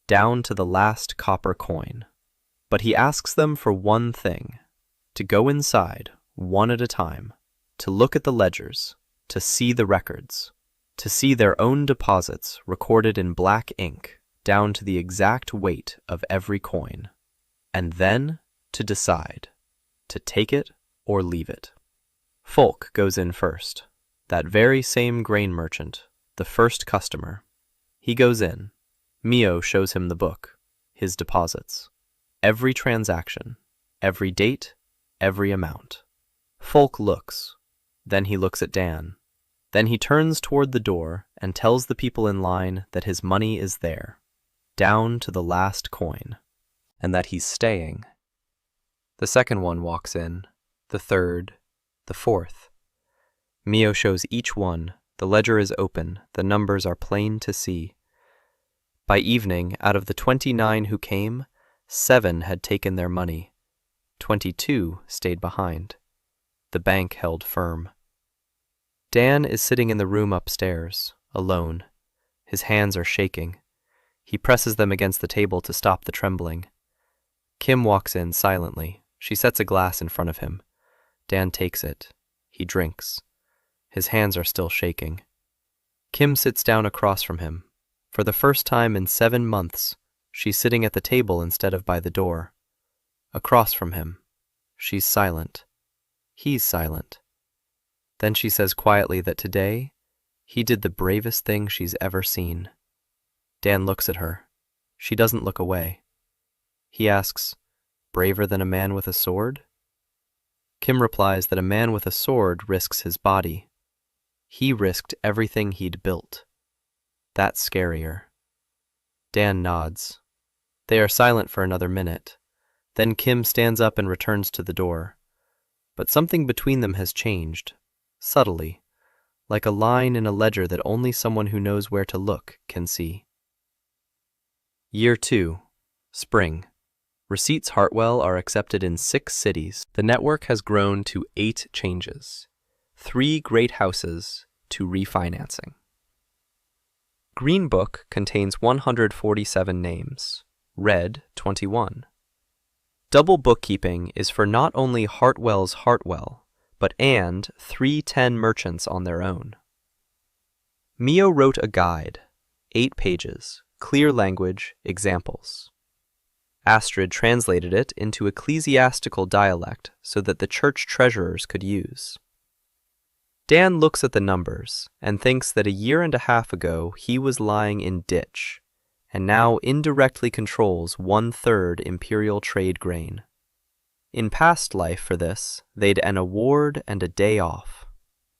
down to the last copper coin. But he asks them for one thing, to go inside, one at a time, to look at the ledgers, to see the records, to see their own deposits recorded in black ink down to the exact weight of every coin, and then to decide, to take it or leave it. Folk goes in first. That very same grain merchant, the first customer. He goes in. Mio shows him the book, his deposits. Every transaction, every date, every amount. Folk looks. Then he looks at Dan. Then he turns toward the door and tells the people in line that his money is there, down to the last coin, and that he's staying. The second one walks in, the third, the fourth. Mio shows each one. The ledger is open. The numbers are plain to see. By evening, out of the 29 who came, 7 had taken their money. 22 stayed behind. The bank held firm. Dan is sitting in the room upstairs, alone. His hands are shaking. He presses them against the table to stop the trembling. Kim walks in silently. She sets a glass in front of him. Dan takes it. He drinks. His hands are still shaking. Kim sits down across from him. For the first time in 7 months, she's sitting at the table instead of by the door. Across from him. She's silent. He's silent. Then she says quietly that today, he did the bravest thing she's ever seen. Dan looks at her. She doesn't look away. He asks, braver than a man with a sword? Kim replies that a man with a sword risks his body. He risked everything he'd built. That's scarier. Dan nods. They are silent for another minute. Then Kim stands up and returns to the door. But something between them has changed, subtly, like a line in a ledger that only someone who knows where to look can see. Year 2, Spring. Receipts Hartwell are accepted in 6 cities. The network has grown to 8 changes. 3 great houses to refinancing. Green Book contains 147 names. Red, 21. Double bookkeeping is for not only Hartwell's Hartwell, but and 310 merchants on their own. Mio wrote a guide, 8 pages, clear language, examples. Astrid translated it into ecclesiastical dialect so that the church treasurers could use. Dan looks at the numbers and thinks that a year and a half ago he was lying in ditch, and now indirectly controls 1/3 imperial trade grain. In past life for this, they'd an award and a day off.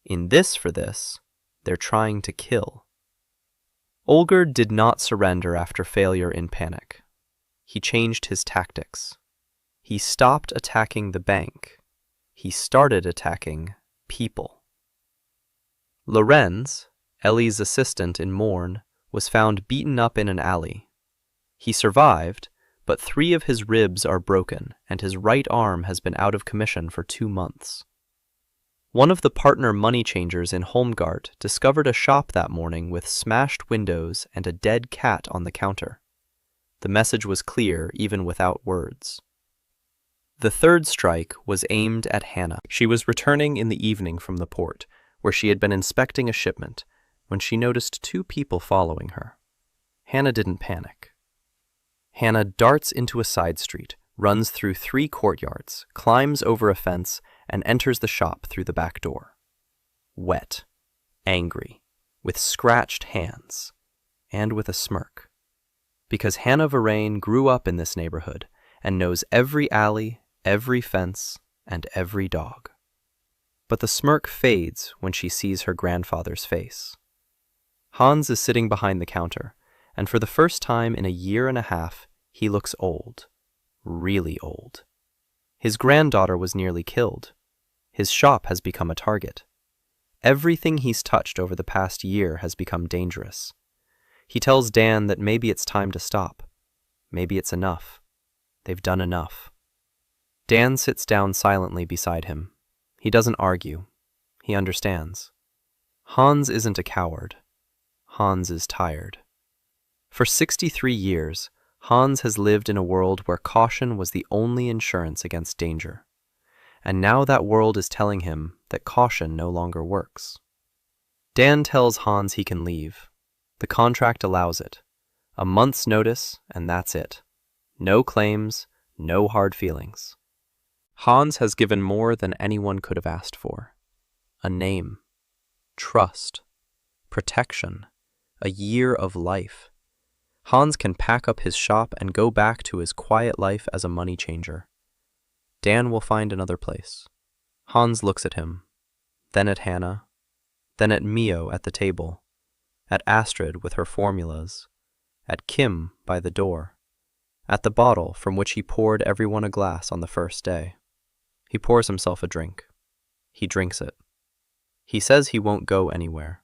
In this for this, they're trying to kill. Olger did not surrender after failure in panic. He changed his tactics. He stopped attacking the bank. He started attacking people. Lorenz, Ellie's assistant in Morn, was found beaten up in an alley. He survived, but 3 of his ribs are broken and his right arm has been out of commission for 2 months. One of the partner money changers in Holmgart discovered a shop that morning with smashed windows and a dead cat on the counter. The message was clear even without words. The third strike was aimed at Hannah. She was returning in the evening from the port, where she had been inspecting a shipment, when she noticed two people following her. Hannah didn't panic. Hannah darts into a side street, runs through 3 courtyards, climbs over a fence, and enters the shop through the back door. Wet, angry, with scratched hands, and with a smirk. Because Hannah Varane grew up in this neighborhood and knows every alley, every fence, and every dog. But the smirk fades when she sees her grandfather's face. Hans is sitting behind the counter, and for the first time in a year and a half, he looks old. Really old. His granddaughter was nearly killed. His shop has become a target. Everything he's touched over the past year has become dangerous. He tells Dan that maybe it's time to stop. Maybe it's enough. They've done enough. Dan sits down silently beside him. He doesn't argue. He understands. Hans isn't a coward. Hans is tired. For 63 years, Hans has lived in a world where caution was the only insurance against danger. And now that world is telling him that caution no longer works. Dan tells Hans he can leave. The contract allows it. A month's notice, and that's it. No claims, no hard feelings. Hans has given more than anyone could have asked for. A name, trust, protection, a year of life. Hans can pack up his shop and go back to his quiet life as a money changer. Dan will find another place. Hans looks at him, then at Hannah, then at Mio at the table, at Astrid with her formulas, at Kim by the door, at the bottle from which he poured everyone a glass on the first day. He pours himself a drink. He drinks it. He says he won't go anywhere,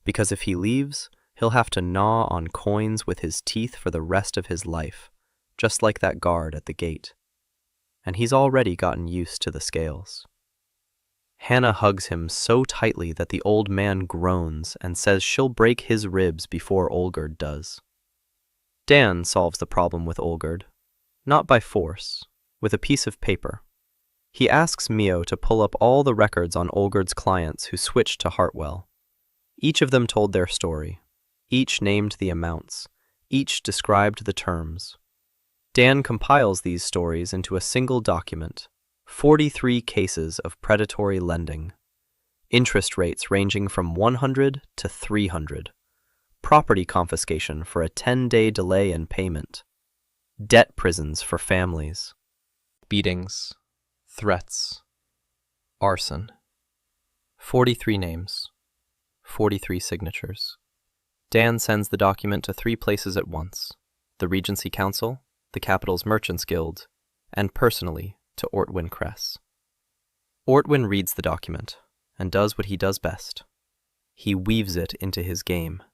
because if he leaves, he'll have to gnaw on coins with his teeth for the rest of his life, just like that guard at the gate. And he's already gotten used to the scales. Hannah hugs him so tightly that the old man groans and says she'll break his ribs before Olgerd does. Dan solves the problem with Olgerd, not by force, with a piece of paper. He asks Mio to pull up all the records on Olgerd's clients who switched to Hartwell. Each of them told their story. Each named the amounts. Each described the terms. Dan compiles these stories into a single document, 43 cases of predatory lending. Interest rates ranging from 100 to 300. Property confiscation for a 10-day delay in payment. Debt prisons for families. Beatings. Threats. Arson. 43 names. 43 signatures. Dan sends the document to 3 places at once: the Regency Council, the Capital's Merchants Guild, and personally to Ortwin Kress. Ortwin reads the document and does what he does best. He weaves it into his game.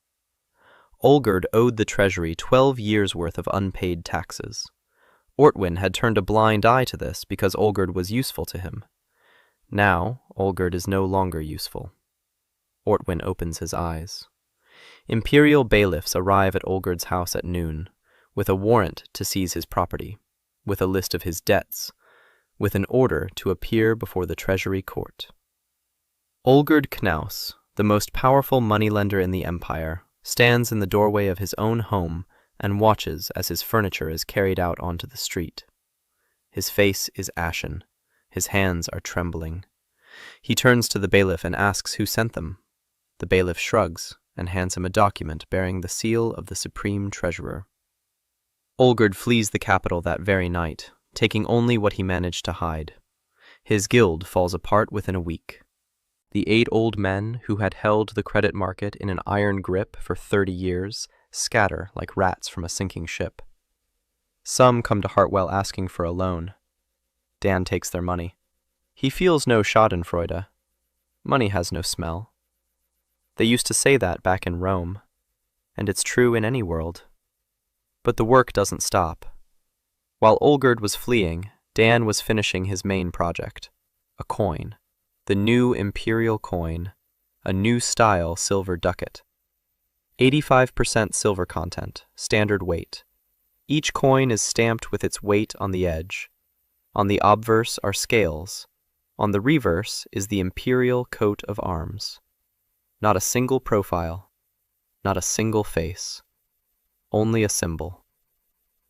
Olgerd owed the Treasury 12 years' worth of unpaid taxes. Ortwin had turned a blind eye to this because Olgerd was useful to him. Now, Olgerd is no longer useful. Ortwin opens his eyes. Imperial bailiffs arrive at Olgerd's house at noon, with a warrant to seize his property, with a list of his debts, with an order to appear before the Treasury Court. Olgerd Knaus, the most powerful moneylender in the empire, stands in the doorway of his own home and watches as his furniture is carried out onto the street. His face is ashen. His hands are trembling. He turns to the bailiff and asks who sent them. The bailiff shrugs and hands him a document bearing the seal of the Supreme Treasurer. Olgerd flees the capital that very night, taking only what he managed to hide. His guild falls apart within a week. The 8 old men who had held the credit market in an iron grip for 30 years scatter like rats from a sinking ship. Some come to Hartwell asking for a loan. Dan takes their money. He feels no schadenfreude. Money has no smell. They used to say that back in Rome, and it's true in any world. But the work doesn't stop. While Olgerd was fleeing, Dan was finishing his main project, a coin, the new imperial coin, a new style silver ducat. 85% silver content, standard weight. Each coin is stamped with its weight on the edge. On the obverse are scales. On the reverse is the imperial coat of arms. Not a single profile, not a single face, only a symbol.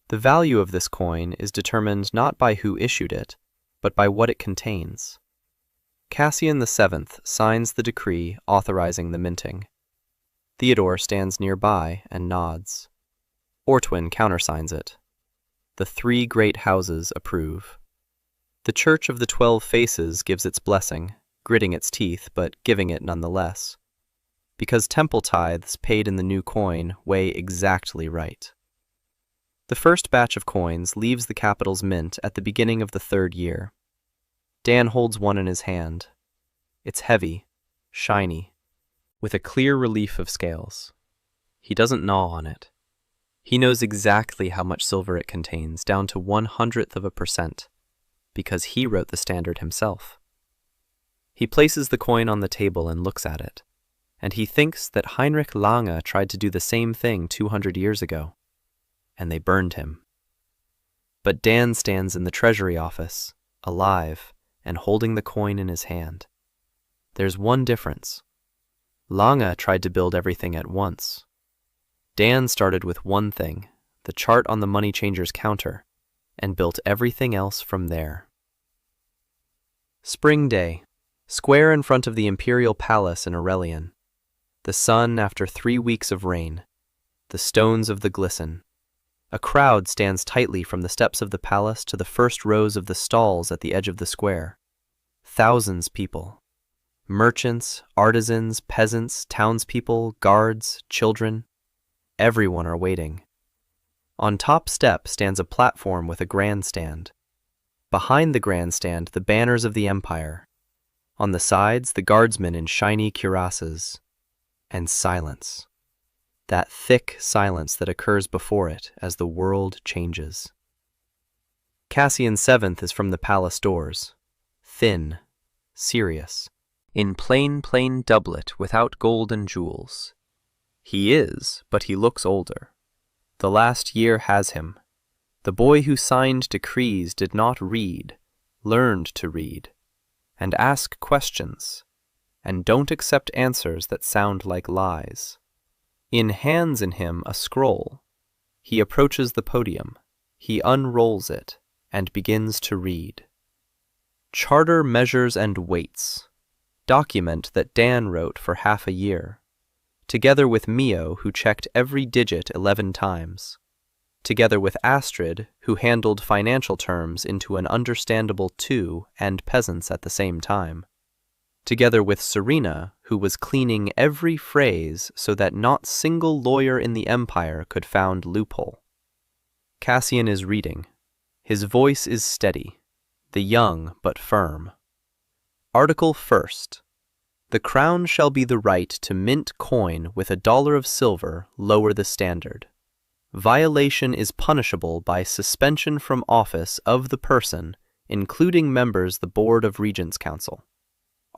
The value of this coin is determined not by who issued it, but by what it contains. Cassian VII signs the decree authorizing the minting. Theodore stands nearby and nods. Ortwin countersigns it. The three great houses approve. The Church of the 12 Faces gives its blessing, gritting its teeth but giving it nonetheless, because temple tithes paid in the new coin weigh exactly right. The first batch of coins leaves the capital's mint at the beginning of the 3rd year. Dan holds one in his hand. It's heavy, shiny, with a clear relief of scales. He doesn't gnaw on it. He knows exactly how much silver it contains, down to 0.01%, because he wrote the standard himself. He places the coin on the table and looks at it, and he thinks that Heinrich Lange tried to do the same thing 200 years ago, and they burned him. But Dan stands in the treasury office, alive, and holding the coin in his hand. There's one difference. Lange tried to build everything at once. Dan started with one thing, the chart on the money changer's counter, and built everything else from there. Spring day, square in front of the imperial palace in Aurelian. The sun after 3 weeks of rain. The stones of the glisten. A crowd stands tightly from the steps of the palace to the first rows of the stalls at the edge of the square. Thousands people. Merchants, artisans, peasants, townspeople, guards, children. Everyone are waiting. On top step stands a platform with a grandstand. Behind the grandstand, the banners of the empire. On the sides, the guardsmen in shiny cuirasses. And silence. That thick silence that occurs before it as the world changes. Cassian VII is from the palace doors. Thin, serious, in plain doublet without gold and jewels. He is, but he looks older. The last year has him. The boy who signed decrees did not read, learned to read, and ask questions, and don't accept answers that sound like lies. In hands in him a scroll. He approaches the podium. He unrolls it and begins to read. Charter, measures, and weights. Document that Dan wrote for half a year. Together with Mio, who checked every digit 11 times. Together with Astrid, who handled financial terms into an understandable 2 and peasants at the same time. Together with Serena, who was cleaning every phrase so that not single lawyer in the empire could found loophole. Cassian is reading. His voice is steady, the young but firm. Article 1st. The crown shall be the right to mint coin with $1 of silver lower the standard. Violation is punishable by suspension from office of the person, including members the Board of Regents Council.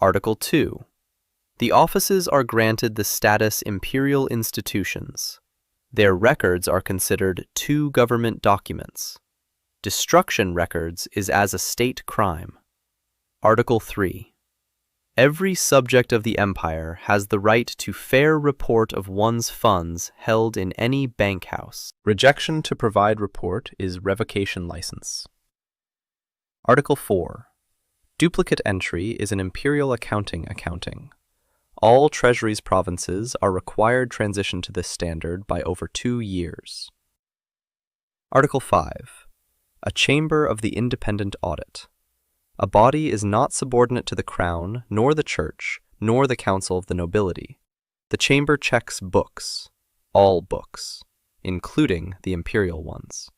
Article 2. The offices are granted the status imperial institutions. Their records are considered 2 government documents. Destruction records is as a state crime. Article 3. Every subject of the empire has the right to fair report of one's funds held in any bank house. Rejection to provide report is revocation license. Article 4. Duplicate entry is an imperial accounting. All treasuries provinces are required transition to this standard by over 2 years. Article 5. A chamber of the independent audit. A body is not subordinate to the crown, nor the church, nor the council of the nobility. The chamber checks books, all books, including the imperial ones.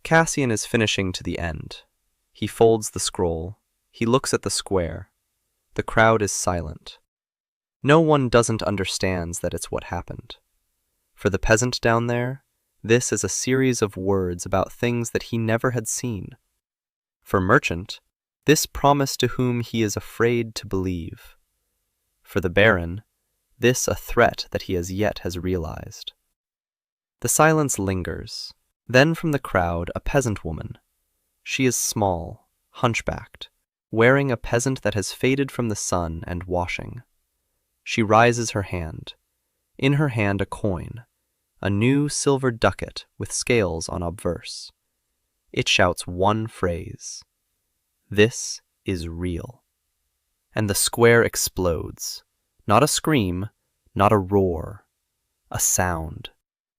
Cassian is finishing to the end. He folds the scroll. He looks at the square. The crowd is silent. No one doesn't understands that it's what happened. For the peasant down there, this is a series of words about things that he never had seen. For merchant, this promise to whom he is afraid to believe. For the baron, this a threat that he as yet has realized. The silence lingers. Then from the crowd a peasant woman. She is small, hunchbacked, wearing a peasant that has faded from the sun and washing. She raises her hand. In her hand a coin, a new silver ducat with scales on obverse. It shouts one phrase: "This is real." And the square explodes. Not a scream, not a roar. A sound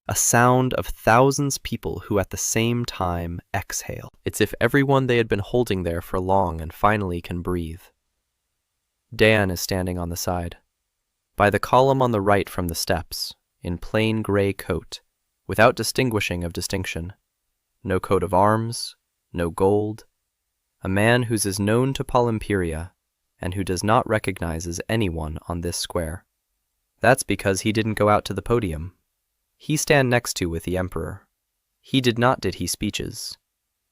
of thousands people who at the same time exhale. It's if everyone they had been holding there for long and finally can breathe. Dan is standing on the side, by the column on the right from the steps, in plain gray coat, without distinguishing of distinction. No coat of arms, no gold. A man whose is known to Polymperia, and who does not recognize anyone on this square. That's because he didn't go out to the podium. He stand next to with the emperor. He did not did he speeches.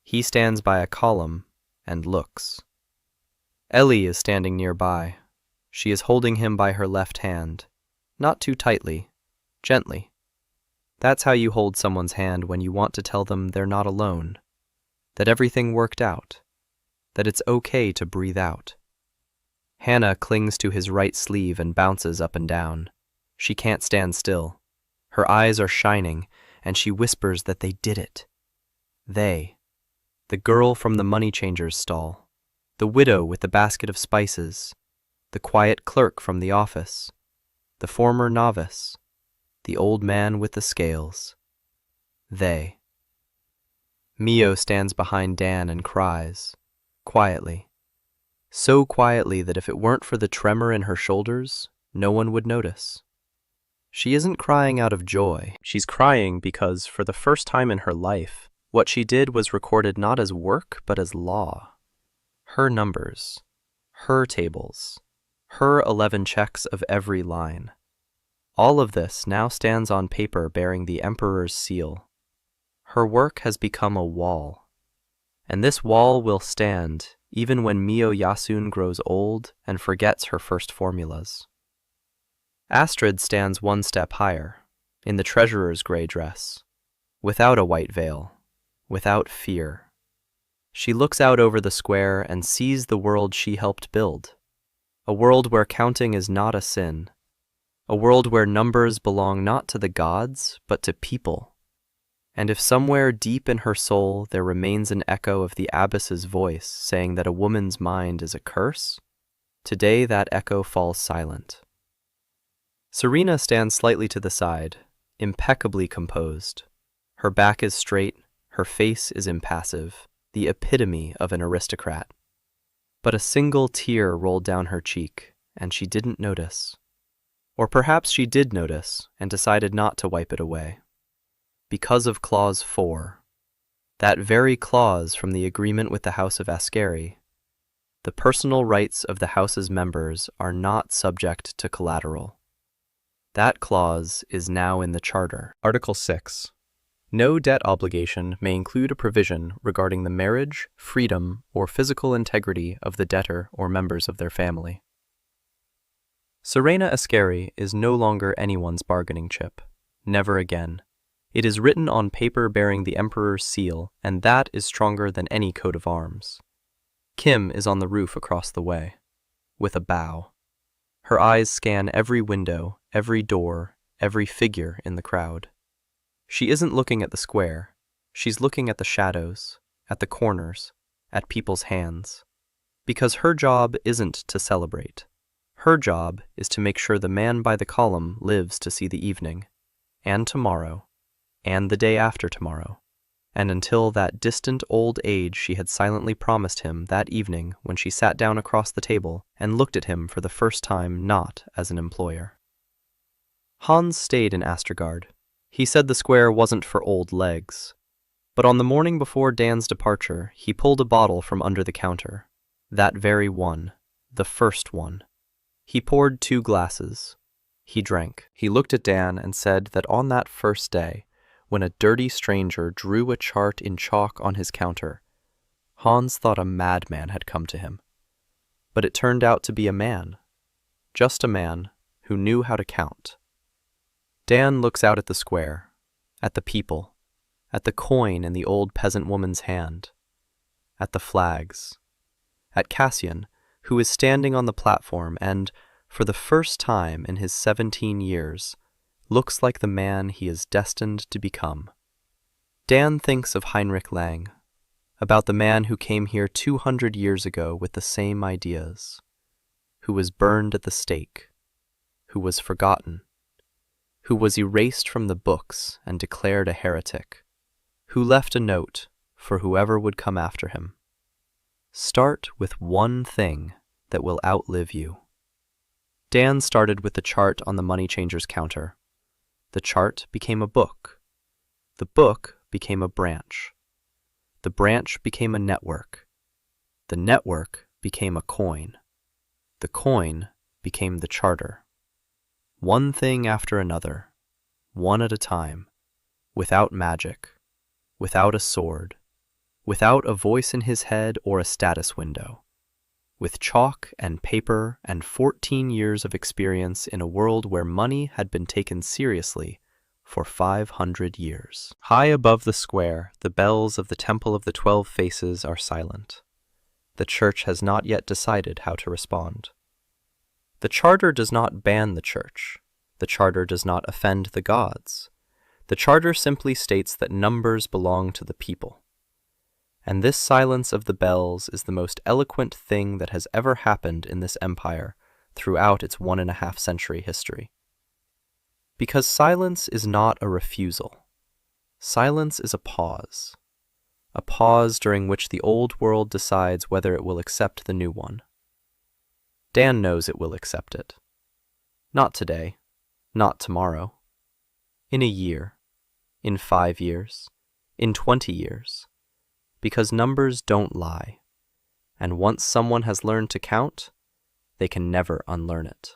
He stands by a column and looks. Ellie is standing nearby. She is holding him by her left hand, not too tightly, gently. That's how you hold someone's hand when you want to tell them they're not alone, that everything worked out, that it's okay to breathe out. Hannah clings to his right sleeve and bounces up and down. She can't stand still. Her eyes are shining, and she whispers that they did it. They, the girl from the money changer's stall, the widow with the basket of spices, the quiet clerk from the office, the former novice, the old man with the scales. They. Mio stands behind Dan and cries, quietly. So quietly that if it weren't for the tremor in her shoulders, no one would notice. She isn't crying out of joy. She's crying because, for the first time in her life, what she did was recorded not as work but as law. Her numbers, her tables, her 11 checks of every line. All of this now stands on paper bearing the emperor's seal. Her work has become a wall. And this wall will stand even when Mio Yasun grows old and forgets her first formulas. Astrid stands one step higher, in the treasurer's gray dress, without a white veil, without fear. She looks out over the square and sees the world she helped build, a world where counting is not a sin, a world where numbers belong not to the gods, but to people. And if somewhere deep in her soul there remains an echo of the abbess's voice saying that a woman's mind is a curse, today that echo falls silent. Serena stands slightly to the side, impeccably composed. Her back is straight, her face is impassive, the epitome of an aristocrat. But a single tear rolled down her cheek, and she didn't notice. Or perhaps she did notice and decided not to wipe it away. Because of Clause 4, that very clause from the agreement with the House of Ascari, the personal rights of the House's members are not subject to collateral. That clause is now in the Charter. Article 6. No debt obligation may include a provision regarding the marriage, freedom, or physical integrity of the debtor or members of their family. Serena Ascari is no longer anyone's bargaining chip. Never again. It is written on paper bearing the emperor's seal, and that is stronger than any coat of arms. Kim is on the roof across the way, with a bow. Her eyes scan every window, every door, every figure in the crowd. She isn't looking at the square. She's looking at the shadows, at the corners, at people's hands. Because her job isn't to celebrate. Her job is to make sure the man by the column lives to see the evening, and tomorrow, and the day after tomorrow, and until that distant old age she had silently promised him that evening when she sat down across the table and looked at him for the first time not as an employer. Hans stayed in Astrogard. He said the square wasn't for old legs. But on the morning before Dan's departure, he pulled a bottle from under the counter. That very one. The first one. He poured 2 glasses. He drank. He looked at Dan and said that on that first day, when a dirty stranger drew a chart in chalk on his counter, Hans thought a madman had come to him. But it turned out to be a man. Just a man who knew how to count. Dan looks out at the square, at the people, at the coin in the old peasant woman's hand. at the flags, at Cassian, who is standing on the platform and, for the first time in his 17 years, looks like the man he is destined to become. Dan thinks of Heinrich Lang, about the man who came here 200 years ago with the same ideas, who was burned at the stake, who was forgotten, who was erased from the books and declared a heretic, who left a note for whoever would come after him. Start with one thing that will outlive you. Dan started with the chart on the money changer's counter. The chart became a book. The book became a branch. The branch became a network. The network became a coin. The coin became the charter. One thing after another, one at a time, without magic, without a sword, without a voice in his head or a status window, with chalk and paper and 14 years of experience in a world where money had been taken seriously for 500 years. High above the square, the bells of the Temple of the 12 Faces are silent. The church has not yet decided how to respond. The charter does not ban the church. The charter does not offend the gods. The charter simply states that numbers belong to the people. And this silence of the bells is the most eloquent thing that has ever happened in this empire throughout its 1.5 century history. Because silence is not a refusal. Silence is a pause during which the old world decides whether it will accept the new one. Dan knows it will accept it. Not today, not tomorrow. In a year, in 5 years, in 20 years. Because numbers don't lie, and once someone has learned to count, they can never unlearn it.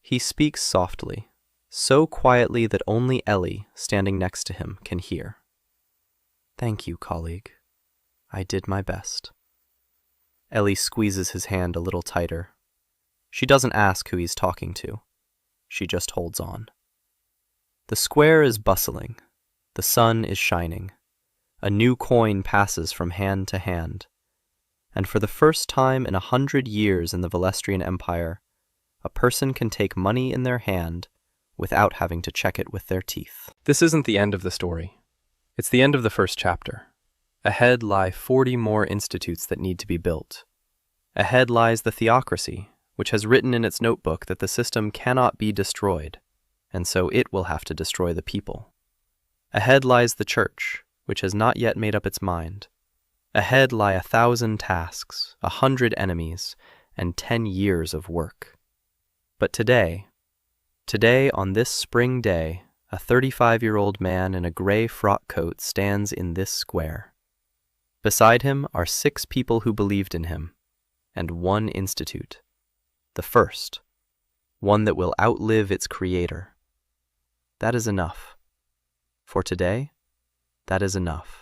He speaks softly, so quietly that only Ellie, standing next to him, can hear. Thank you, colleague. I did my best. Ellie squeezes his hand a little tighter. She doesn't ask who he's talking to. She just holds on. The square is bustling. The sun is shining. A new coin passes from hand to hand. And for the first time in 100 years in the Valestrian Empire, a person can take money in their hand without having to check it with their teeth. This isn't the end of the story. It's the end of the first chapter. Ahead lie 40 more institutes that need to be built. Ahead lies the theocracy, which has written in its notebook that the system cannot be destroyed, and so it will have to destroy the people. Ahead lies the church, which has not yet made up its mind. Ahead lie 1,000 tasks, 100 enemies, and 10 years of work. But today, on this spring day, a 35-year-old man in a gray frock coat stands in this square. Beside him are 6 people who believed in him, and 1 institute. The first, one that will outlive its creator. That is enough. For today, that is enough.